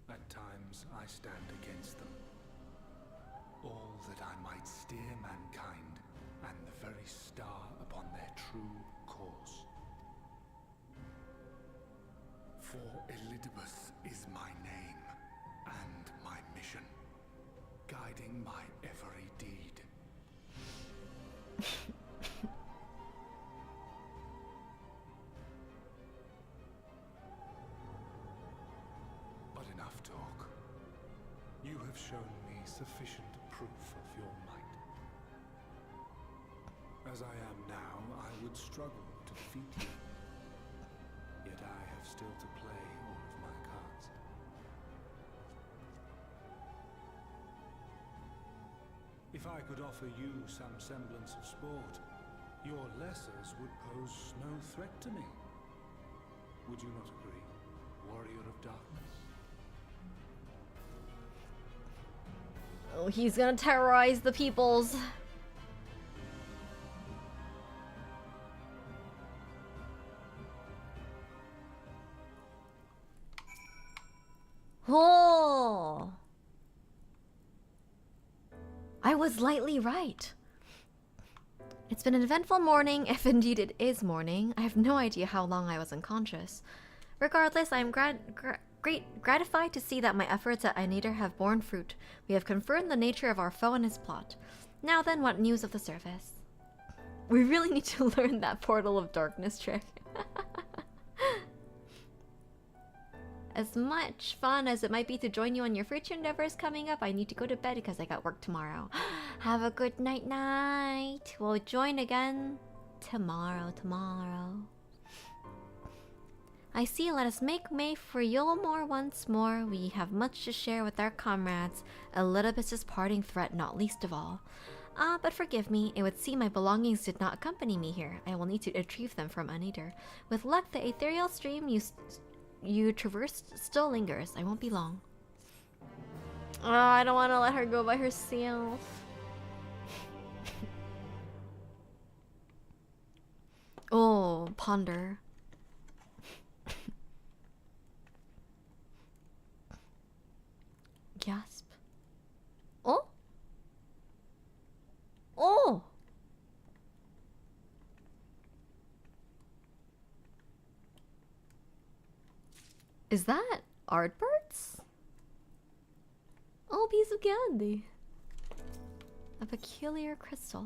At times I stand against them. All that I might steer mankind and the very star upon their true course. For Elidibus is my name and my mission, guiding my every deed. But enough talk. You have shown me sufficient proof of your might. As I am now, I would struggle to defeat you. Yet I have still to play all of my cards. If I could offer you some semblance of sport, your lessers would pose no threat to me. Would you not agree, warrior of darkness? Oh, he's gonna terrorize the peoples. Oh! I was lightly right. It's been an eventful morning, if indeed it is morning. I have no idea how long I was unconscious. Regardless, I am gratified to see that my efforts at Aenir have borne fruit. We have confirmed the nature of our foe and his plot. Now then, what news of the surface? We really need to learn that Portal of Darkness trick. As much fun as it might be to join you on your future endeavors coming up, I need to go to bed because I got work tomorrow. Have a good night. We'll join again tomorrow. I see, let us make way for Yulmore once more. We have much to share with our comrades. Elidibus' parting threat not least of all. But forgive me, it would seem my belongings did not accompany me here. I will need to retrieve them from Aenir. With luck, the ethereal stream you traversed still lingers. I won't be long. Oh, I don't want to let her go by herself. Oh, ponder. Gasp. Oh? Oh! Is that Aardbirds? Oh, piece of candy. A peculiar crystal.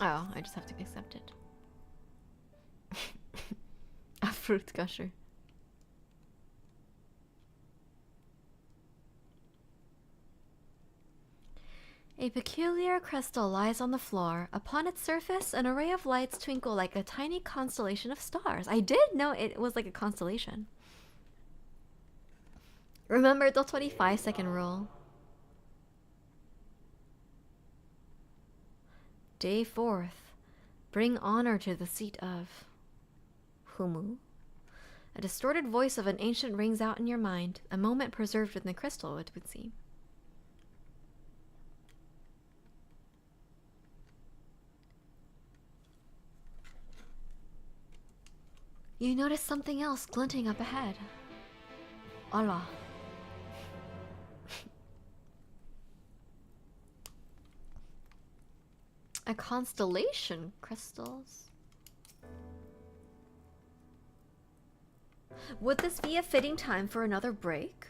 Oh, I just have to accept it. A fruit gusher. A peculiar crystal lies on the floor. Upon its surface, an array of lights twinkle like a tiny constellation of stars. I did know it was like a constellation. Remember the 25-second rule. Day 4th. Bring honor to the seat of Humu. A distorted voice of an ancient rings out in your mind. A moment preserved within the crystal, it would seem. You notice something else glinting up ahead. Allah. A constellation crystals. Would this be a fitting time for another break?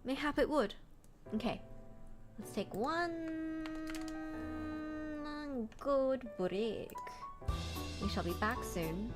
Mayhap it would. Okay. Let's take one good break. We shall be back soon.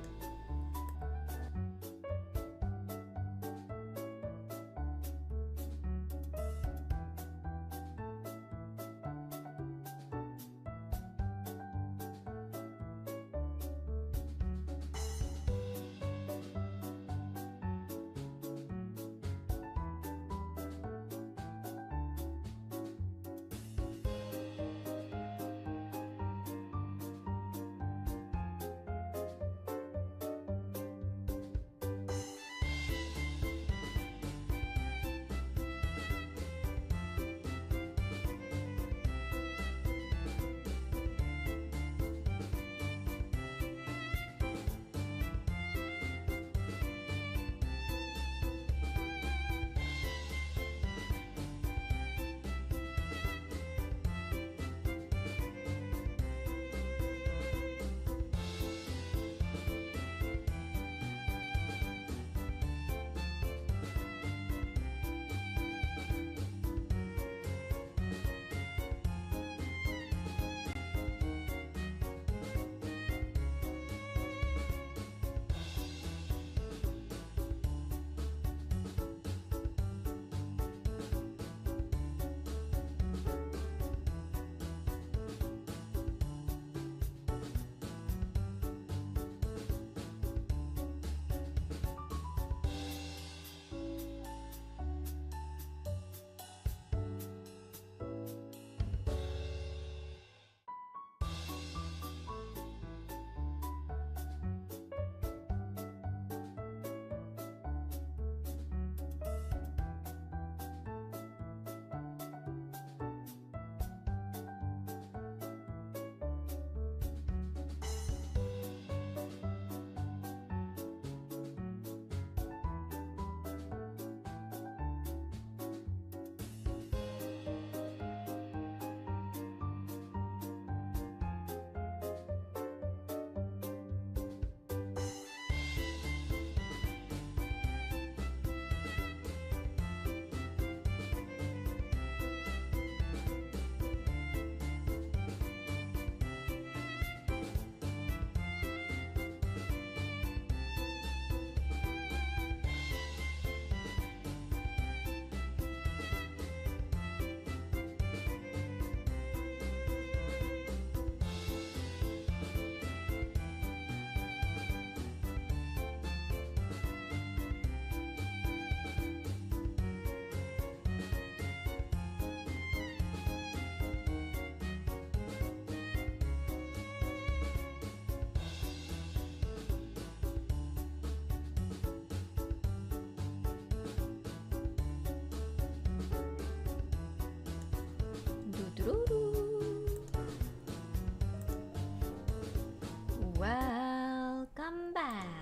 Welcome back.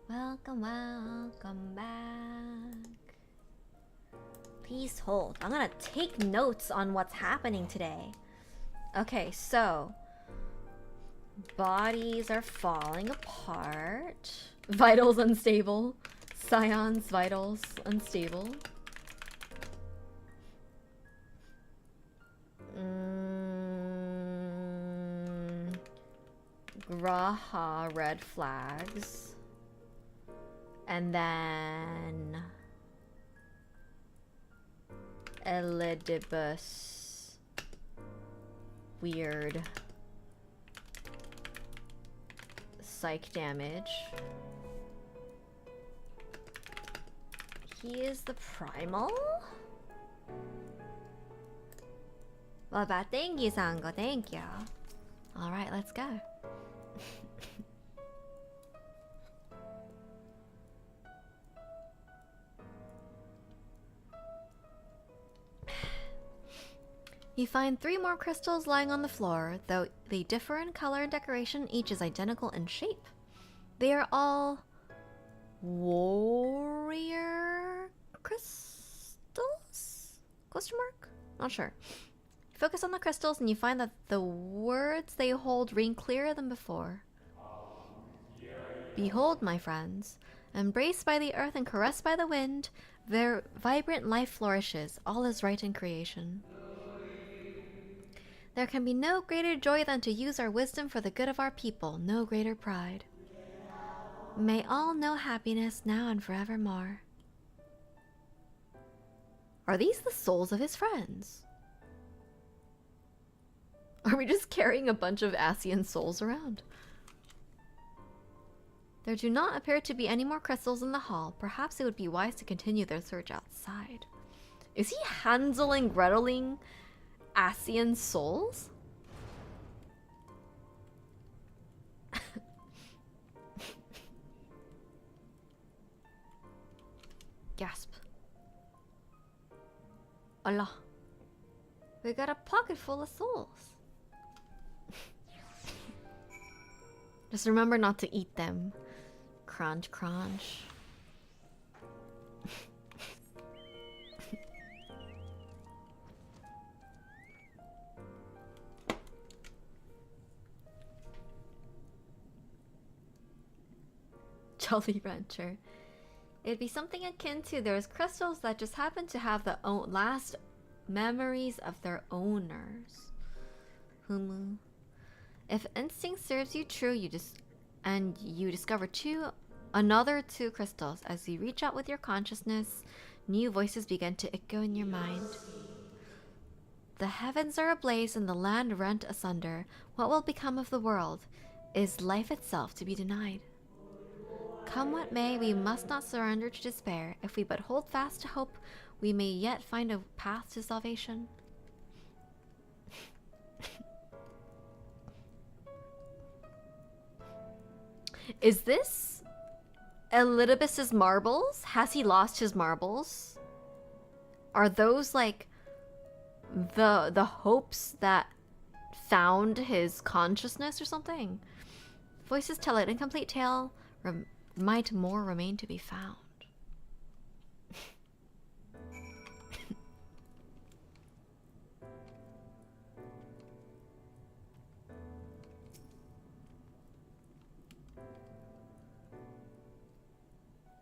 Welcome back. Please hold. I'm gonna take notes on what's happening today. Okay, so bodies are falling apart. Vitals unstable. Scions, vitals unstable. Graha red flags. And then Elidibus weird psych damage. He is the primal? Well, bad. Thank you, Sango. Thank you. Alright, let's go. You find 3 more crystals lying on the floor, though they differ in color and decoration, each is identical in shape. They are all warrior crystals? Question mark? Not sure. Focus on the crystals and you find that the words they hold ring clearer than before. Behold, my friends, embraced by the earth and caressed by the wind, their vibrant life flourishes. All is right in creation. There can be no greater joy than to use our wisdom for the good of our people, no greater pride. May all know happiness now and forevermore. Are these the souls of his friends? Are we just carrying a bunch of Asian souls around? There do not appear to be any more crystals in the hall. Perhaps it would be wise to continue their search outside. Is he Hansel and Greteling Asian souls? Gasp. Allah. We got a pocket full of souls. Just remember not to eat them. Crunch, crunch. Jolly Rancher. It'd be something akin to there's crystals that just happen to have the last memories of their owners. Humu. If instinct serves you true, you discover another two crystals. As you reach out with your consciousness, new voices begin to echo in your mind. The heavens are ablaze and the land rent asunder. What will become of the world? Is life itself to be denied? Come what may, we must not surrender to despair. If we but hold fast to hope, we may yet find a path to salvation. Is this Elidibus's marbles? Has he lost his marbles? Are those like the hopes that found his consciousness or something? Voices tell an incomplete tale. Might more remain to be found.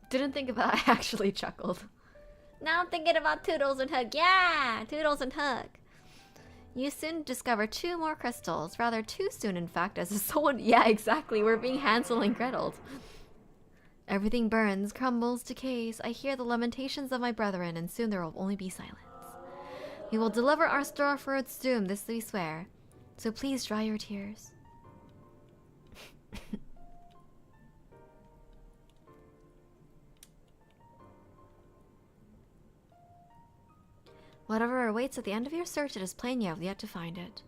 Didn't think about it, I actually chuckled. Now I'm thinking about Toodles and Hug. Yeah! Toodles and Hug. You soon discover 2 more crystals. Rather too soon, in fact, as if someone... Yeah, exactly. We're being Hansel and Gretel. Everything burns, crumbles, decays. I hear the lamentations of my brethren, and soon there will only be silence. We will deliver our store for its doom, this we swear. So please dry your tears. Whatever awaits at the end of your search, it is plain you have yet to find it.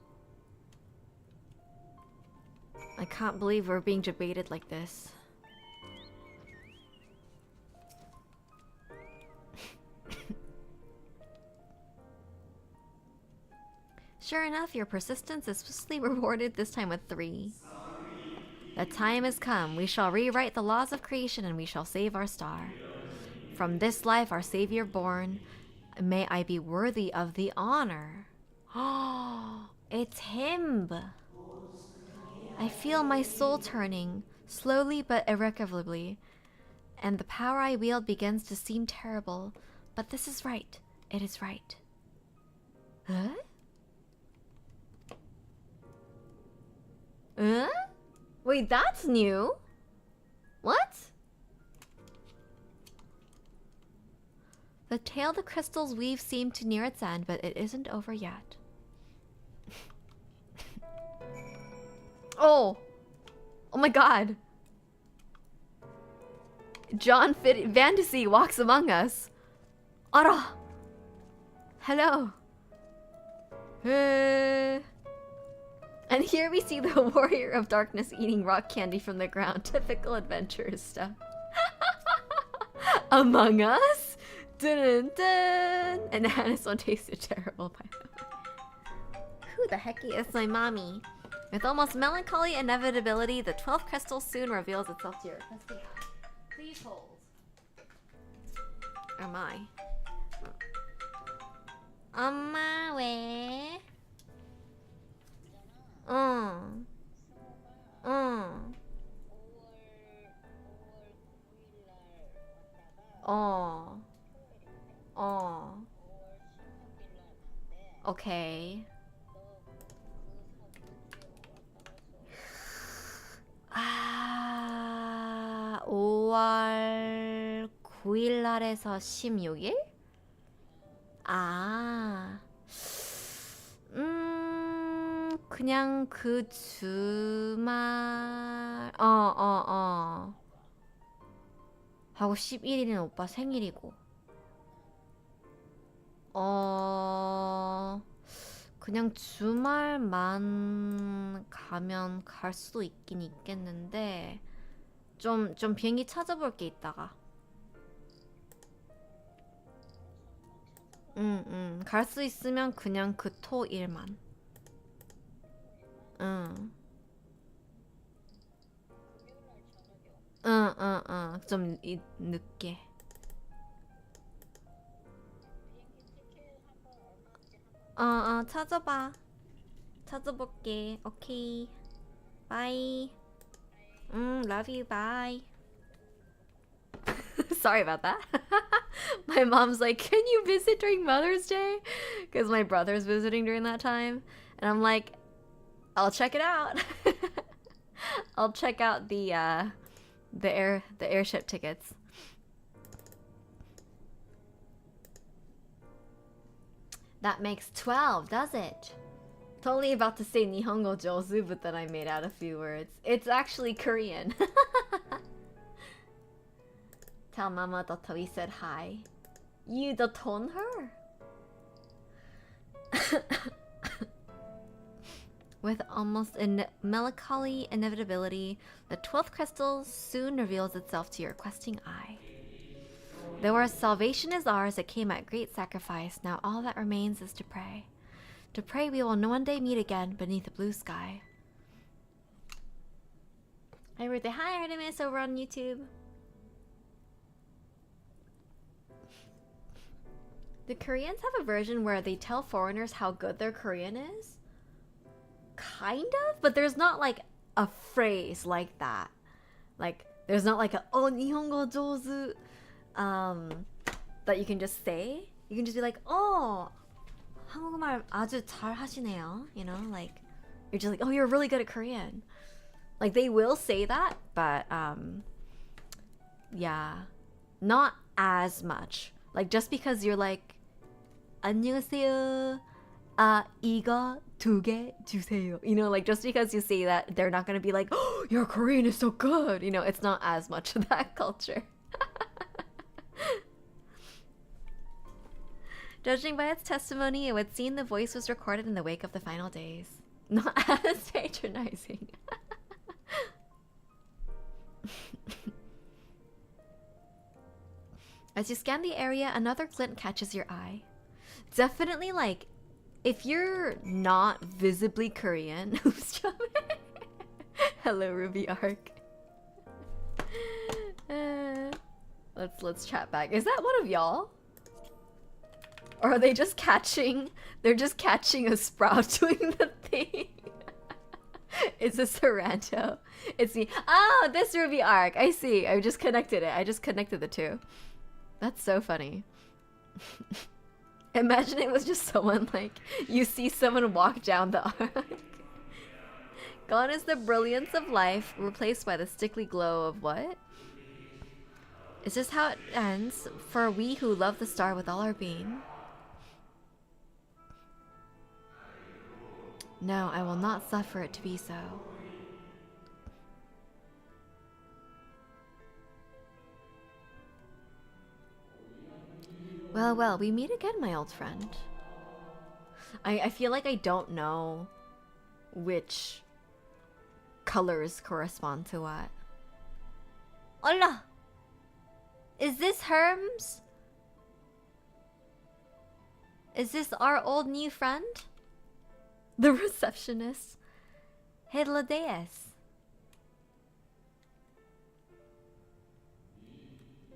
I can't believe we're being debated like this. Sure enough, your persistence is swiftly rewarded, this time with 3. The time has come. We shall rewrite the laws of creation and we shall save our star. From this life our Savior born, may I be worthy of the honor. Oh, it's him. I feel my soul turning, slowly but irrecoverably, and the power I wield begins to seem terrible. But this is right. It is right. Huh? Wait, that's new. What? The tale the crystals weave seemed to near its end, but it isn't over yet. Oh my god. John Fantasy walks among us. Ara. Hello. And here we see the warrior of darkness eating rock candy from the ground. Typical adventurous stuff. Among Us? Dun, dun. And Hannah's one tasted terrible, by the way. the heck is my mommy? With almost melancholy inevitability, the 12th crystal soon reveals itself to your questing eye. Please hold. Or my. 엄마 왜? Okay. 아, 5월 9일 날에서 16일? 아, 그냥 그 주말, 하고 11일은 오빠 생일이고, 그냥 주말만 가면 갈 수도 있긴 있겠는데, 좀 비행기 찾아볼게, 이따가. 갈 수 있으면 그냥 그 토일만. 좀 늦게. 찾아봐. 찾아볼게. 오케이. 바이. love you. Bye. Sorry about that. My mom's like, can you visit during Mother's Day? Because my brother's visiting during that time. And I'm like, I'll check it out. I'll check out the airship tickets. That makes 12, does it? Totally about to say Nihongo Jozu, but then I made out a few words. It's actually Korean. Tell Mama that we said hi. You don't tone her? With almost melancholy inevitability, the 12th crystal soon reveals itself to your questing eye. Though our salvation is ours, it came at great sacrifice. Now all that remains is to pray. To pray we will one day meet again beneath the blue sky. Hi, birthday. Hi, Artemis over on YouTube. The Koreans have a version where they tell foreigners how good their Korean is. Kind of, but there's not like a phrase like that. Like, there's not like a Nihongo jozu that you can just say. You can just be like, 한국말 아주 잘 하시네요. You know, like, you're just like, oh, you're really good at Korean. Like, they will say that, but yeah, not as much. Like, just because you're like, 안녕하세요. 이거 2개 주세요. You know, like, just because you say that, they're not gonna be like, oh, your Korean is so good. You know, it's not as much of that culture. Judging by its testimony, it would seem the voice was recorded in the wake of the final days. Not as patronizing. As you scan the area, another glint catches your eye. Definitely, like, if you're not visibly Korean, hello Ruby Arc. Let's chat back. Is that one of y'all? Or are they just catching? They're just catching a sprout doing the thing. It's a Saranto. It's me. Oh, this Ruby Arc. I see. I just connected it. I just connected the two. That's so funny. Imagine it was just someone like, you see someone walk down the arc. Gone is the brilliance of life, replaced by the stickly glow of what? Is this how it ends for we who love the star with all our being? No, I will not suffer it to be so. Well, well, we meet again, my old friend. I feel like I don't know which colors correspond to what. Hola! Is this Herms? Is this our old new friend? The receptionist. Hyladeus.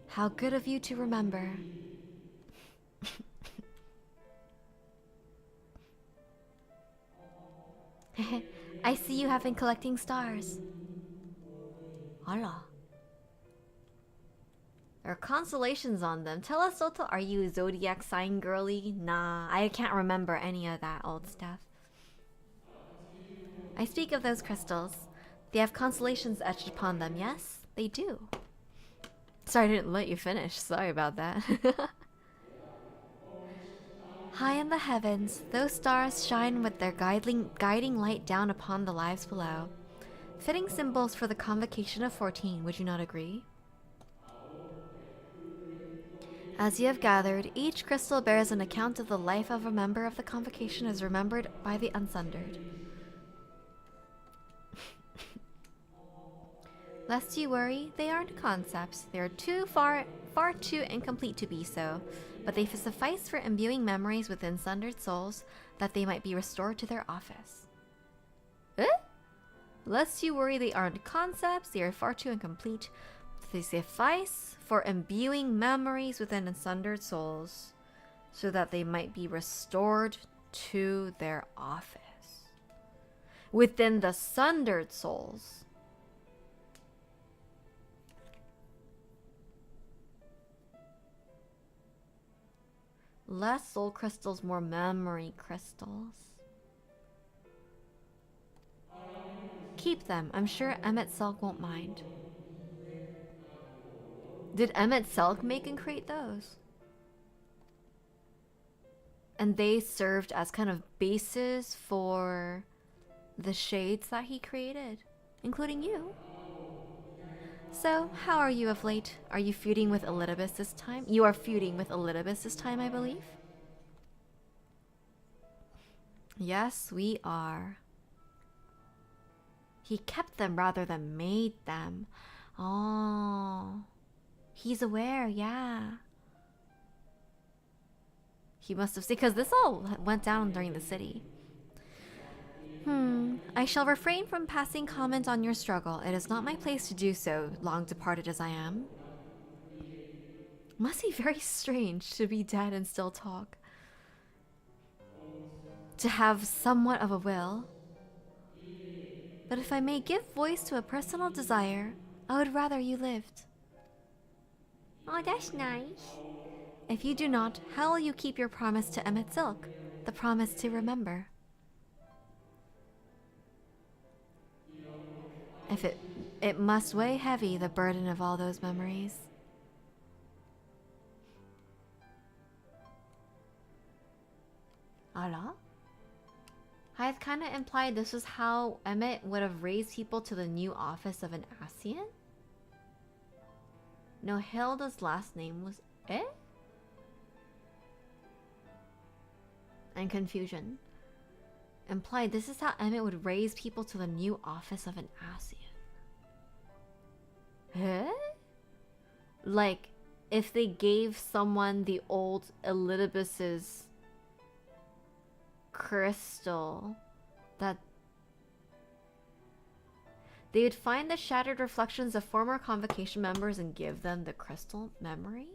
How good of you to remember. I see you have been collecting stars. Allah. There are constellations on them. Tell us, Soto, are you a zodiac sign girly? Nah, I can't remember any of that old stuff. I speak of those crystals. They have constellations etched upon them, yes? They do. Sorry, I didn't let you finish. Sorry about that. High in the heavens, those stars shine with their guiding light down upon the lives below. Fitting symbols for the convocation of 14, would you not agree? As you have gathered, each crystal bears an account of the life of a member of the convocation as remembered by the Unsundered. Lest you worry, they aren't concepts. They are far too incomplete to be so, but they suffice for imbuing memories within sundered souls that they might be restored to their office. Eh? Lest you worry, they aren't concepts. They are far too incomplete. They suffice for imbuing memories within sundered souls so that they might be restored to their office. Within the sundered souls. Less soul crystals, more memory crystals. Keep them. I'm sure Emmett Selk won't mind. Did Emmett Selk make and create those? And they served as kind of bases for the shades that he created, including you. So, how are you of late? Are you feuding with Elidibus this time? You are feuding with Elidibus this time, I believe? Yes, we are. He kept them rather than made them. Oh. He's aware, yeah. He must have seen, because this all went down during the city. I shall refrain from passing comment on your struggle. It is not my place to do so, long departed as I am. Must be very strange to be dead and still talk. To have somewhat of a will. But if I may give voice to a personal desire, I would rather you lived. Oh, that's nice. If you do not, how will you keep your promise to Emmett Silk? The promise to remember? If it must weigh heavy, the burden of all those memories. Allah? I have kind of implied this was how Emmett would have raised people to the new office of an Asian? No, Hilda's last name was Eh? And confusion. Implied this is how Emmett would raise people to the new office of an Asian. Eh? Like, if they gave someone the old Elidibus's crystal, that they would find the shattered reflections of former convocation members and give them the crystal memory?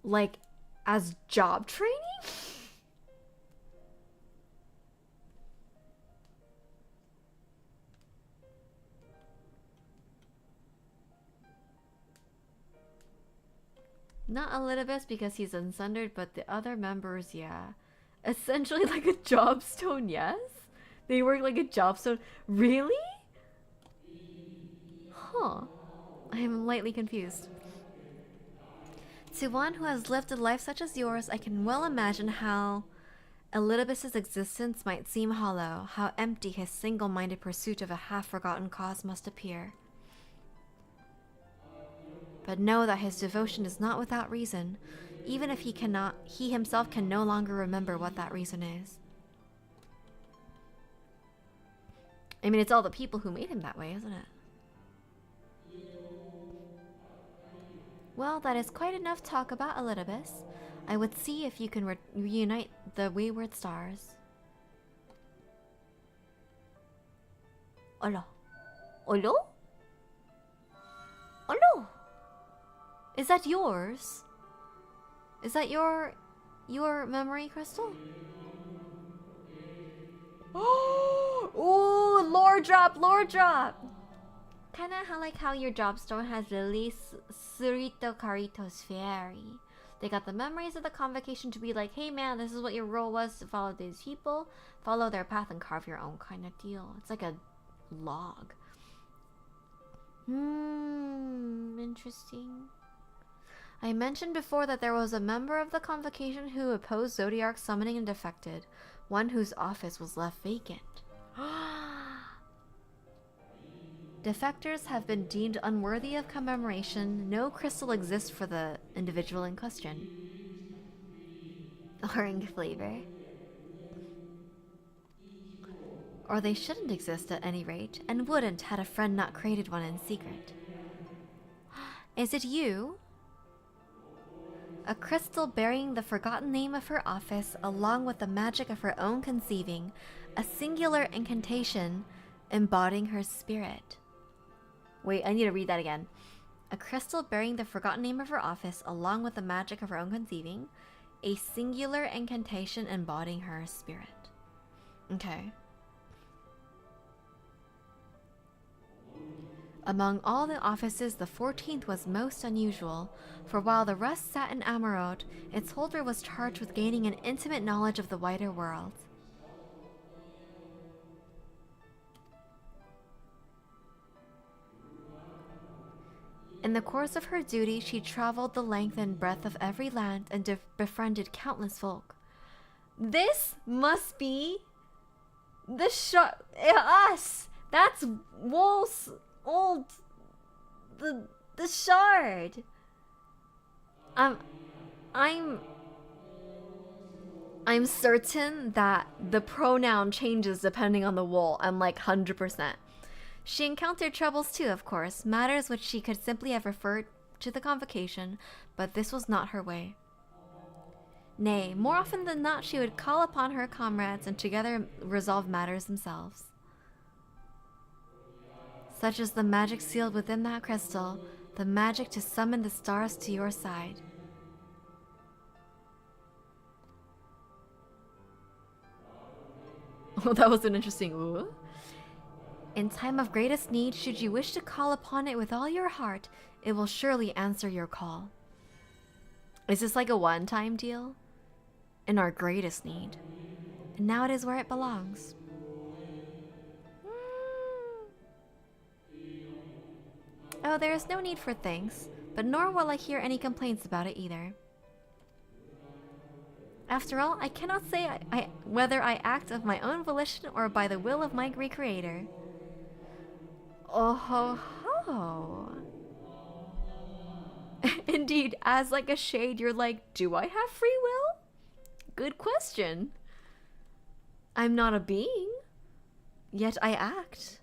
Like, as job training? Not Elidibus because he's unsundered, but the other members, yeah. Essentially like a jobstone, yes? They work like a jobstone. Really? Huh. I am lightly confused. To one who has lived a life such as yours, I can well imagine how Elidibus's existence might seem hollow, how empty his single-minded pursuit of a half-forgotten cause must appear. But know that his devotion is not without reason, even if he himself can no longer remember what that reason is. I mean, it's all the people who made him that way, isn't it? Well, that is quite enough talk about Elidibus. I would see if you can reunite the wayward stars. Olo. Olo? Olo! Is that yours? Is that your memory crystal? Oh, lore drop, lore drop! Kinda how your job store has released Surito Carito's Fairy. They got the memories of the convocation to be like, hey man, this is what your role was to follow these people, follow their path and carve your own kind of deal. It's like a log. Interesting. I mentioned before that there was a member of the convocation who opposed Zodiark summoning and defected, one whose office was left vacant. Defectors have been deemed unworthy of commemoration. No crystal exists for the individual in question. Orange flavor. Or they shouldn't exist at any rate, and wouldn't had a friend not created one in secret. Is it you? A crystal bearing the forgotten name of her office, along with the magic of her own conceiving, a singular incantation embodying her spirit. Wait, I need to read that again. A crystal bearing the forgotten name of her office, along with the magic of her own conceiving, a singular incantation embodying her spirit. Okay. Among all the offices, the 14th was most unusual, for while the rest sat in Amarode, its holder was charged with gaining an intimate knowledge of the wider world. In the course of her duty, she traveled the length and breadth of every land and befriended countless folk. This must be the us! That's Wolf's old... the shard! I'm certain that the pronoun changes depending on the wool. I'm like 100%. She encountered troubles too, of course, matters which she could simply have referred to the convocation, but this was not her way. Nay, more often than not, she would call upon her comrades and together resolve matters themselves. Such as the magic sealed within that crystal, the magic to summon the stars to your side. Oh, that was an interesting ooh. In time of greatest need, should you wish to call upon it with all your heart, it will surely answer your call. Is this like a one-time deal? In our greatest need. And now it is where it belongs. Oh, there is no need for thanks, but nor will I hear any complaints about it either. After all, I cannot say whether I act of my own volition or by the will of my great creator. Oh ho ho. Indeed, as like a shade, you're like, do I have free will? Good question. I'm not a being, yet I act.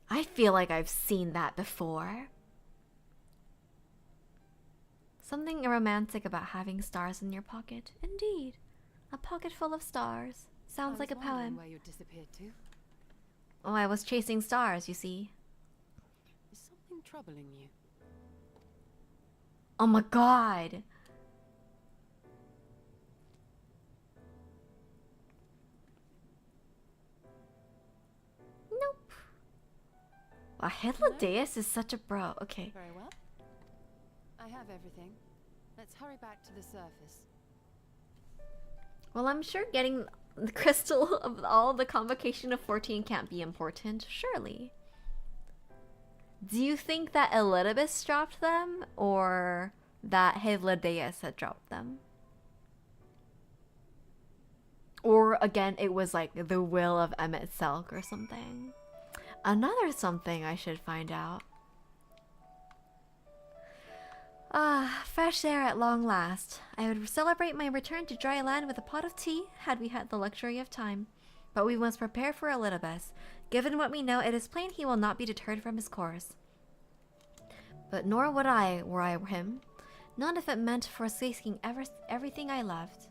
I feel like I've seen that before. Something romantic about having stars in your pocket. Indeed. A pocket full of stars. Sounds like a poem. Where you disappeared to. Oh, I was chasing stars, you see. Is something troubling you? Oh my god. Nope. Wow, Hythlodaeus is such a bro. Okay. Very well. I have everything. Let's hurry back to the surface. Well, I'm sure getting the crystal of all the convocation of 14 can't be important, surely. Do you think that Elidibus dropped them, or that Hythlodaeus had dropped them? Or again, it was like the will of Emmett Selk or something. Another something I should find out. Ah, fresh air at long last. I would celebrate my return to dry land with a pot of tea, had we had the luxury of time. But we must prepare for Elidibus. Given what we know, it is plain he will not be deterred from his course. But nor would I, were I him. Not if it meant forsaking everything I loved.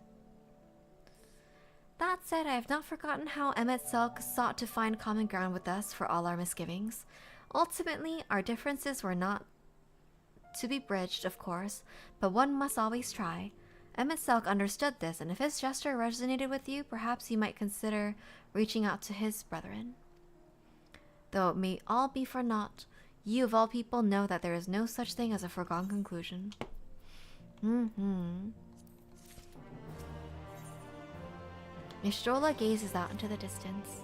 That said, I have not forgotten how Emmet Selk sought to find common ground with us for all our misgivings. Ultimately, our differences were not to be bridged, of course, but one must always try. Emmet Selk understood this, and if his gesture resonated with you, perhaps you might consider reaching out to his brethren. Though it may all be for naught, you of all people know that there is no such thing as a foregone conclusion. Mistrola gazes out into the distance.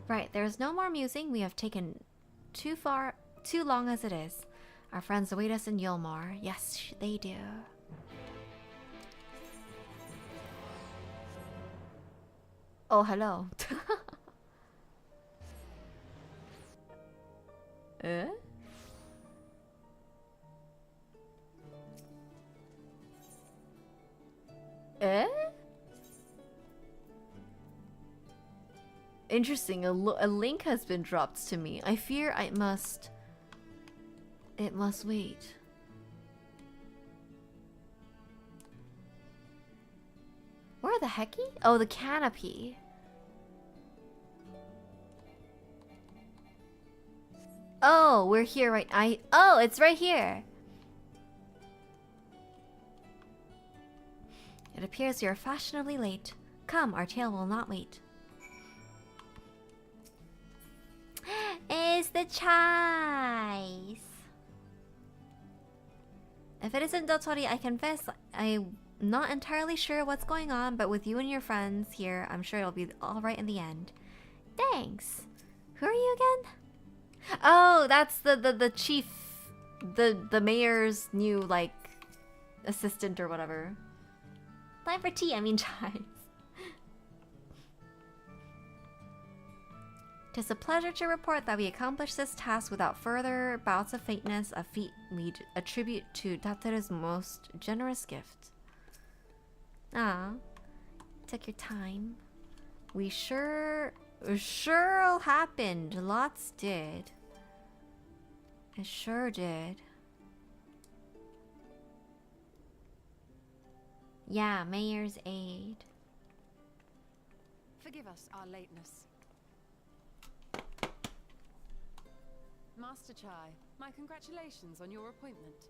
Right, there is no more musing. We have taken too long as it is. Our friends await us in Yulmar. Yes, they do. Oh, hello. Eh? Eh? Interesting, a link has been dropped to me. I fear it must wait. Where the hecky? Oh, the canopy. Oh, we're here right. Oh, it's right here. It appears you're fashionably late. Come, our tale will not wait. It's the chives. If it isn't Dotori, I confess I'm not entirely sure what's going on, but with you and your friends here, I'm sure it'll be alright in the end. Thanks. Who are you again? Oh, that's the chief, the mayor's new, like, assistant or whatever. Time for tea, I mean chives. 'Tis a pleasure to report that we accomplished this task without further bouts of faintness, a feat we attribute to Tateru's most generous gift. Ah, took your time. We sure happened. Lots did. It sure did. Yeah, Mayor's aid. Forgive us our lateness. Master Chai, my congratulations on your appointment.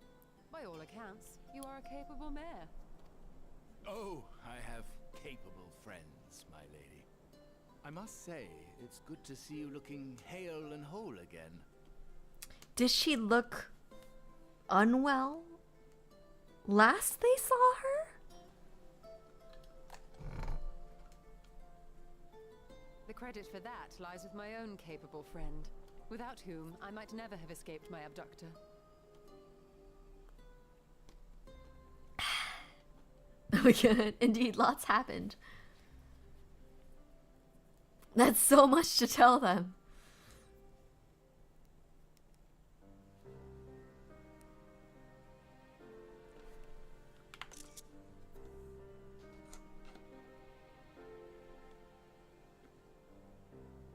By all accounts, you are a capable mayor. Oh, I have capable friends, my lady. I must say, it's good to see you looking hale and whole again. Did she look unwell last they saw her? The credit for that lies with my own capable friend, without whom I might never have escaped my abductor. Oh my god, indeed, lots happened. That's so much to tell them.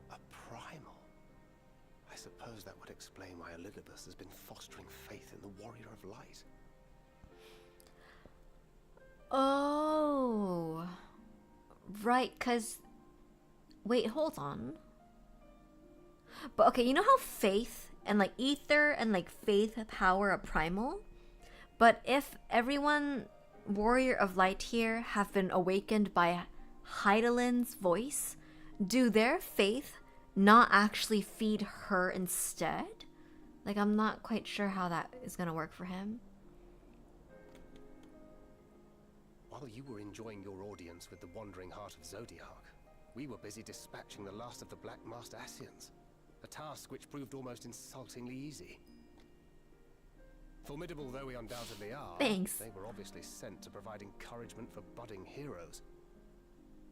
A primal? I suppose that would explain why Elidibus has been fostering faith in the Warrior of Light. Oh. Right, because... Wait, hold on. But okay, you know how faith and like ether and like faith power a primal? But if everyone Warrior of Light here have been awakened by Heidelin's voice, do their faith not actually feed her instead? Like, I'm not quite sure how that is going to work for him. While you were enjoying your audience with the Wandering Heart of Zodiark, we were busy dispatching the last of the Black Masked Asians, a task which proved almost insultingly easy. Formidable though we undoubtedly are, thanks. They were obviously sent to provide encouragement for budding heroes.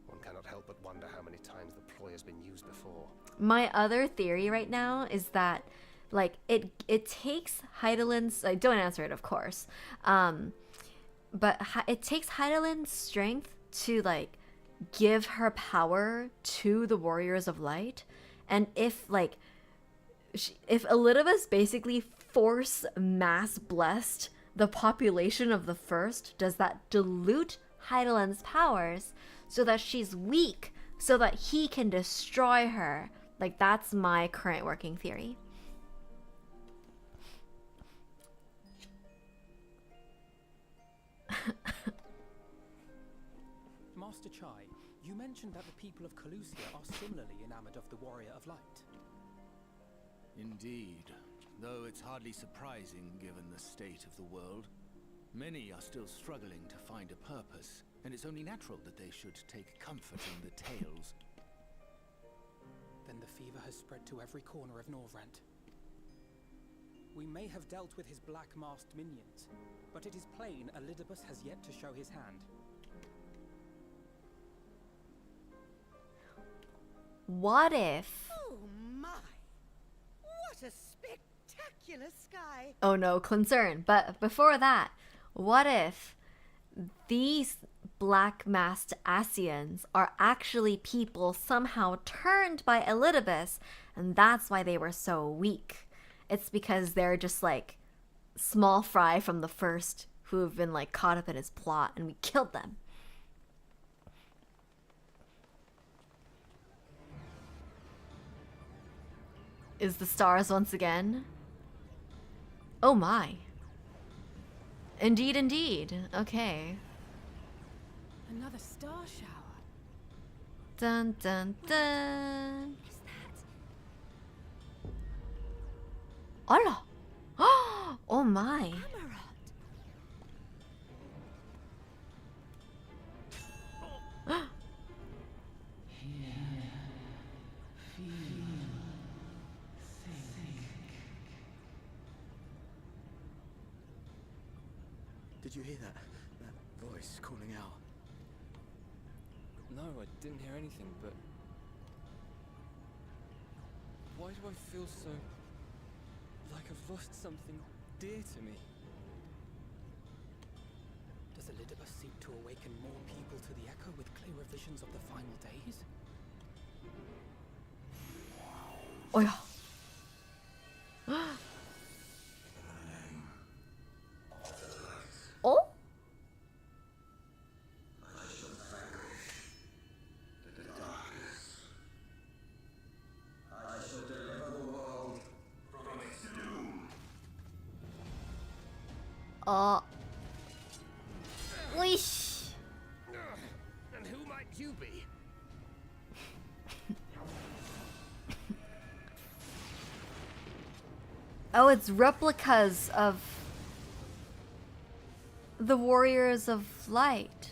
One cannot help but wonder how many times the ploy has been used before. My other theory right now is that, like, it takes Heidelin's... don't answer it, of course. But it takes Heidelin's strength to, like, give her power to the Warriors of Light. And if, like, if Elidibus basically force mass blessed the population of the first, does that dilute Heidelin's powers so that she's weak, so that he can destroy her? Like, that's my current working theory. Master Chai, you mentioned that the people of Calusia are similarly enamored of the Warrior of Light. Indeed, though it's hardly surprising given the state of the world. Many are still struggling to find a purpose, and it's only natural that they should take comfort in the tales. Then the fever has spread to every corner of Norvrent. We may have dealt with his black-masked minions, but it is plain Elidibus has yet to show his hand. What if... Oh my! What a spectacular sky! Oh no, concern. But before that, what if these black-masked Asians are actually people somehow turned by Elidibus, and that's why they were so weak? It's because they're just like small fry from the first who have been like caught up in his plot, and we killed them. Is the stars once again? Oh my. Indeed, indeed. Okay. Another star shower. Dun dun dun. What's that? Allah. Oh my. Did you hear that? That voice calling out? No, I didn't hear anything, but... Why do I feel so... like I've lost something dear to me? Does Elidibus seek to awaken more people to the Echo with clearer visions of the final days? Oh yeah. Oh? Wish. And who might you be? Oh, it's replicas of the Warriors of Light.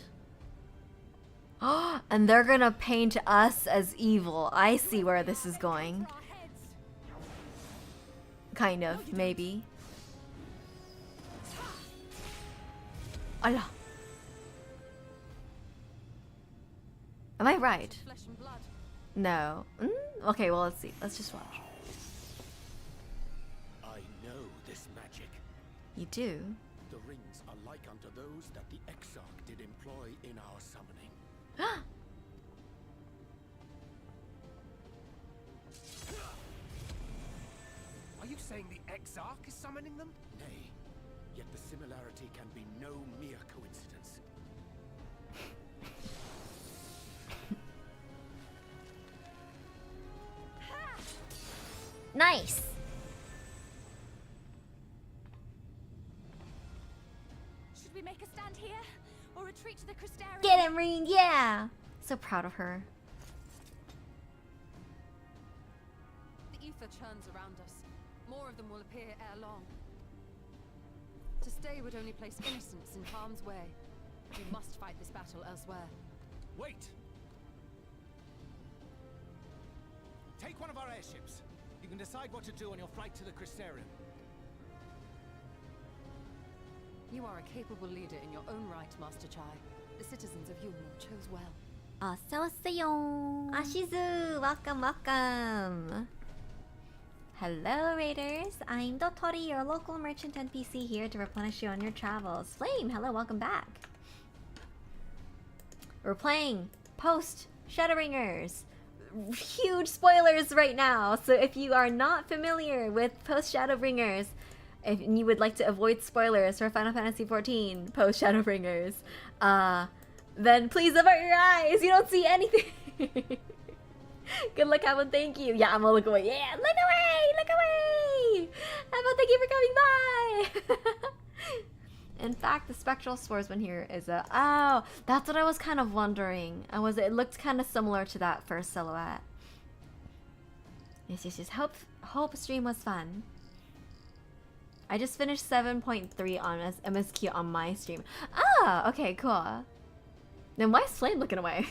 And they're gonna paint us as evil. I see where this is going. Kind of, maybe. Allah. Am I right? No. Okay, well, let's see. Let's just watch. I know this magic. You do? The rings are like unto those that the Exarch did employ in our summoning. Are you saying the Exarch is summoning them? Nay, yet the similarity can be no mere coincidence. Nice. Should we make a stand here? Or retreat to the Crystarium? Get him, Reen, yeah! So proud of her. The ether churns around us. More of them will appear ere long. To stay would only place innocents in harm's way. We must fight this battle elsewhere. Wait! Take one of our airships. You can decide what to do on your flight to the Crystarium. You are a capable leader in your own right, Master Chai. The citizens of Yulmore chose well. 어서오세요. Ashizu, welcome, welcome. Hello, Raiders. I'm Dotori, your local merchant NPC here to replenish you on your travels. Flame, hello, welcome back. We're playing post Shadowbringers. Huge spoilers right now, so if you are not familiar with post Shadowbringers, if you would like to avoid spoilers for Final Fantasy XIV post Shadowbringers, then please avert your eyes. You don't see anything. Good luck, Evan. Thank you. Yeah, I'm gonna look away. Yeah, look away. Look away. Evan, thank you for coming by. In fact, the spectral swordsman here is a... Oh, that's what I was kind of wondering. It looked kind of similar to that first silhouette. Yes. Hope stream was fun. I just finished 7.3 on MSQ on my stream. Ah, okay, cool. Then why is Flame looking away?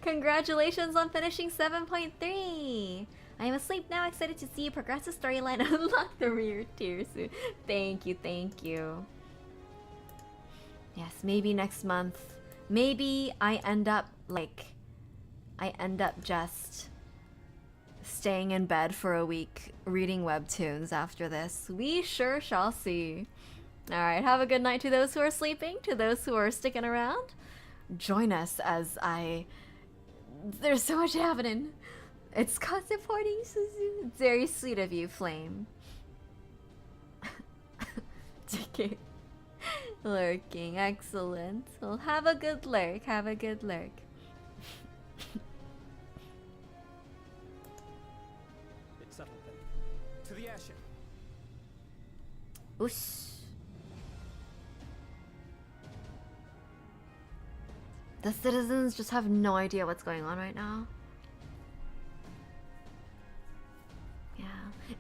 Congratulations on finishing 7.3. I am asleep now, excited to see you progress the storyline and unlock the rear tier soon. Thank you. Yes, maybe next month. Maybe I end up just staying in bed for a week reading webtoons after this. We sure shall see. Alright, have a good night to those who are sleeping, to those who are sticking around. Join us as there's so much happening. It's cause supporting Suzu. It's very sweet of you, Flame. JK. Lurking, excellent. Well, have a good lurk, It's settled then. To the airship. Oosh. The citizens just have no idea what's going on right now. Yeah.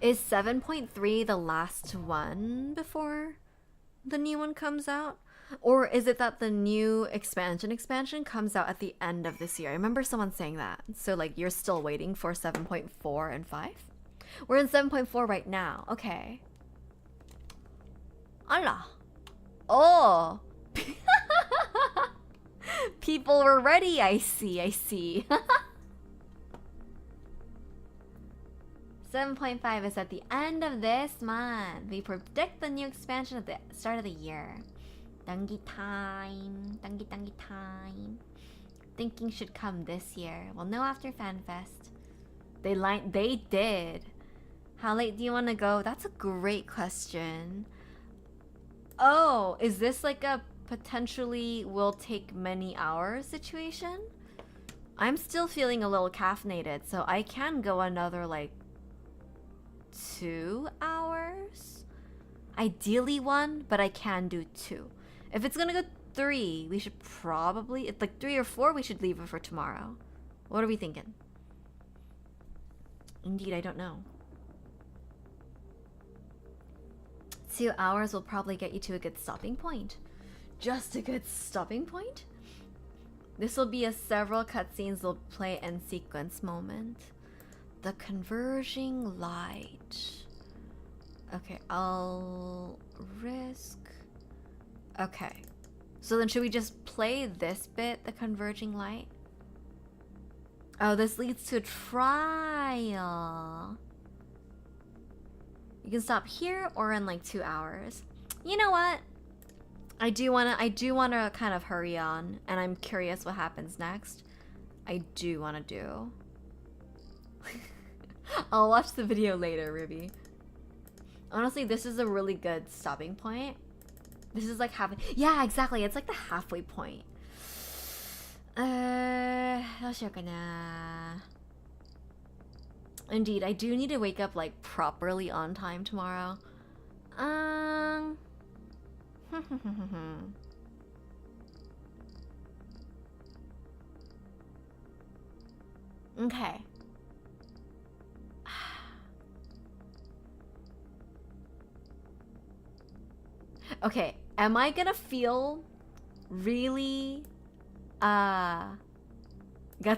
Is 7.3 the last one before the new one comes out? Or is it that the new expansion comes out at the end of this year? I remember someone saying that. So like you're still waiting for 7.4 and 5? We're in 7.4 right now. Okay. Allah. Oh. People were ready, I see. 7.5 is at the end of this month. We predict the new expansion at the start of the year. Dungy time. Thinking should come this year. We'll know after FanFest. They did. How late do you want to go? That's a great question. Oh, is this like a potentially will take many hours situation? I'm still feeling a little caffeinated, so I can go another like 2 hours. Ideally 1, but I can do 2. If it's gonna go 3, we should probably, it's like 3 or 4, we should leave it for tomorrow. What are we thinking? Indeed, I don't know. 2 hours will probably get you to a good stopping point. Just a good stopping point? This will be a several cutscenes will play in sequence moment. The converging light. Okay, I'll risk. Okay. So then should we just play this bit, the converging light? Oh, this leads to a trial. You can stop here or in like 2 hours. You know what? I do wanna kind of hurry on, and I'm curious what happens next. I do wanna do. I'll watch the video later, Ruby. Honestly, this is a really good stopping point. This is like yeah, exactly. It's like the halfway point. Indeed, I do need to wake up like properly on time tomorrow. Okay. Okay, am I gonna feel really got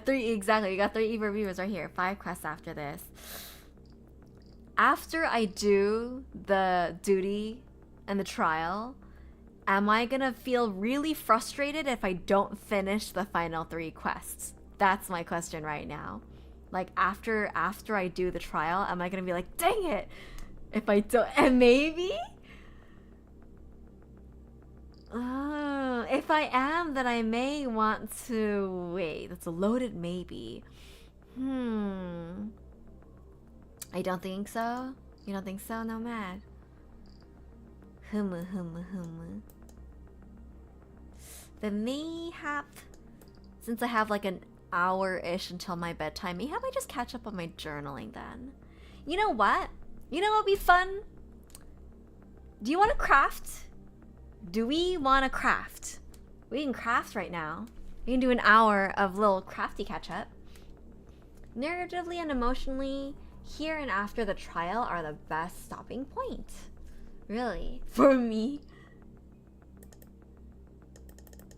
3 exactly, we got 3 Eva viewers right here. 5 quests after this. After I do the duty and the trial, am I gonna feel really frustrated if I don't finish the final 3 quests? That's my question right now. Like after I do the trial, am I gonna be like, dang it, if I don't, and maybe? If I am, then I may want to wait. That's a loaded maybe. I don't think so. You don't think so? No mad. Humu. Then mayhap, since I have like an hour-ish until my bedtime, mayhap I just catch up on my journaling then. You know what? You know what would be fun? Do you want to craft? Do we want to craft? We can craft right now. We can do an hour of little crafty catch-up. Narratively and emotionally, here and after the trial are the best stopping point. Really, for me.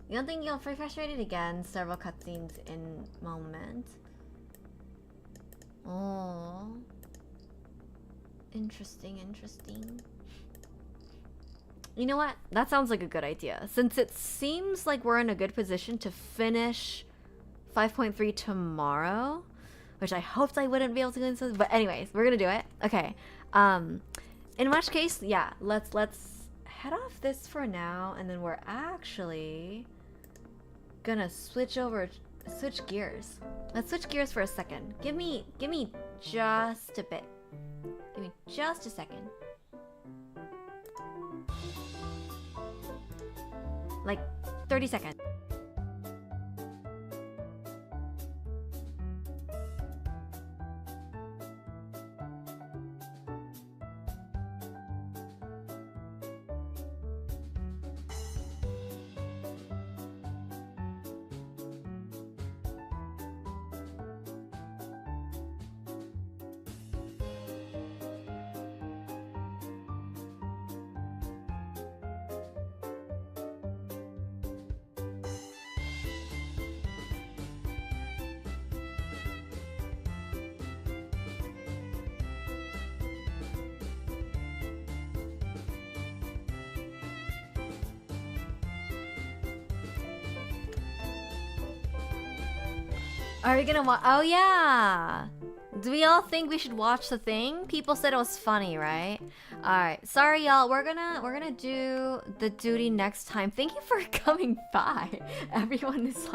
You don't think you'll feel frustrated again? Several cutscenes in moment. Oh. Interesting. You know what? That sounds like a good idea. Since it seems like we're in a good position to finish 5.3 tomorrow, which I hoped I wouldn't be able to do, but anyways, we're gonna do it. Okay. In which case, yeah, let's head off this for now, and then we're actually gonna switch gears. Let's switch gears for a second. Give me just a bit. Give me just a second. Like 30 seconds. Are we gonna watch? Oh yeah! Do we all think we should watch the thing? People said it was funny, right? Alright, sorry y'all, we're gonna do the duty next time. Thank you for coming by. Everyone is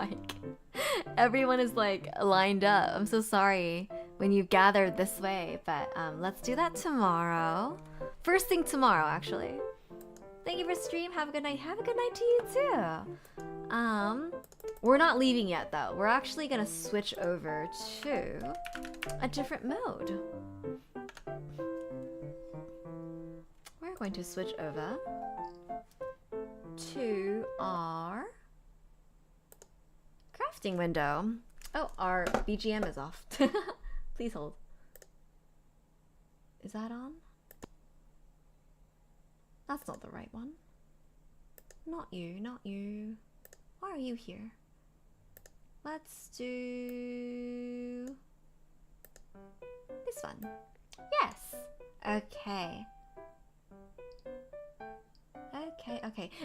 like lined up. I'm so sorry when you gathered this way, but let's do that tomorrow. First thing tomorrow, actually. Thank you for stream. Have a good night. Have a good night to you too. We're not leaving yet though. We're actually gonna switch over to a different mode. We're going to switch over to our crafting window. Oh, our BGM is off. Please hold. Is that on? That's not the right one. Not you. Why are you here? Let's do this one. Yes. Okay.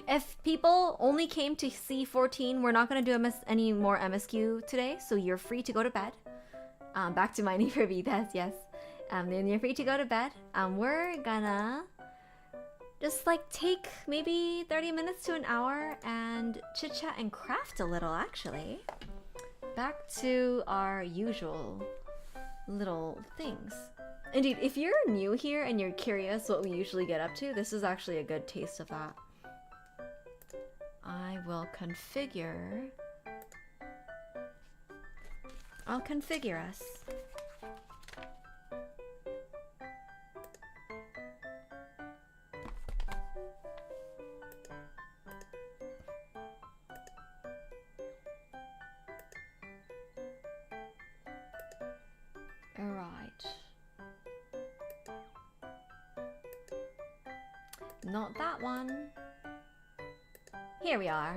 If people only came to C14, we're not gonna do any more MSQ today, so you're free to go to bed. Back to my for Vitas, yes. Then you're free to go to bed. We're gonna just like take maybe 30 minutes to an hour and chit chat and craft a little, actually. Back to our usual little things. Indeed, if you're new here and you're curious what we usually get up to, this is actually a good taste of that. I'll configure us. Not that one. Here we are.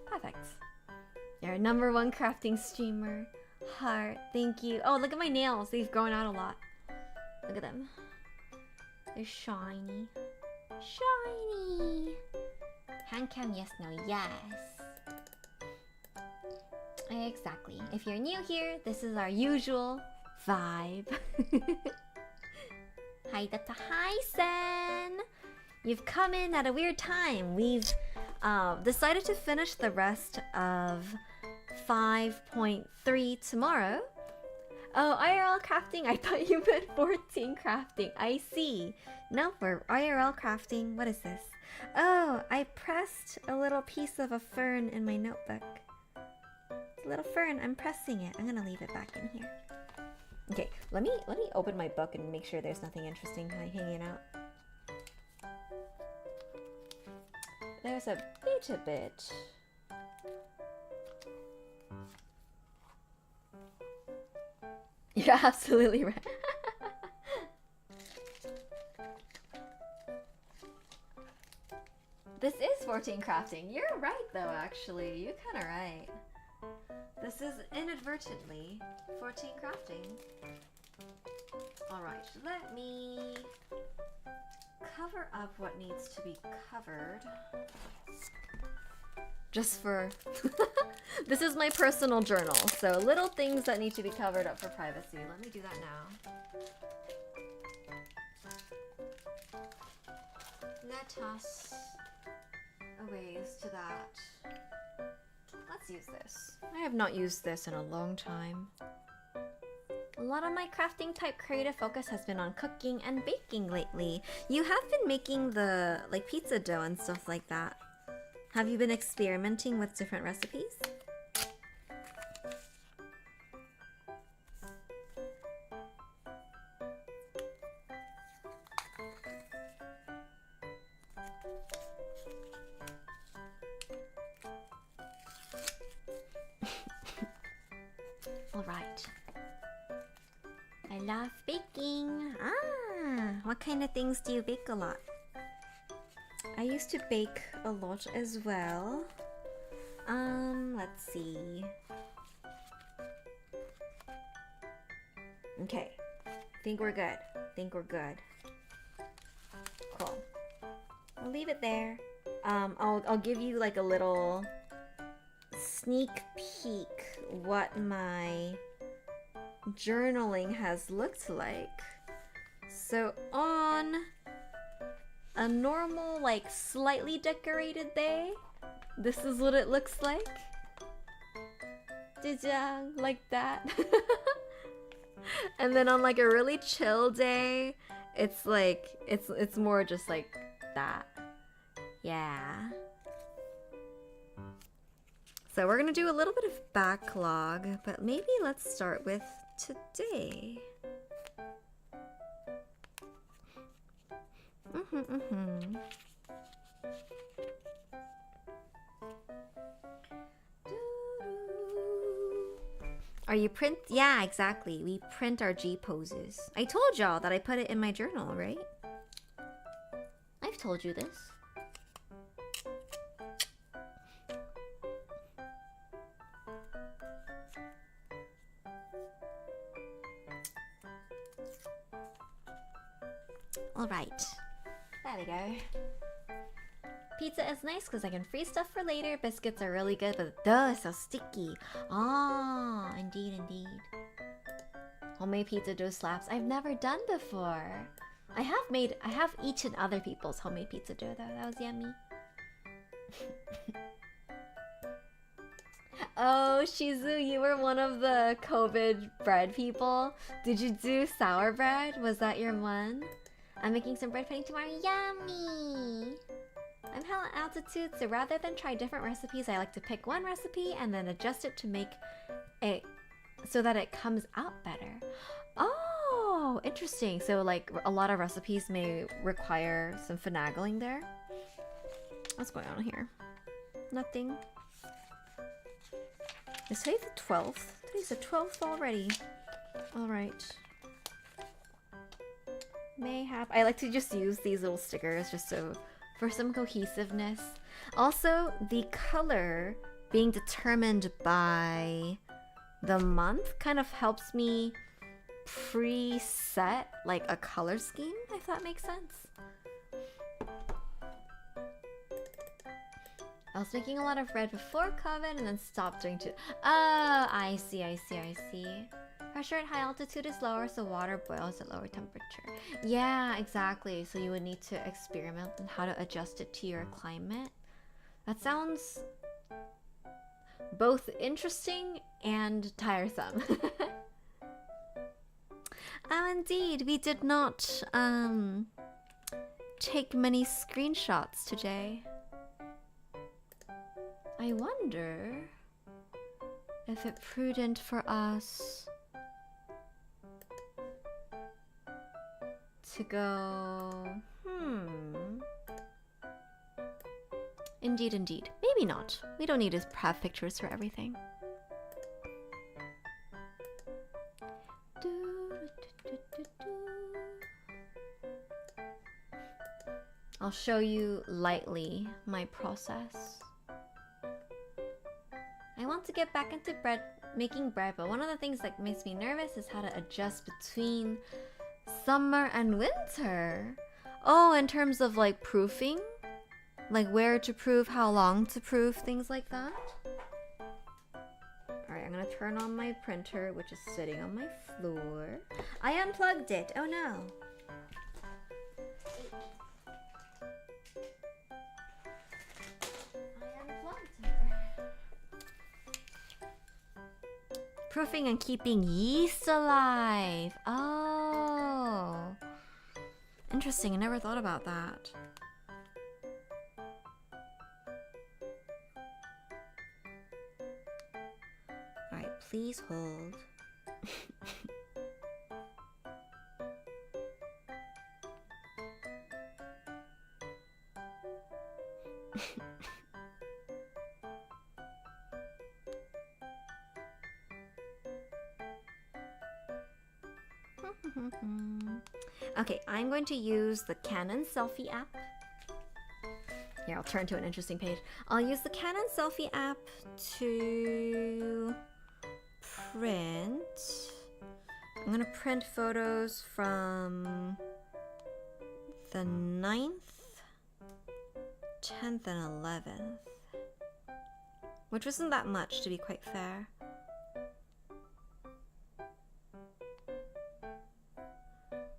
Perfect. You're #1 crafting streamer. Heart, thank you. Oh, look at my nails. They've grown out a lot. Look at them. They're shiny. Shiny! Handcam, yes, no, yes. Exactly. If you're new here, this is our usual vibe. Hi, Data. Hi, Sen! You've come in at a weird time. We've decided to finish the rest of 5.3 tomorrow. Oh, IRL crafting? I thought you meant 14 crafting. I see. No, for IRL crafting. What is this? Oh, I pressed a little piece of a fern in my notebook. It's a little fern. I'm pressing it. I'm gonna leave it back in here. Okay, let me open my book and make sure there's nothing interesting hanging out. There's a bit. You're absolutely right. This is 14 crafting. You're right though, actually. You're kinda right. This is inadvertently 14 crafting. Alright, let me cover up what needs to be covered. Just for... This is my personal journal, so little things that need to be covered up for privacy. Let me do that now. Let us erase to that. Let's use this. I have not used this in a long time. A lot of my crafting type creative focus has been on cooking and baking lately. You have been making the like pizza dough and stuff like that. Have you been experimenting with different recipes? Alright. I love baking. What kind of things do you bake a lot? I used to bake a lot as well. Let's see. Okay. Think we're good. Cool. I'll leave it there. I'll give you like a little sneak peek what my journaling has looked like. So on a normal, like slightly decorated day, this is what it looks like. Jajang, like that. And then on like a really chill day, it's like it's more just like that. Yeah. So we're gonna do a little bit of backlog, but maybe let's start with today. Are you print? Yeah, exactly. We print our G poses. I told y'all that I put it in my journal, right? I've told you this. All right. There we go. Pizza is nice because I can freeze stuff for later. Biscuits are really good, but the dough is so sticky. Ah, indeed. Homemade pizza dough slaps. I've never done before. I have eaten other people's homemade pizza dough though. That was yummy. Oh, Shizu, you were one of the COVID bread people. Did you do sour bread? Was that your one? I'm making some bread pudding tomorrow. Yummy! I'm hell at altitude, so rather than try different recipes, I like to pick one recipe and then adjust it to make it so that it comes out better. Oh, interesting. So like a lot of recipes may require some finagling there. What's going on here? Nothing. Is today the 12th? Today's the 12th already. Alright. Mayhap. I like to just use these little stickers just so for some cohesiveness. Also, the color being determined by the month kind of helps me preset like a color scheme, if that makes sense. I was making a lot of bread before COVID and then stopped during two. Oh, I see. Pressure at high altitude is lower, so water boils at lower temperature. Yeah, exactly. So you would need to experiment on how to adjust it to your climate. That sounds both interesting and tiresome. indeed, we did not take many screenshots today. I wonder if it's prudent for us to go... Indeed, indeed. Maybe not. We don't need to have pictures for everything. I'll show you lightly my process. I want to get back into making bread, but one of the things that makes me nervous is how to adjust between summer and winter. Oh, in terms of like proofing? Like where to proof, how long to proof, things like that. Alright, I'm gonna turn on my printer, which is sitting on my floor. I unplugged it, oh no. Proofing and keeping yeast alive. Oh. Interesting, I never thought about that. Alright, please hold. Okay, I'm going to use the Canon Selfie app. Here, I'll turn to an interesting page. I'll use the Canon Selfie app to print. I'm gonna print photos from the 9th, 10th, and 11th. Which wasn't that much, to be quite fair.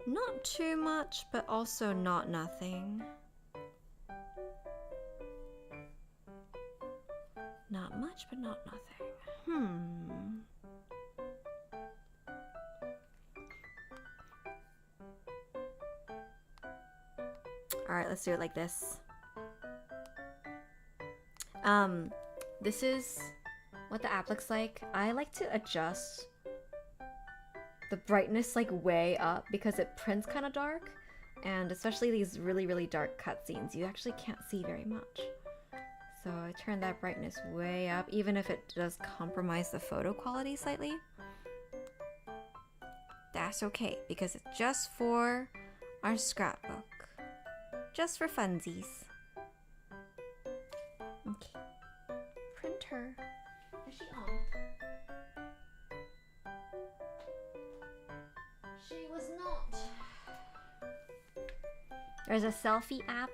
Not too much, but also not nothing. Not much, but not nothing. Alright, let's do it like this. This is what the app looks like. I like to adjust the brightness like way up because it prints kind of dark, and especially these really dark cutscenes you actually can't see very much, so I turn that brightness way up even if it does compromise the photo quality slightly. That's okay because it's just for our scrapbook, just for funsies. Okay, printer, is she on? She was not. There's a selfie app.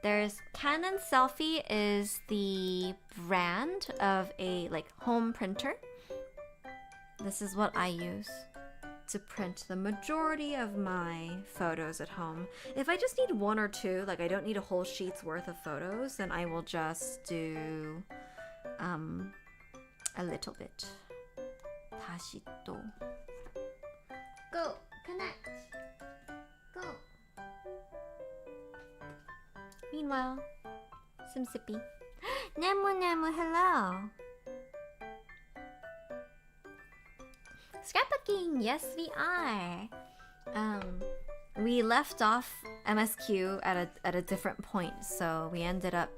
There's Canon Selfie is the brand of a like home printer. This is what I use to print the majority of my photos at home. If I just need one or two, like I don't need a whole sheet's worth of photos, then I will just do a little bit. 다시 또. Go! Connect! Go! Meanwhile, Simsippy. Nemu, hello! Scrapbooking! Yes, we are! We left off MSQ at a different point, so we ended up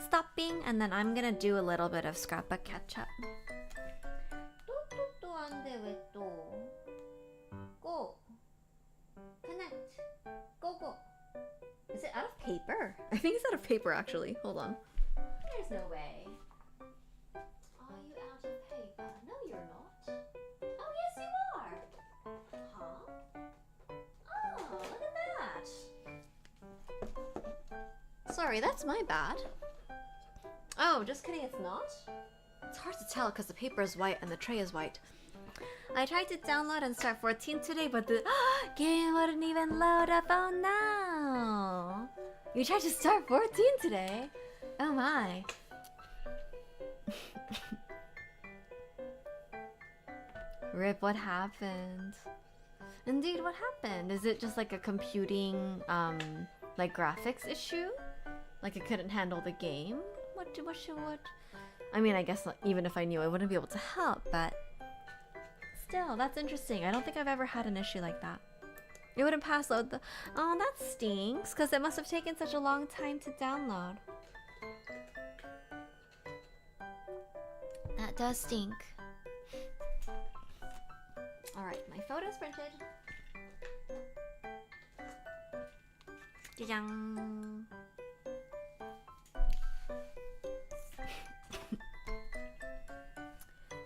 stopping, and then I'm gonna do a little bit of scrapbook catch-up. Go. Connect. Go. Is it out of paper? I think it's out of paper actually. Hold on. There's no way. Are you out of paper? No, you're not. Oh, yes, you are. Huh? Oh, look at that. Sorry, that's my bad. Oh, just kidding, it's not? It's hard to tell because the paper is white and the tray is white. I tried to download and start 14 today, but the game wouldn't even load up. Oh no! You tried to start 14 today? Oh my. Rip, what happened? Indeed, what happened? Is it just like a computing, like graphics issue? Like it couldn't handle the game? What? I mean, I guess even if I knew, I wouldn't be able to help, but still, that's interesting. I don't think I've ever had an issue like that. It wouldn't pass load the... Oh, that stinks, because it must have taken such a long time to download. That does stink. Alright, my photo's printed. Jajang.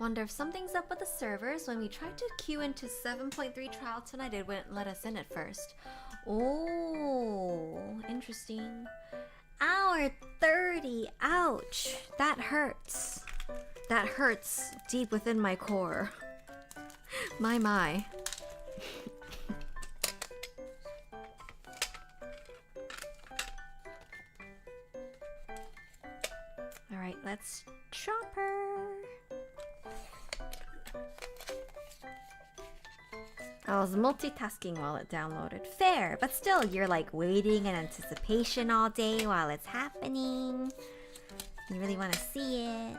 Wonder if something's up with the servers. When we tried to queue into 7.3 trial tonight, it wouldn't let us in at first. Oh, interesting. Hour 30. Ouch. That hurts. That hurts deep within my core. My. Alright, let's chop her. I was multitasking while it downloaded. Fair, but still, you're like waiting in anticipation all day while it's happening. You really want to see it.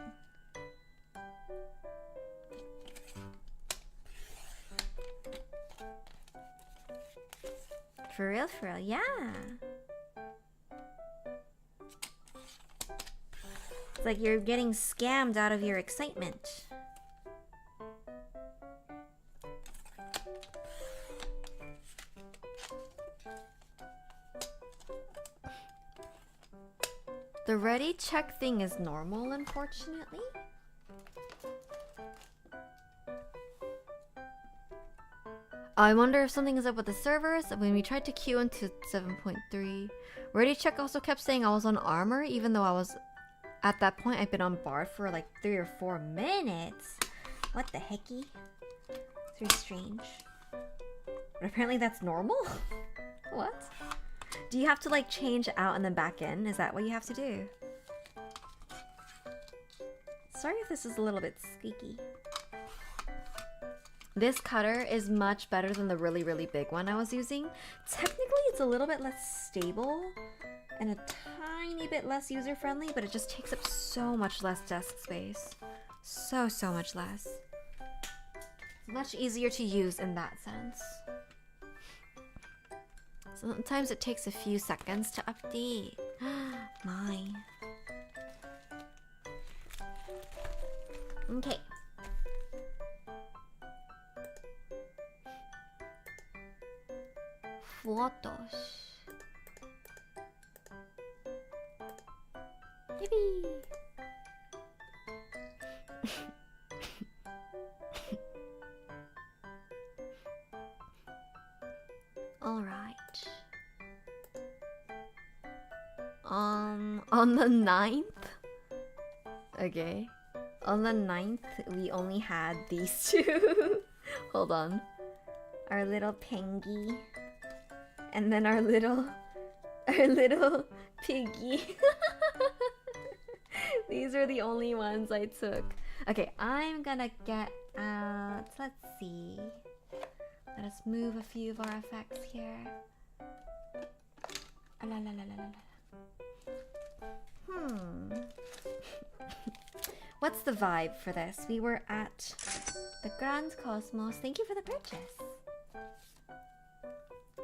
For real, yeah. It's like you're getting scammed out of your excitement. The ready check thing is normal, unfortunately. I wonder if something is up with the servers. When we tried to queue into 7.3, ready check also kept saying I was on armor, even though I was, at that point, I've been on bar for like 3 or 4 minutes. What the hecky? It's very strange. But apparently that's normal? What? Do you have to like change out and then back in? Is that what you have to do? Sorry if this is a little bit squeaky. This cutter is much better than the really, really big one I was using. Technically, it's a little bit less stable and a tiny bit less user-friendly, but it just takes up so much less desk space. So much less. Much easier to use in that sense. Sometimes it takes a few seconds to update. My. Okay. Photos. Yippee! All right. On the 9th? Okay. On the 9th, we only had these two. Hold on. Our little pengy. And then our little piggy. These are the only ones I took. Okay, I'm gonna get out. Let's see. Let us move a few of our effects here. La la la la la. What's the vibe for this? We were at the Grand Cosmos. Thank you for the purchase.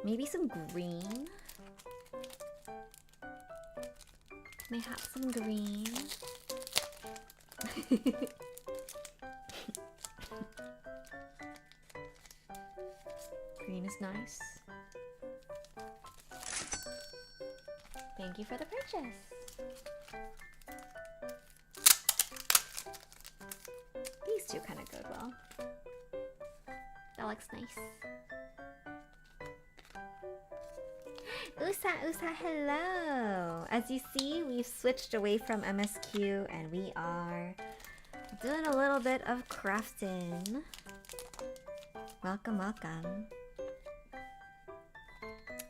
Maybe some green. Mayhaps some green. Green is nice. Thank you for the purchase. These two kind of go well. That looks nice. Usa, hello! As you see, we've switched away from MSQ and we are doing a little bit of crafting. Welcome.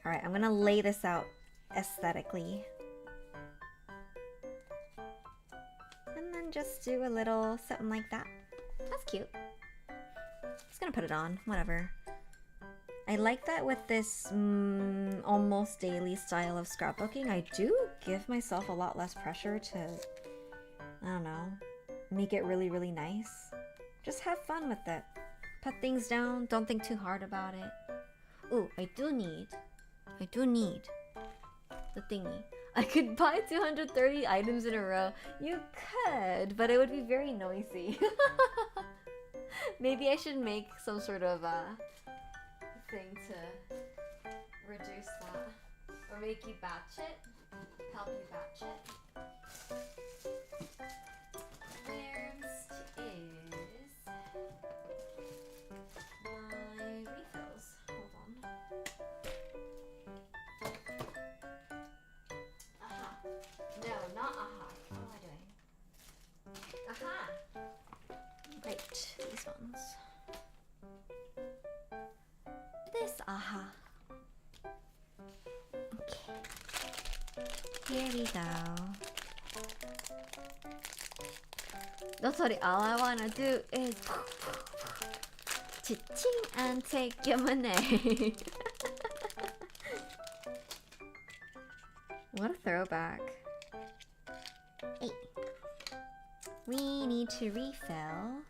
Alright, I'm gonna lay this out aesthetically. And then just do a little something like that. That's cute. gonna put it on, whatever. I like that with this almost daily style of scrapbooking, I do give myself a lot less pressure to, I don't know, make it really, really nice. Just have fun with it. Put things down, don't think too hard about it. Ooh, I do need the thingy. I could buy 230 items in a row. You could, but it would be very noisy. Maybe I should make some sort of thing to reduce that. Or make you batch it. Help you batch it. Next is my refills. Hold on. Aha. No, not aha. What am I doing? Aha! Right, these ones. This aha. Okay. Here we go. That's what all I wanna do is cha-ching and take your money. What a throwback. Hey. We need to refill.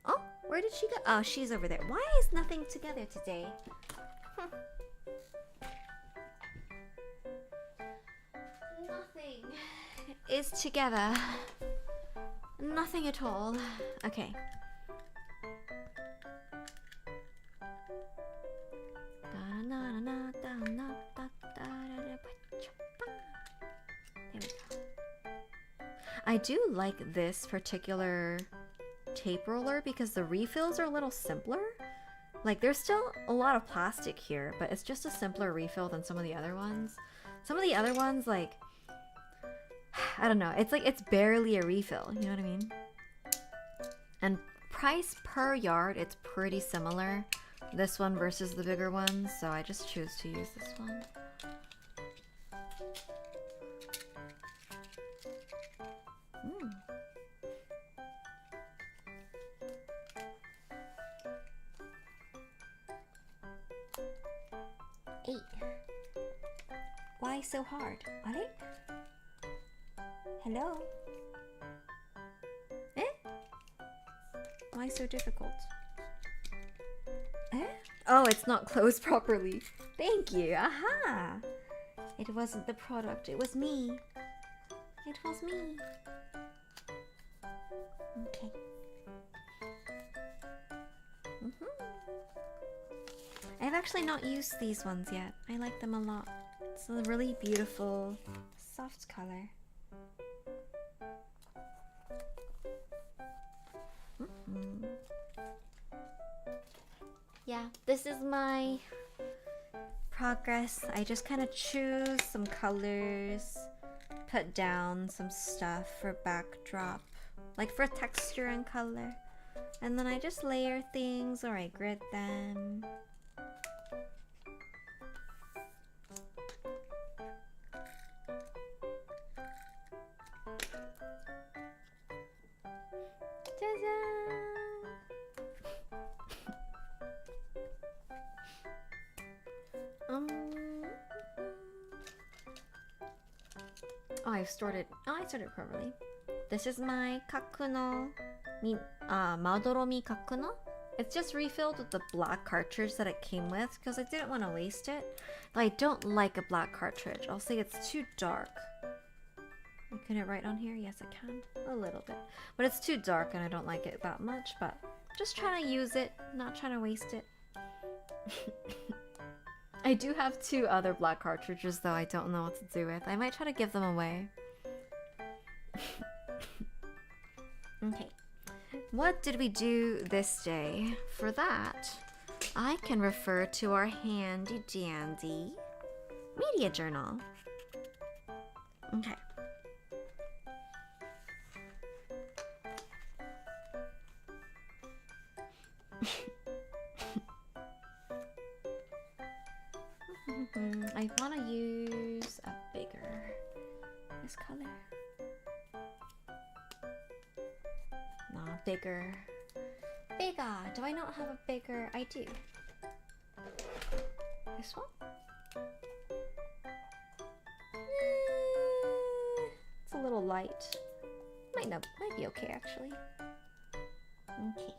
Oh, where did she go? Oh, she's over there. Why is nothing together today? Nothing is together. Nothing at all. Okay. There we go. I do like this particular tape roller because the refills are a little simpler. Like, there's still a lot of plastic here, but it's just a simpler refill than some of the other ones. Some of the other ones, like, I don't know, it's like it's barely a refill, you know what I mean? And price per yard, it's pretty similar, this one versus the bigger ones, so I just choose to use this one. Why so hard? Alright? Hello? Eh? Why so difficult? Eh? Oh, it's not closed properly. Thank you. Aha! It wasn't the product, it was me. It was me. Okay. I've actually not used these ones yet. I like them a lot. It's a really beautiful, soft color. Yeah, this is my progress. I just kind of choose some colors, put down some stuff for backdrop, like for texture and color. And then I just layer things or I grid them. Oh, I stored it properly. This is my Kakuno Madoromi Kakuno. It's just refilled with the black cartridge that it came with because I didn't want to waste it. But I don't like a black cartridge. I'll say it's too dark. Can I write on here? Yes, I can. A little bit. But it's too dark and I don't like it that much. But just trying to use it, not trying to waste it. I do have 2 other black cartridges though I don't know what to do with. I might try to give them away. Okay. What did we do this day? For that, I can refer to our handy dandy media journal. Okay. I want to use a bigger, this color. No, bigger. bigger. Do I not have a bigger? I do. This one? It's a little light. Might be okay actually. Okay.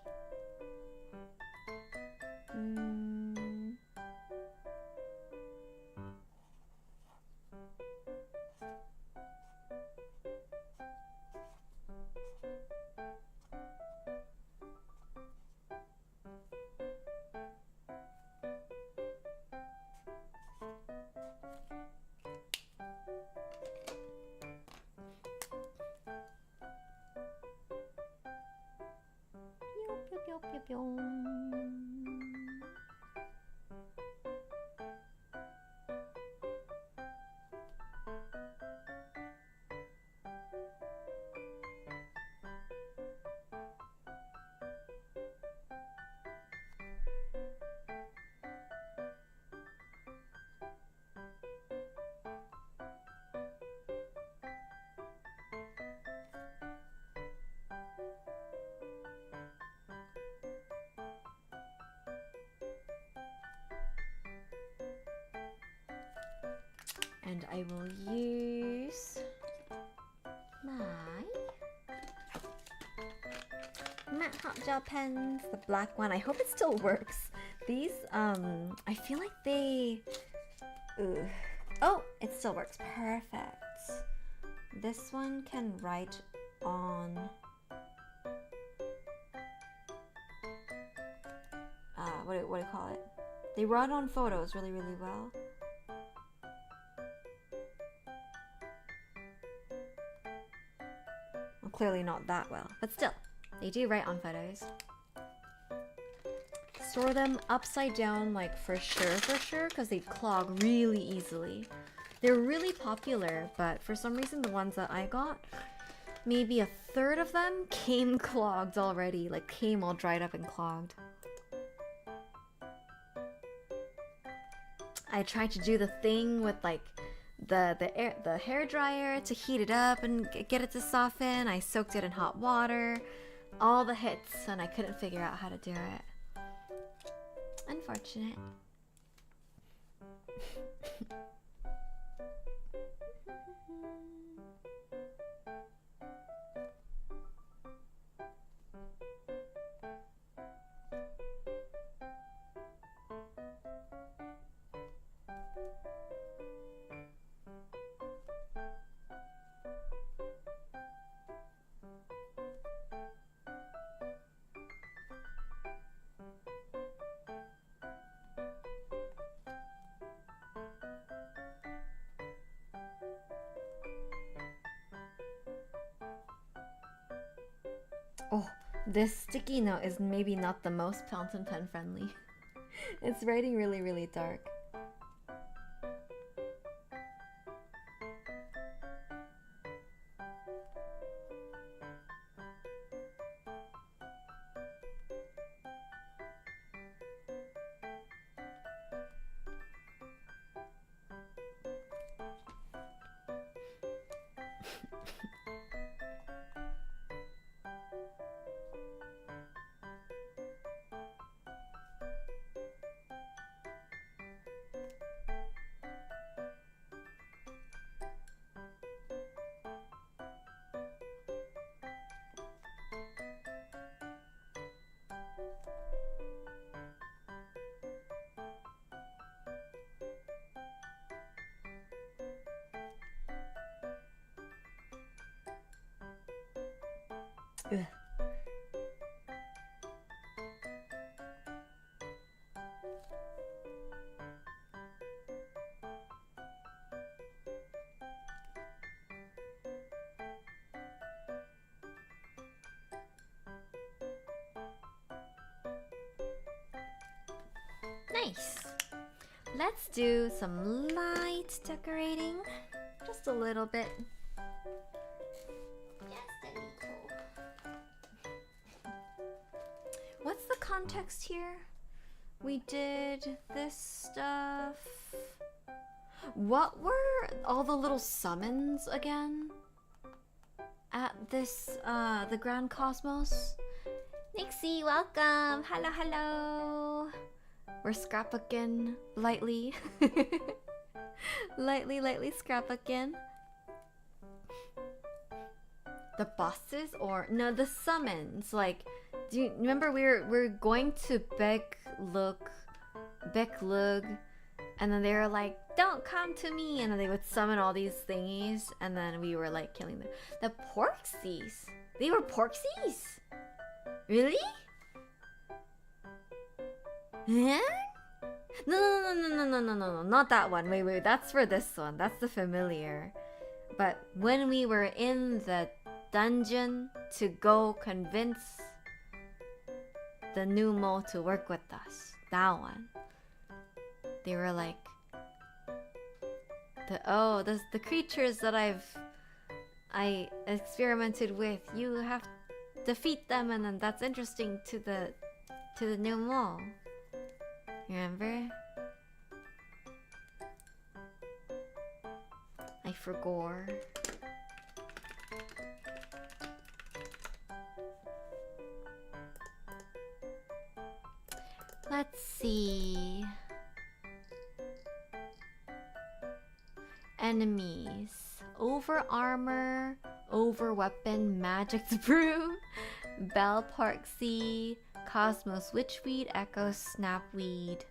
And I will use my matte hot gel pens, the black one. I hope it still works. These, I feel like they... Ooh. Oh, it still works. Perfect. This one can write on... what do you call it? They write on photos really, really well. Well, clearly not that well, but still, they do write on photos. Store them upside down, like for sure, because they clog really easily. They're really popular, but for some reason the ones that I got, maybe a third of them came clogged already, like came all dried up and clogged. I tried to do the thing with like the hair dryer to heat it up and get it to soften. I soaked it in hot water, all the hits, and I couldn't figure out how to do it. Unfortunate. Oh, this sticky note is maybe not the most fountain pen friendly. It's writing really, really dark. Ugh. Nice. Let's do some light decorating. Just a little bit. What's the context here? We did this stuff. What were all the little summons again? At this, the Grand Cosmos? Nixie, welcome. Hello, hello. We're scrapbooking lightly. lightly scrapbooking. The bosses or no, the summons. Like, do you remember we're going to Beklug, and then they were like, "Don't come to me," and then they would summon all these thingies, and then we were like killing them. The Porksies. They were Porksies. Really? Yeah? No, not that one. Wait, that's for this one. That's the familiar. But when we were in the dungeon to go convince the new mole to work with us, that one, they were like, the creatures that I experimented with, you have to defeat them, and then that's interesting to the new mole. Remember? I forgot. Let's see. Enemies. Over armor, over weapon, magic's brew, Bell Parksea, Cosmos Witchweed, Echo Snapweed,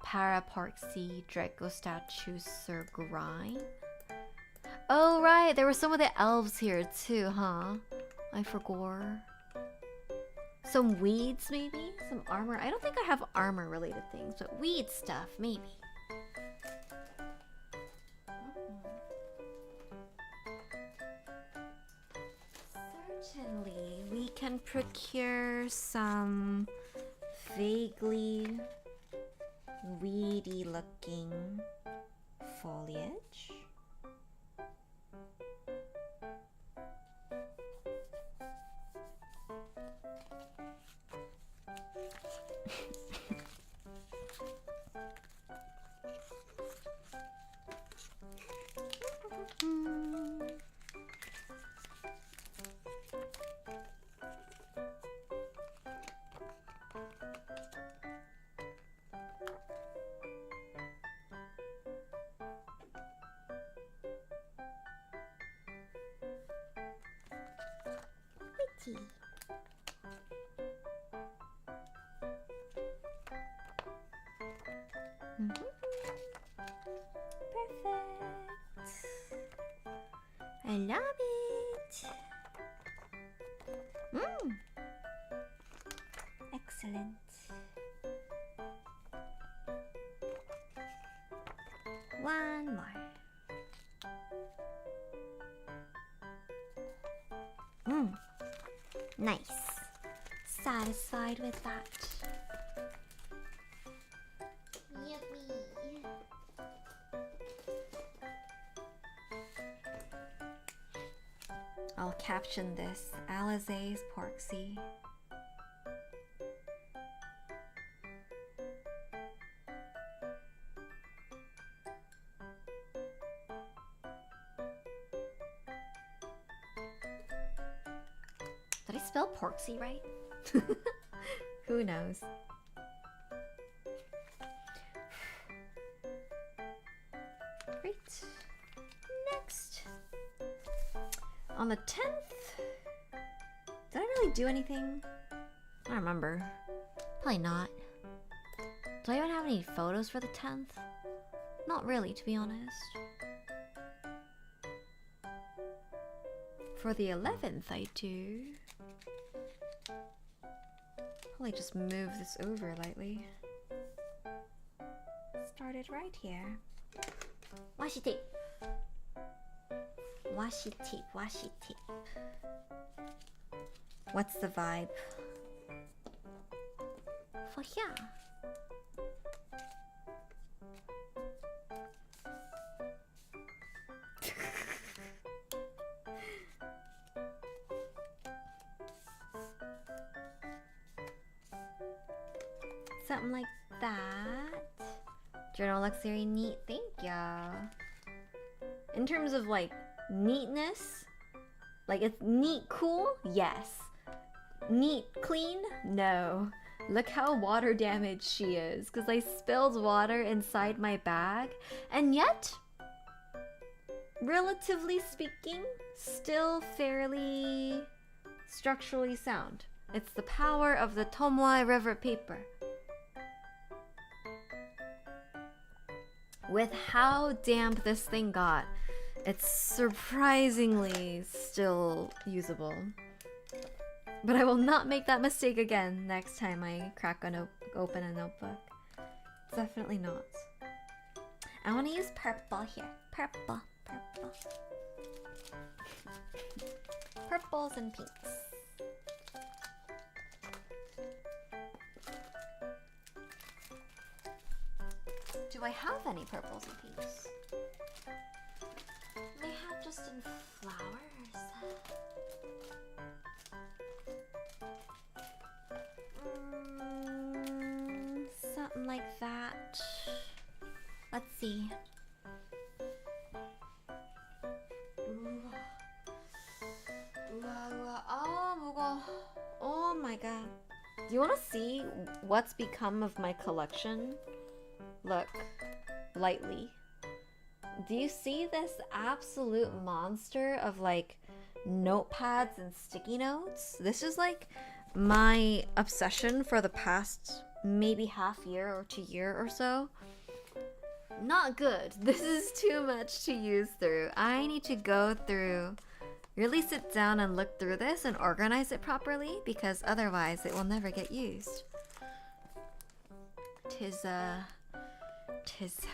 Para Parksea, Draco Statue, Sir Grind. Oh right, there were some of the elves here too, huh? I forgot. Some weeds maybe? Some armor? I don't think I have armor related things, but weed stuff maybe. Certainly, we can procure some vaguely weedy looking foliage. Witty. Perfect. I love it. Excellent. One more. Nice. Satisfied with that. Yummy. I'll caption this. Alizé's Porksea. Did I spell Porksea right? Who knows? Great. Next. On the 10th, did I really do anything? I don't remember. Probably not. Do I even have any photos for the 10th? Not really, to be honest. For the 11th, I do. Probably just move this over lightly. Started right here. Washi tape. Washi tape, washi tape. What's the vibe? For here. Something like that. Journal looks very neat, thank ya. In terms of like neatness, like it's neat cool, yes. Neat, clean? No. Look how water damaged she is, because I spilled water inside my bag, and yet, relatively speaking, still fairly structurally sound. It's the power of the Tomoe River paper. With how damp this thing got, it's surprisingly still usable. But I will not make that mistake again next time I open a notebook. Definitely not. I want to use purple here. Purple, purple. Purples and pinks. Do I have any purples and pinks? They have just in flowers. Something like that. Let's see. Oh my god. Do you want to see what's become of my collection? Look, lightly. Do you see this absolute monster of like notepads and sticky notes? This is like my obsession for the past maybe half year or 2 year or so. Not good. This is too much to use through. I need to go through, really sit down and look through this and organize it properly, because otherwise it will never get used. Tis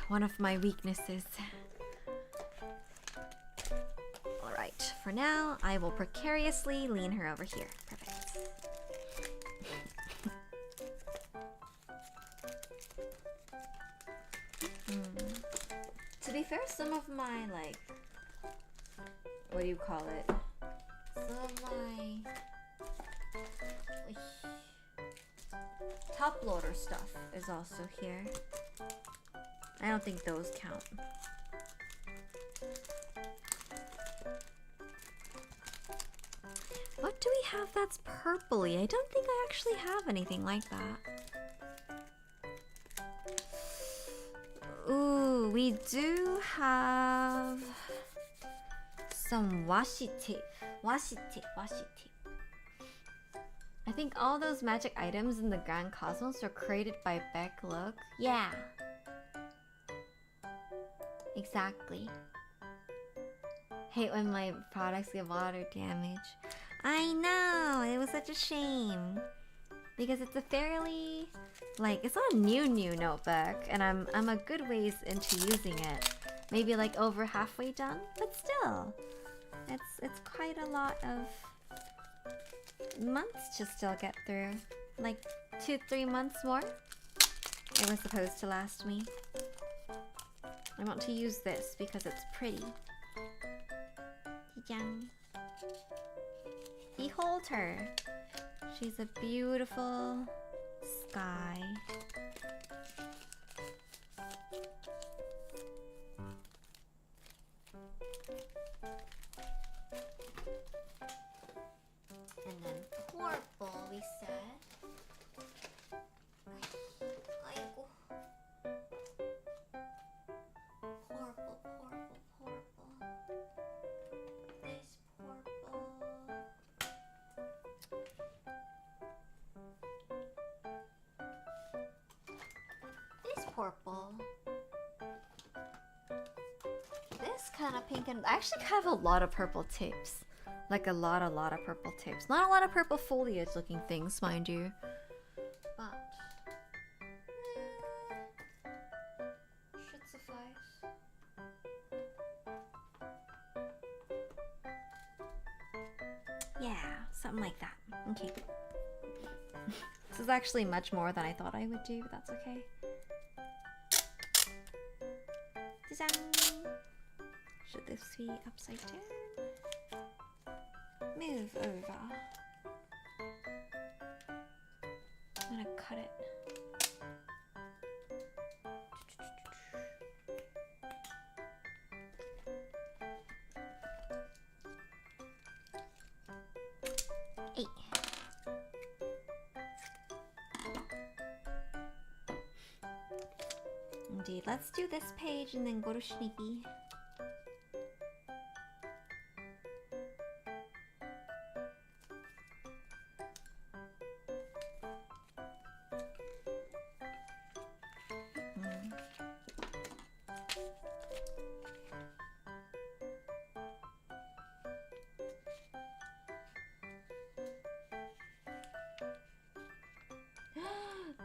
one of my weaknesses. Alright, for now, I will precariously lean her over here. Perfect. To be fair, some of my, like, what do you call it? Some of my top loader stuff is also here. I don't think those count. What do we have that's purpley? I don't think I actually have anything like that. Ooh, we do have some washi tape. Washi tape, washi tape. I think all those magic items in the Grand Cosmos are created by Beck Look. Yeah. Exactly. Hate when my products get water damage. I know, it was such a shame. Because it's a fairly, like, it's not a new notebook, and I'm a good ways into using it. Maybe like over halfway done, but still. It's quite a lot of months to still get through. Like 2-3 months more. It was supposed to last me. I want to use this because it's pretty. Yang. Behold her. She's a beautiful sky. And then purple, we said. Purple. This kind of pink, and I actually have a lot of purple tapes. Like a lot of purple tapes. Not a lot of purple foliage looking things, mind you. But should suffice. Yeah, something like that. Okay. This is actually much more than I thought I would do, but that's okay. Should this be upside down? Move over. I'm gonna cut it. let's do this page and then go to Sneaky.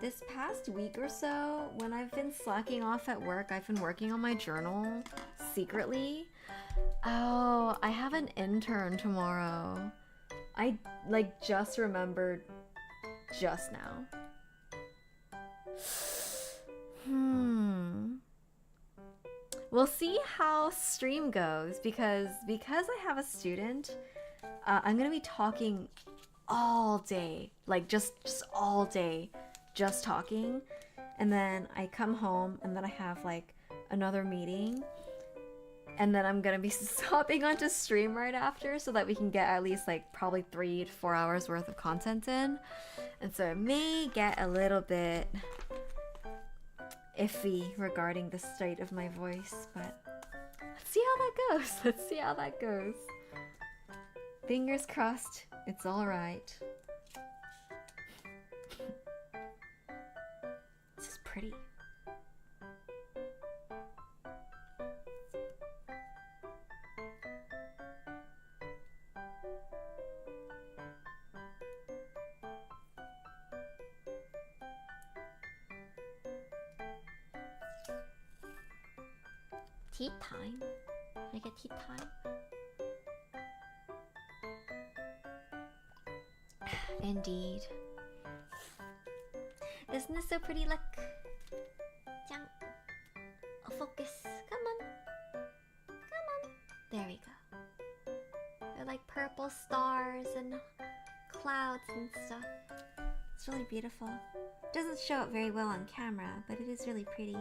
This past week or so, when I've been slacking off at work, I've been working on my journal secretly. Oh, I have an intern tomorrow. I just remembered just now. We'll see how stream goes because I have a student, I'm gonna be talking all day, like just all day. Just talking, and then I come home and then I have like another meeting, and then I'm gonna be hopping onto stream right after so that we can get at least like probably 3 to 4 hours worth of content in. And so it may get a little bit iffy regarding the state of my voice, but let's see how that goes. Let's see how that goes. Fingers crossed, it's all right. This is pretty. Tea time? Like a tea time? Indeed. Isn't this so pretty? Look. Focus. Come on. Come on. There we go. They're like purple stars and clouds and stuff. It's really beautiful. Doesn't show up very well on camera, but it is really pretty.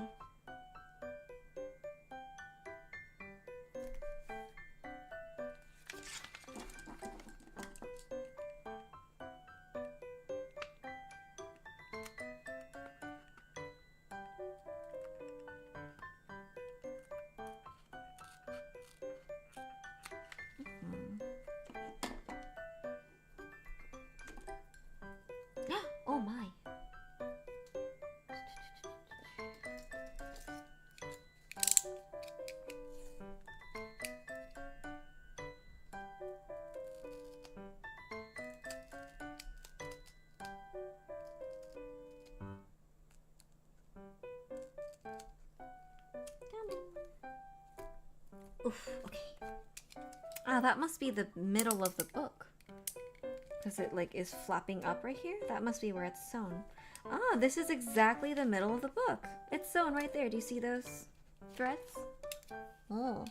Oh my. Oof, okay. Ah, that must be the middle of the book. Because it like is flapping up right here. That must be where it's sewn. Ah, this is exactly the middle of the book. It's sewn right there. Do you see those threads? Oh.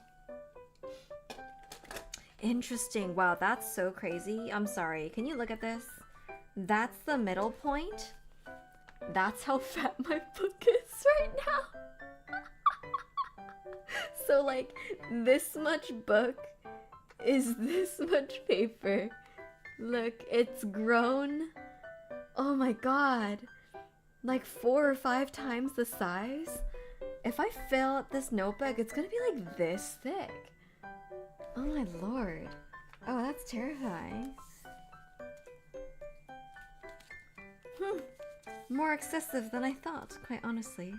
Interesting. Wow, that's so crazy. I'm sorry. Can you look at this? That's the middle point. That's how fat my book is right now. So like this much book is this much paper. Look, it's grown. Oh my god. Like 4 or 5 times the size. If I fill out this notebook, it's gonna be like this thick. Oh my lord. Oh, that's terrifying. More excessive than I thought, quite honestly.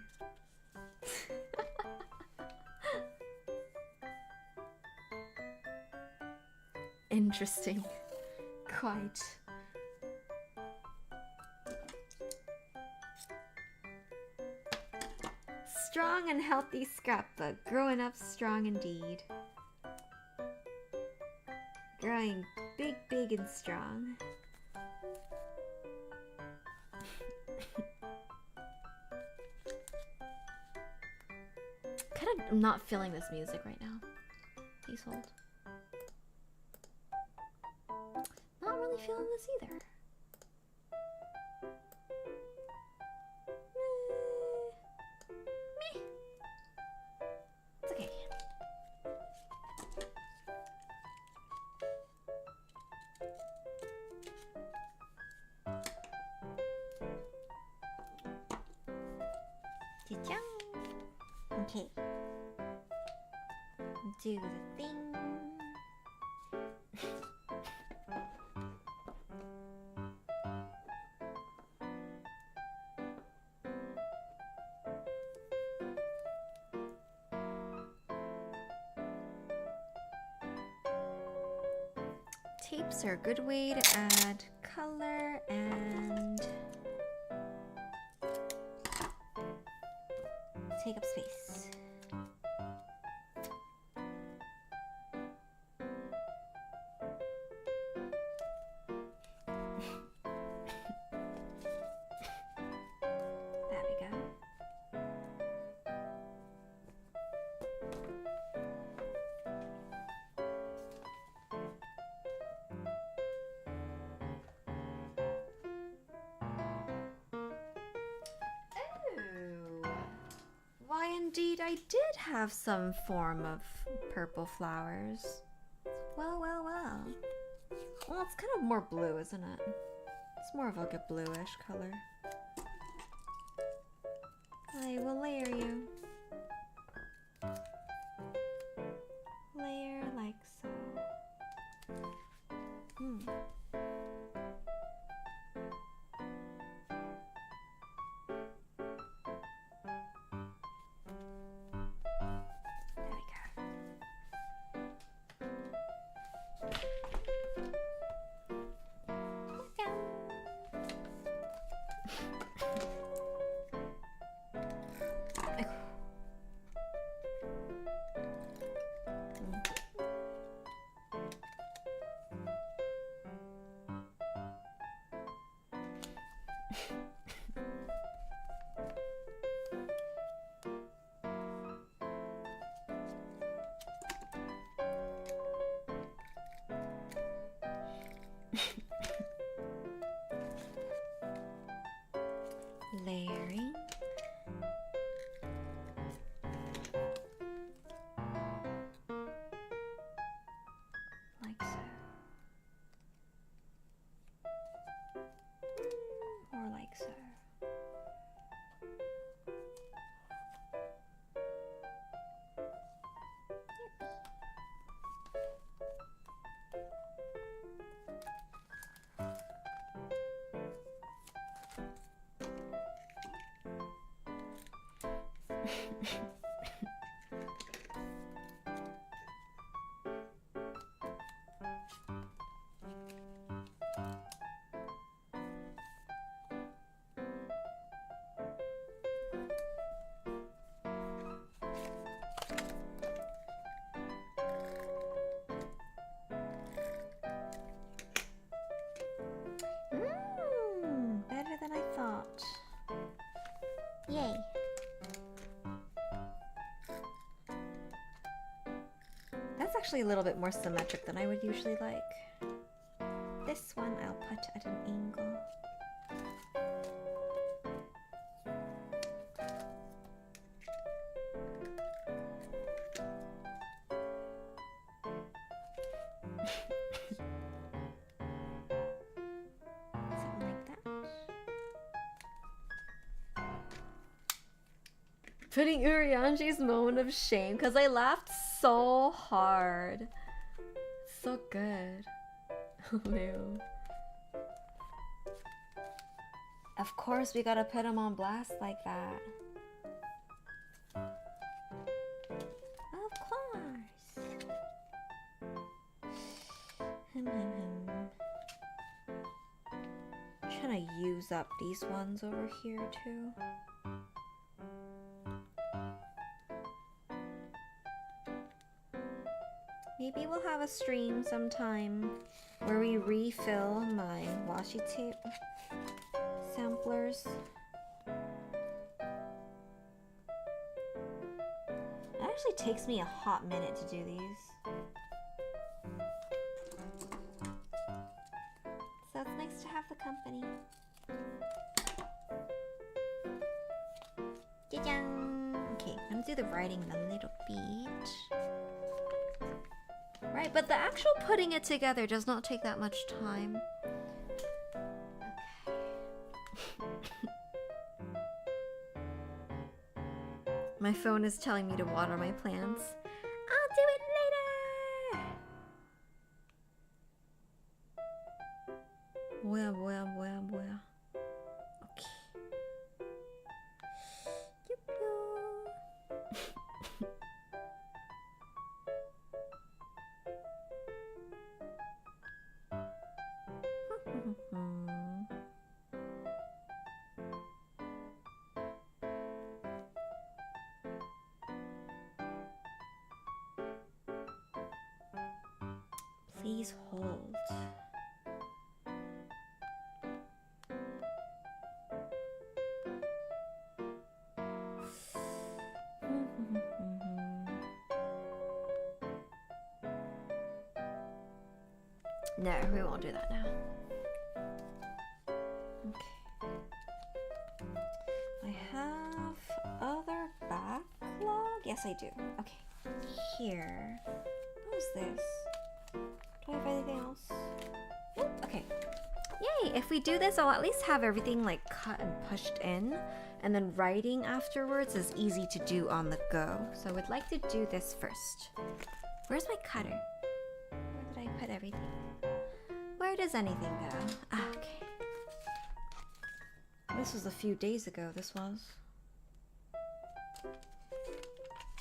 Interesting. Quite. Strong and healthy scrapbook. Growing up strong indeed. Growing big, big and strong. I'm not feeling this music right now. Please hold. Not really feeling this either. Meh. It's okay. do the thing. Tapes are a good way to add color and take up space. There we go. Why indeed I did have some form of purple flowers. Well, well, well. Well, it's kind of more blue, isn't it? It's more of like a bluish color. I will layer you. Layer like so. Layering. Like so. Or like so. Better than I thought. Yay. That's actually a little bit more symmetric than I would usually like. This one I'll put at an angle. Something like that. Putting Urianji's moment of shame because I laughed so hard. So good. Oh no. Of course we gotta put him on blast like that. Of course. Trying to use up these ones over here too. Maybe we'll have a stream sometime where we refill my washi tape samplers. It actually takes me a hot minute to do these. So it's nice to have the company. Okay, I'm gonna do the writing in a little bit. Right, but the actual putting it together does not take that much time. Okay. My phone is telling me to water my plants. I'll do it 뭐야. 오케이. Please hold. No, we won't do that now. Okay. I have other backlog? Yes, I do. Okay. Here. What is this? Do I have anything else? Nope. Okay. Yay! If we do this, I'll at least have everything like cut and pushed in. And then writing afterwards is easy to do on the go. So I would like to do this first. Where's my cutter? Where did I put everything? Where does anything go? Ah, okay. This was a few days ago, this was.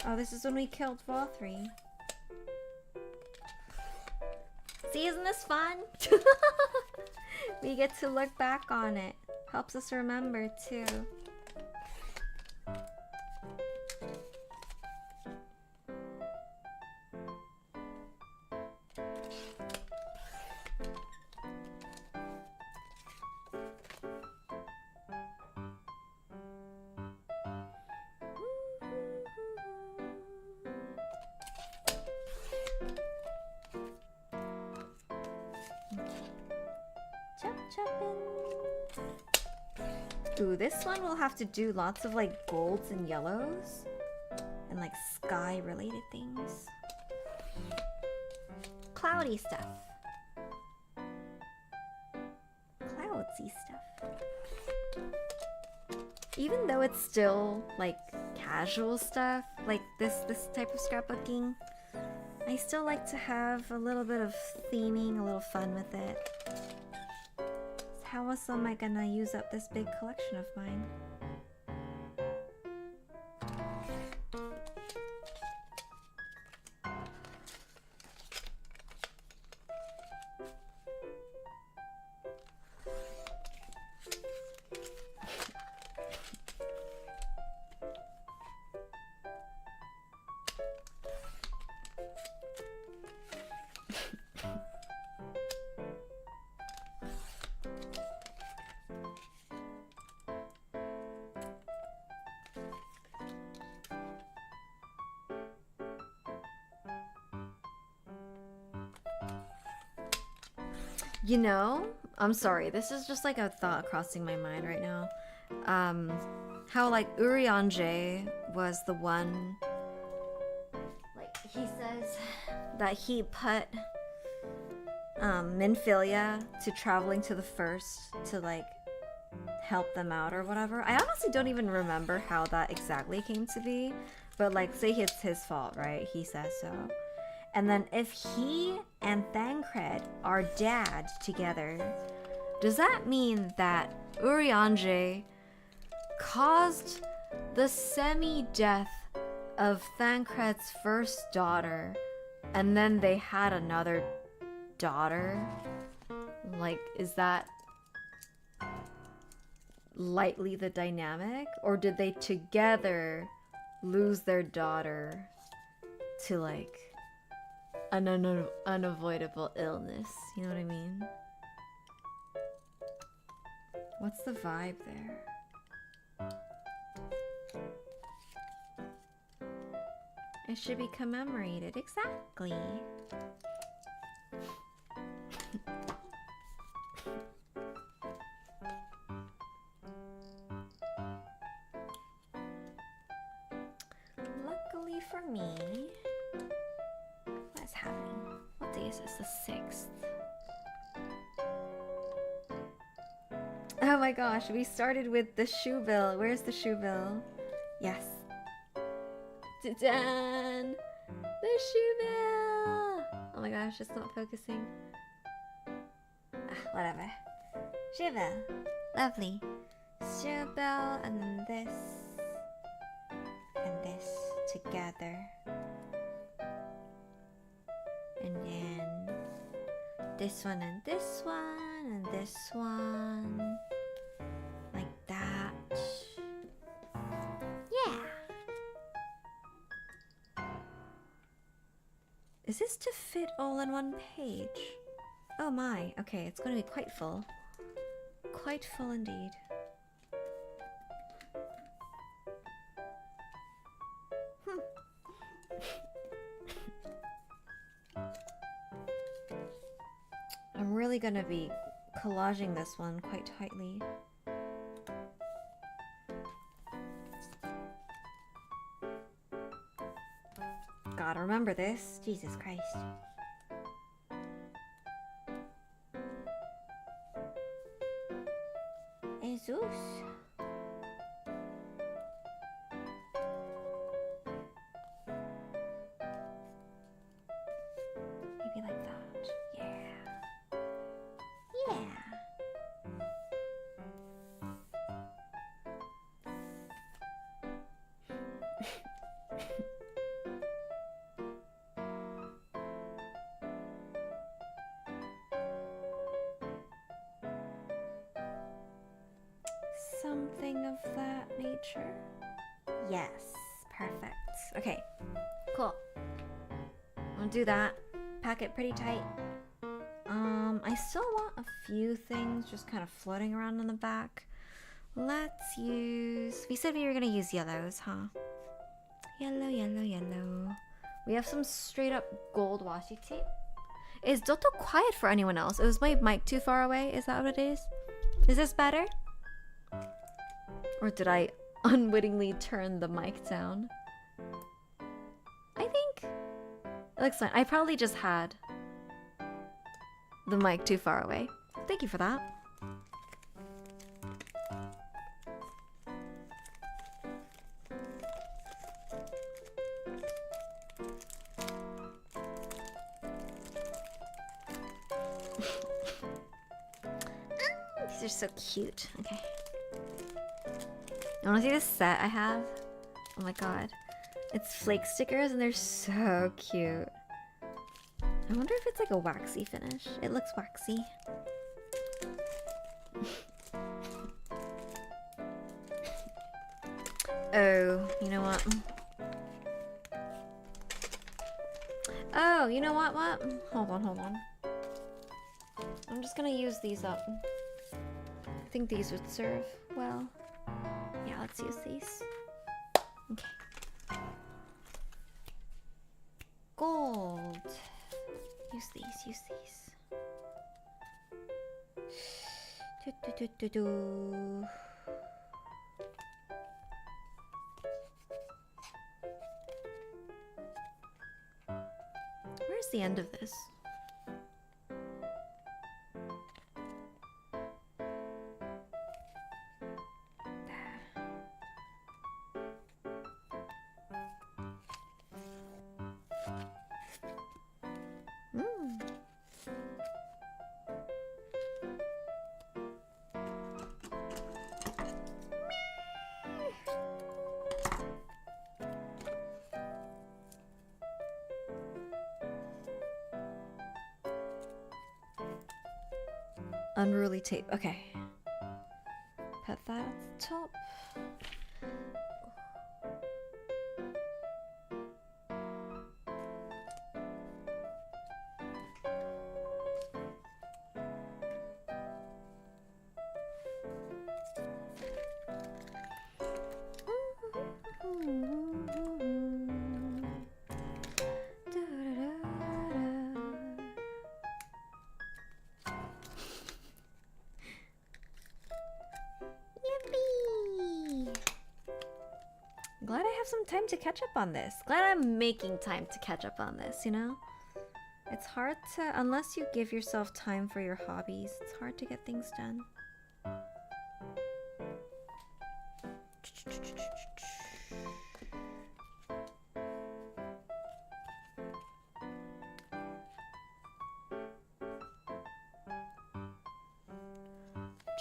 Oh, this is when we killed Vothri. See, isn't this fun? We get to look back on it. Helps us remember, too. Ooh, this one will have to do lots of like golds and yellows and like sky related things. Cloudy stuff. Cloudsy stuff. Even though it's still like casual stuff, like this type of scrapbooking, I still like to have a little bit of theming, a little fun with it. How else am I gonna use up this big collection of mine? You know, I'm sorry, this is just like a thought crossing my mind right now. How like Urianger was the one, like he says that he put Minfilia to traveling to the first to like help them out or whatever. I honestly don't even remember how that exactly came to be, but like say it's his fault, right? He says so. And then if he and Thancred are dad together, does that mean that Urianger caused the semi-death of Thancred's first daughter, and then they had another daughter? Like, is that lightly the dynamic? Or did they together lose their daughter to like an unavoidable illness? You know what I mean? What's the vibe there? It should be commemorated. Exactly. Luckily for me, what's happening? What day is this? The 6th. Oh my gosh, we started with the shoe bill. Where's the shoe bill? Yes. Dan! The shoe bill! Oh my gosh, it's not focusing. Whatever. Shiva. Lovely. Shiva and then this. And this together. And then this one and this one and this one. Like that. Yeah. Is this to fit all in one page? Oh my, okay, it's going to be quite full. Quite full indeed. I'm really going to be collaging this one quite tightly. Gotta remember this. Jesus Christ. Jesus. Maybe like that. Yeah. Yeah. Something of that nature. Yes, perfect. Okay, cool. I'll do that. Pack it pretty tight. I still want a few things just kind of floating around in the back. Let's use... We said we were gonna use yellows, huh? Yellow, yellow, yellow. We have some straight up gold washi tape. Is Dotto quiet for anyone else? Is my mic too far away? Is that what it is? Is this better? Or did I unwittingly turn the mic down? I think it looks fine. I probably just had the mic too far away. Thank you for that. These are so cute. Okay. You wanna see this set I have? Oh my god. It's flake stickers and they're so cute. I wonder if it's like a waxy finish. It looks waxy. Oh, you know what? Oh, you know what? Hold on. I'm just gonna use these up. I think these would serve well. Yeah, let's use these. Okay. Gold. Use these. Do. Where's the end of this? Unruly tape. Okay. Put that at the top. Glad I have some time to catch up on this. Glad I'm making time to catch up on this, you know? It's hard to, unless you give yourself time for your hobbies, it's hard to get things done.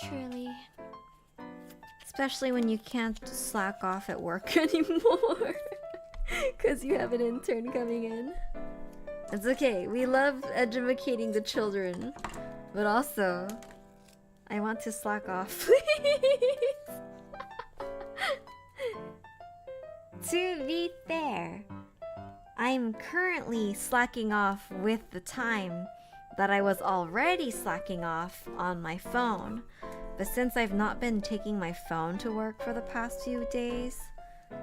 Truly. Especially when you can't slack off at work anymore. Because you have an intern coming in. It's okay. We love educating the children. But also, I want to slack off, please. To be fair, I'm currently slacking off with the time that I was already slacking off on my phone. But since I've not been taking my phone to work for the past few days,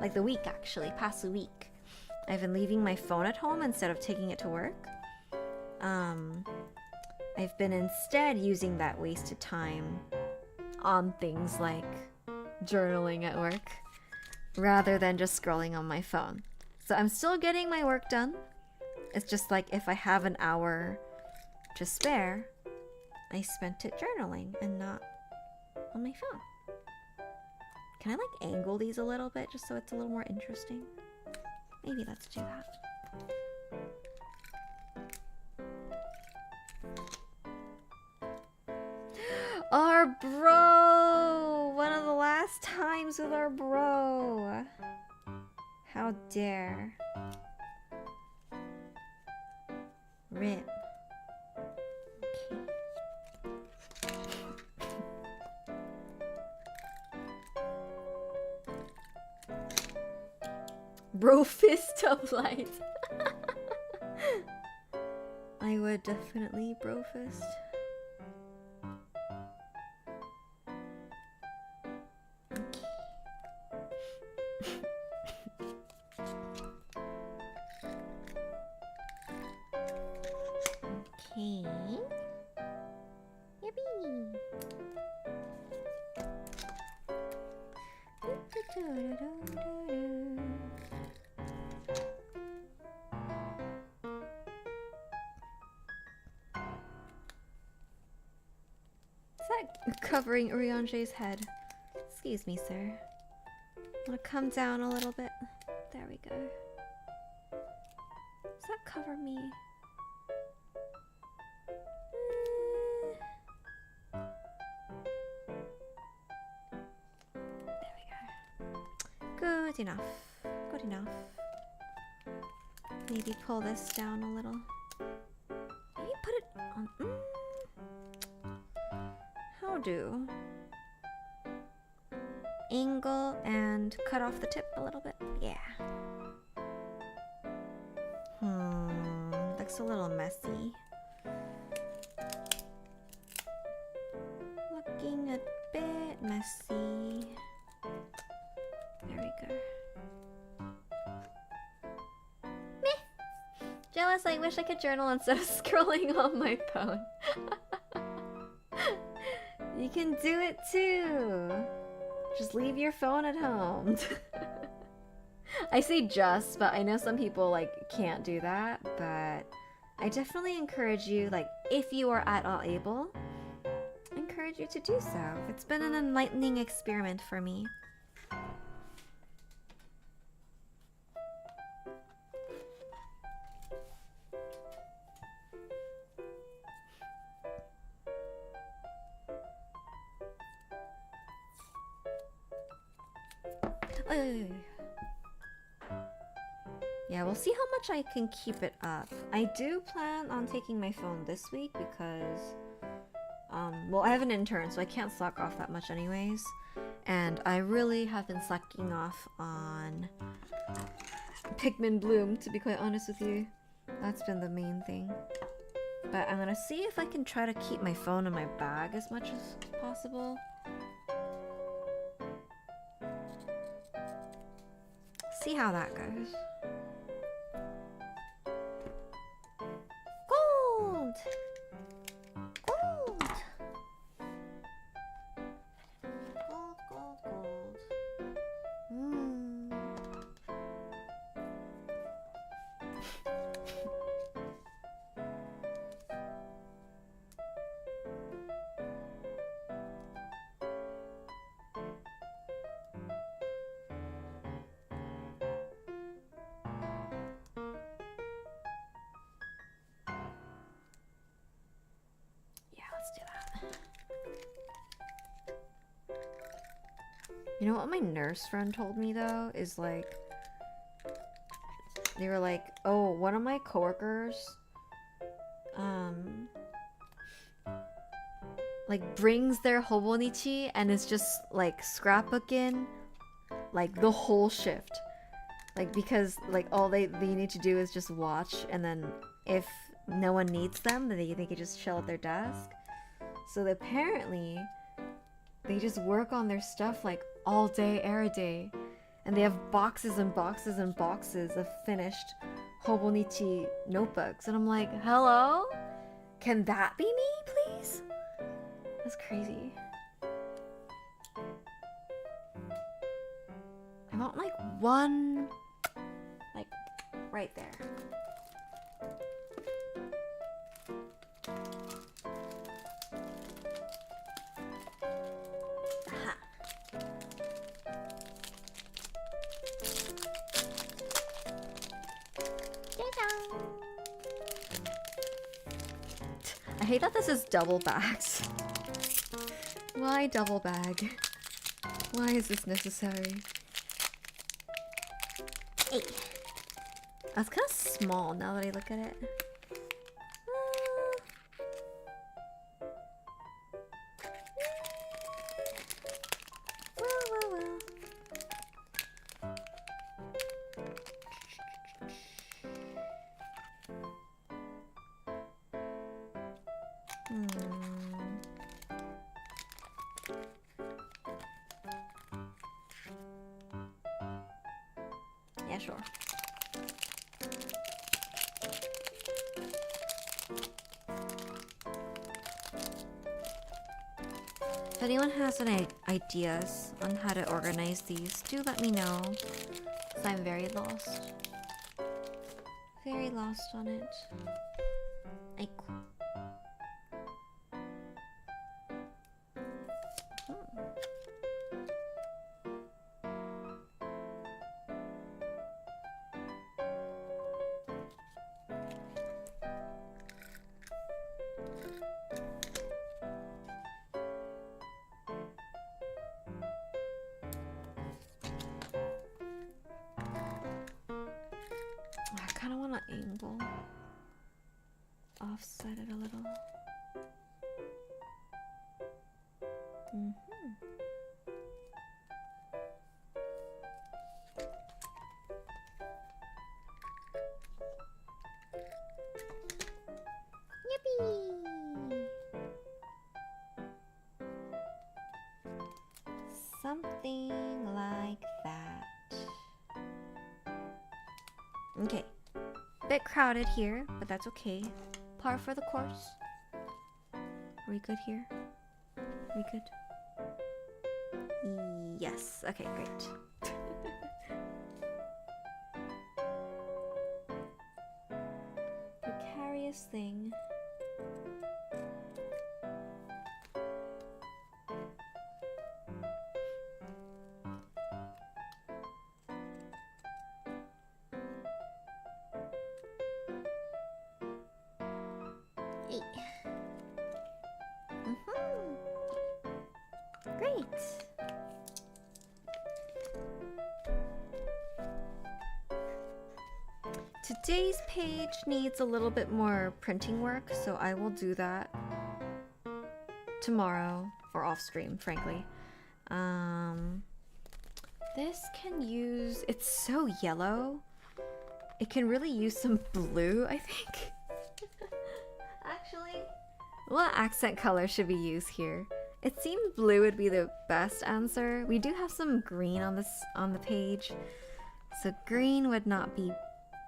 like the week actually, past a week, I've been leaving my phone at home instead of taking it to work. I've been instead using that wasted time on things like journaling at work rather than just scrolling on my phone. So I'm still getting my work done. It's just like if I have an hour to spare, I spent it journaling and not on my phone. Can I like angle these a little bit just so it's a little more interesting? Maybe let's do that. Our bro! One of the last times with our bro. How dare. Rip. Bro fist of light. I would definitely bro fist. Okay. Yippee. Is that covering Uriange's head? Excuse me, sir. Want to come down a little bit? There we go. Does that cover me? There we go. Good enough. Good enough. Maybe pull this down a little. Maybe put it on. How do? Angle and cut off the tip a little bit. Yeah. Looks a little messy. Looking a bit messy. There we go. Meh. Jealous, I wish I could journal instead of scrolling on my phone. You can do it too. Just leave your phone at home. I say just, but I know some people like can't do that, but I definitely encourage you, like if you are at all able, I encourage you to do so. It's been an enlightening experiment for me. Yeah, we'll see how much I can keep it up. I do plan on taking my phone this week because, well, I have an intern, so I can't slack off that much anyways. And I really have been slacking off on Pikmin Bloom, to be quite honest with you. That's been the main thing. But I'm gonna see if I can try to keep my phone in my bag as much as possible. See how that goes. Gold! Gold! Gold, gold, gold. You know what my nurse friend told me though is like, they were like, oh, one of my coworkers like brings their hobonichi and is just like scrapbooking like the whole shift, like because like all they need to do is just watch, and then if no one needs them then they can just chill at their desk. So apparently they just work on their stuff like all day every day, and they have boxes and boxes and boxes of finished hobonichi notebooks, and I'm like, hello, can that be me please? That's crazy. I want like one, like right there. Aha. I hate that this is double bags. Why double bag? Why is this necessary? Hey. That's kind of small now that I look at it. Well. Yeah, sure. If anyone has any ideas on how to organize these, do let me know, 'cause I'm very lost. Very lost on it. Like, I kind of want to angle, offset it a little. Yippee! Something like that. Okay. Bit crowded here, but that's okay. Par for the course. Are we good here? Are we good? Yes. Okay, great. Precarious thing. Great. Today's page needs a little bit more printing work, so I will do that tomorrow or off stream, frankly. This can use, it's so yellow. It can really use some blue, I think. Actually, what accent color should we use here? It seemed blue would be the best answer. We do have some green on the page, so green would not be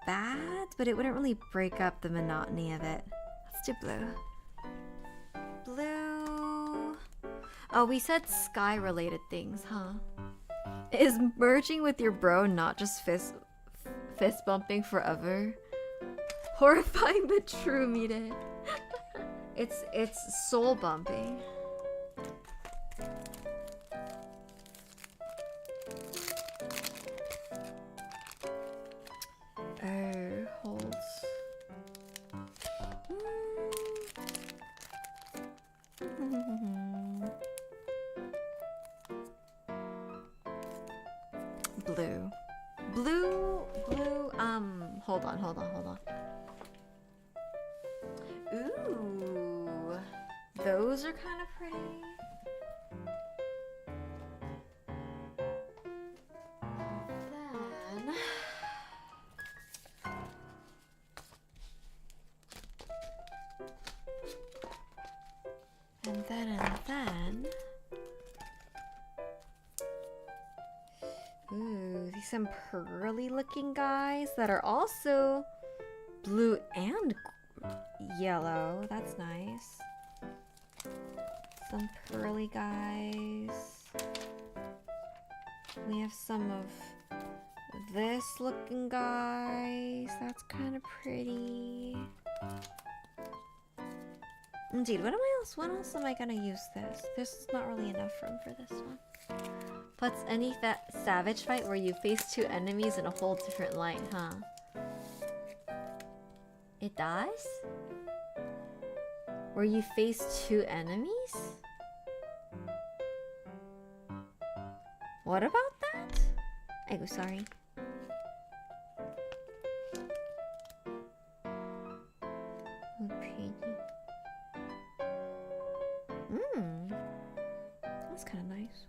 bad, but it wouldn't really break up the monotony of it. Let's do blue. Blue. Oh, we said sky-related things, huh? Is merging with your bro not just fist bumping forever? Horrifying but true, Mide. It's soul bumping. Holds. blue. Blue, hold on. Ooh, those are kind of pretty. And then, ooh, these some pearly looking guys that are also blue and yellow. That's nice. Some pearly guys. We have some of this looking guys. That's kind of pretty. Indeed, what else am I gonna use this? There's not really enough room for this one. Puts any savage fight where you face two enemies in a whole different light, huh? It does? Where you face two enemies? What about that? Oh, sorry. Oh, pretty. That's kind of nice.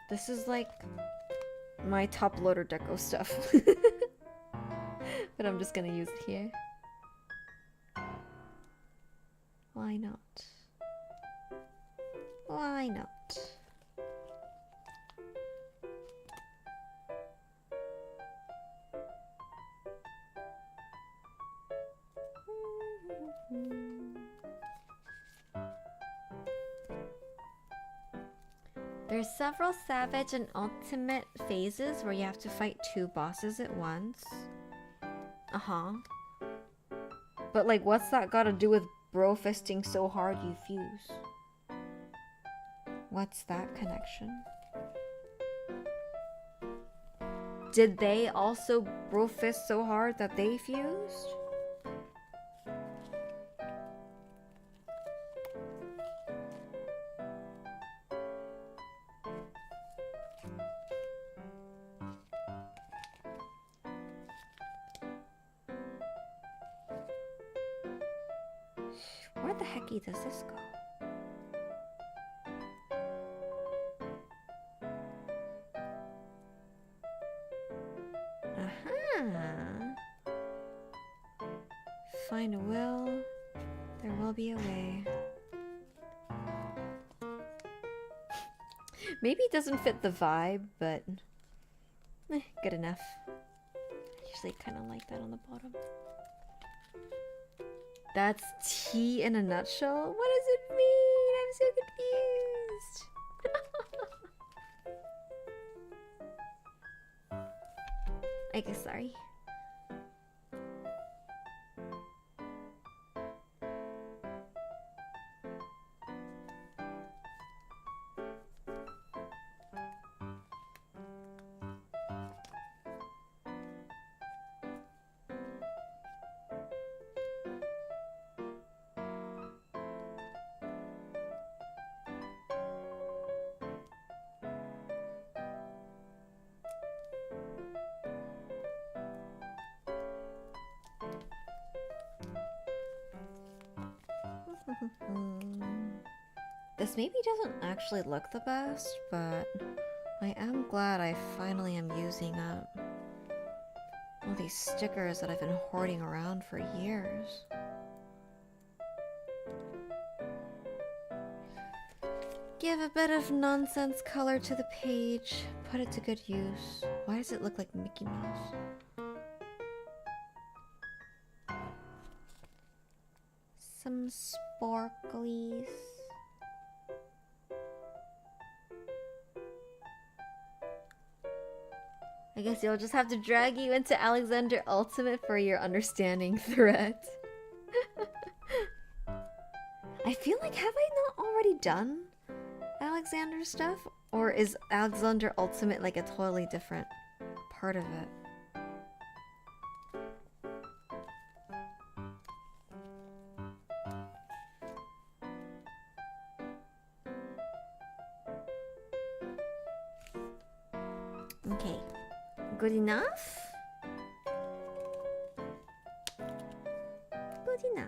This is like my top loader deco stuff. But I'm just gonna use it here. Why not? Why not? There's several Savage and Ultimate phases where you have to fight two bosses at once. Uh-huh. But like, what's that got to do with bro fisting so hard you fuse? What's that connection? Did they also bro fist so hard that they fused? Where the hecky does this go? Aha! Find a will, there will be a way. Maybe it doesn't fit the vibe, but good enough. I usually kind of like that on the bottom. That's tea in a nutshell? What does it mean? I'm so confused. I guess sorry. This maybe doesn't actually look the best, but I am glad I finally am using up all these stickers that I've been hoarding around for years. Give a bit of nonsense color to the page, put it to good use. Why does it look like Mickey Mouse? Some sparklies. I guess you'll just have to drag you into Alexander Ultimate for your understanding thread. I feel like, have I not already done Alexander stuff? Or is Alexander Ultimate like a totally different part of it? Okay. Good enough? Good enough.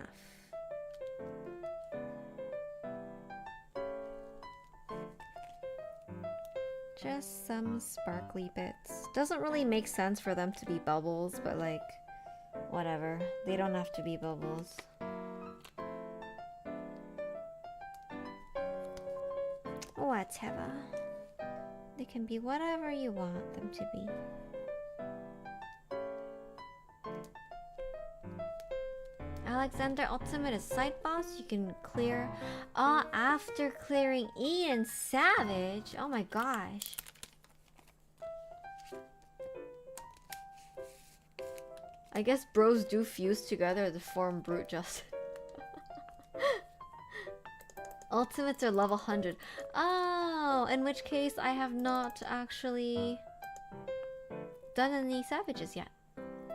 Just some sparkly bits. Doesn't really make sense for them to be bubbles, but like, whatever. They don't have to be bubbles. Whatever. They can be whatever you want them to be. Alexander Ultimate is side boss. You can clear after clearing E and Savage. Oh my gosh. I guess bros do fuse together to form brute justice. Ultimates are level 100. Oh, in which case I have not actually done any savages yet.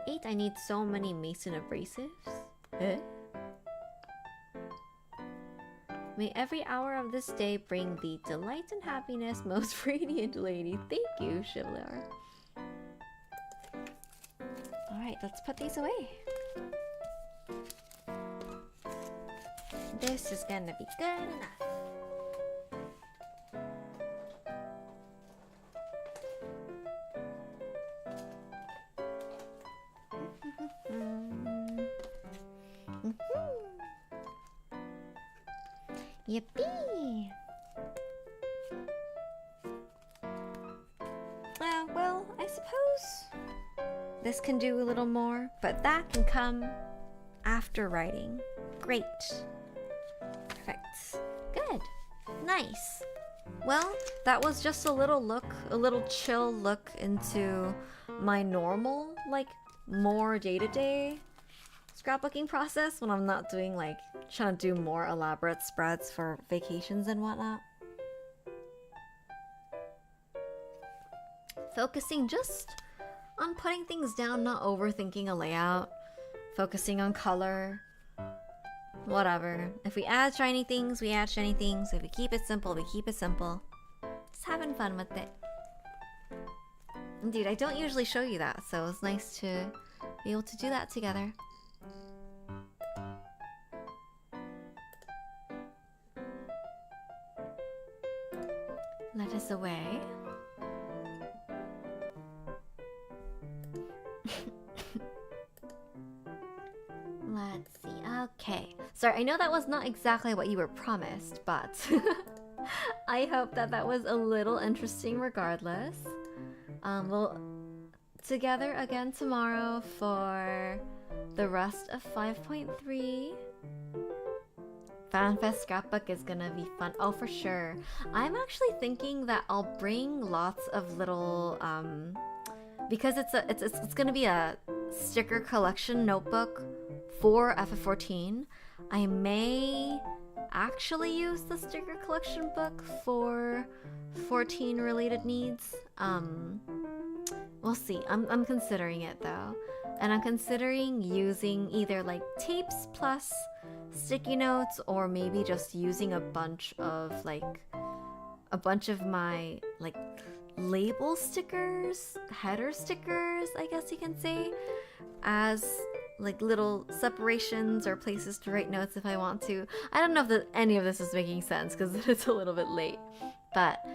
8, I need so many mason abrasives. Eh? May every hour of this day bring thee delight and happiness, most radiant lady. Thank you, Chivlar. Alright, let's put these away. This is gonna be good enough. Yippee! Well, I suppose this can do a little more, but that can come after writing. Great. Perfect. Good. Nice. Well, that was just a little chill look into my normal, like, more day-to-day scrapbooking process when I'm not doing, like, trying to do more elaborate spreads for vacations and whatnot. Focusing just on putting things down, not overthinking a layout. Focusing on color. Whatever. If we add shiny things, we add shiny things. If we keep it simple, we keep it simple. Just having fun with it. Indeed, I don't usually show you that, so it's nice to be able to do that together. Let us away. Let's see. Okay. Sorry, I know that was not exactly what you were promised, but I hope that that was a little interesting regardless. We'll together again tomorrow for the rest of 5.3. FanFest scrapbook is gonna be fun. Oh, for sure. I'm actually thinking that I'll bring lots of little because it's gonna be a sticker collection notebook for FF14. I may actually use the sticker collection book for 14 related needs. We'll see. I'm considering it though. And I'm considering using either like tapes plus sticky notes, or maybe just using a bunch of my like label stickers, header stickers, I guess you can say, as like little separations or places to write notes if I want to. I don't know if any of this is making sense because it's a little bit late, but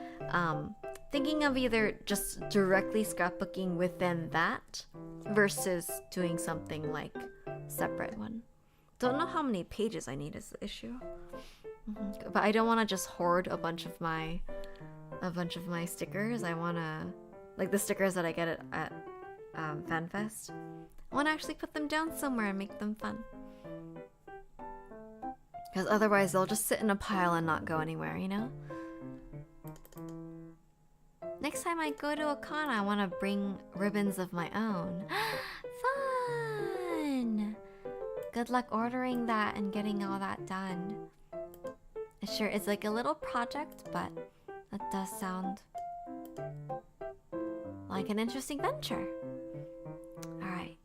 thinking of either just directly scrapbooking within that versus doing something like separate one. Don't know how many pages I need is the issue. But I don't want to just hoard a bunch of my stickers. I want to, like the stickers that I get at FanFest, I want to actually put them down somewhere and make them fun. Because otherwise they'll just sit in a pile and not go anywhere, you know? Next time I go to a con, I want to bring ribbons of my own. Fun! Good luck ordering that and getting all that done. Sure, it's like a little project, but that does sound like an interesting venture. Alright.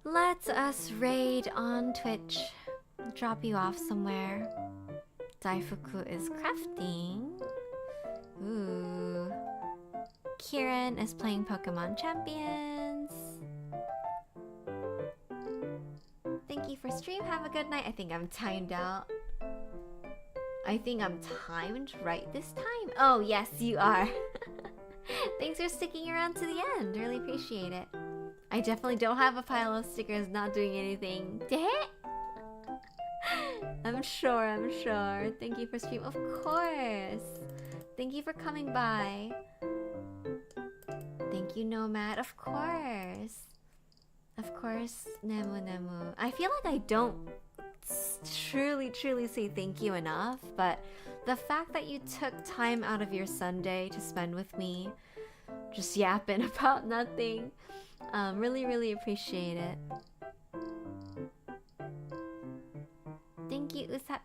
Let us raid on Twitch. Drop you off somewhere. Daifuku is crafting. Ooh. Kieran is playing Pokemon Champions. Thank you for stream. Have a good night. I think I'm timed out. I think I'm timed right this time. Oh, yes, you are. Thanks for sticking around to the end. Really appreciate it. I definitely don't have a pile of stickers not doing anything. I'm sure. Thank you for stream. Of course. Thank you for coming by. Thank you, Nomad. Of course. Of course, Nemu. I feel like I don't truly say thank you enough, but the fact that you took time out of your Sunday to spend with me, just yapping about nothing, really appreciate it. Thank you, Usa.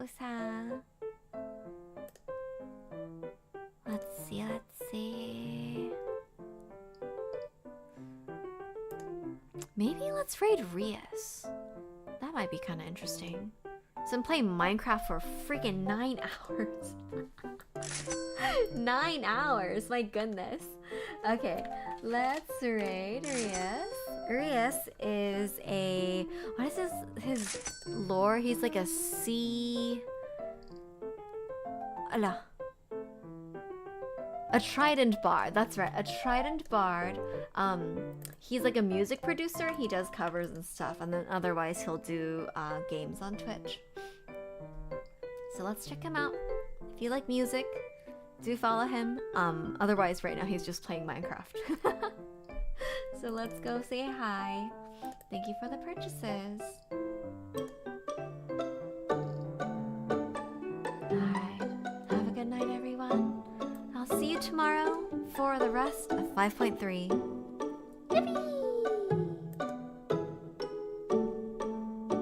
Let's see. Maybe let's raid Rias. That might be kind of interesting. So I'm playing Minecraft for freaking 9 hours. 9 hours, my goodness. Okay, let's raid Rias. Rias is a... What is his lore? He's like a sea... A trident bard, that's right, a trident bard. He's like a music producer, he does covers and stuff, and then otherwise he'll do games on Twitch. So let's check him out. If you like music, do follow him. Otherwise right now he's just playing Minecraft. So let's go say hi. Thank you for the purchases. Alright, have a good night everyone. I'll see you tomorrow for the rest of 5.3. Yippee!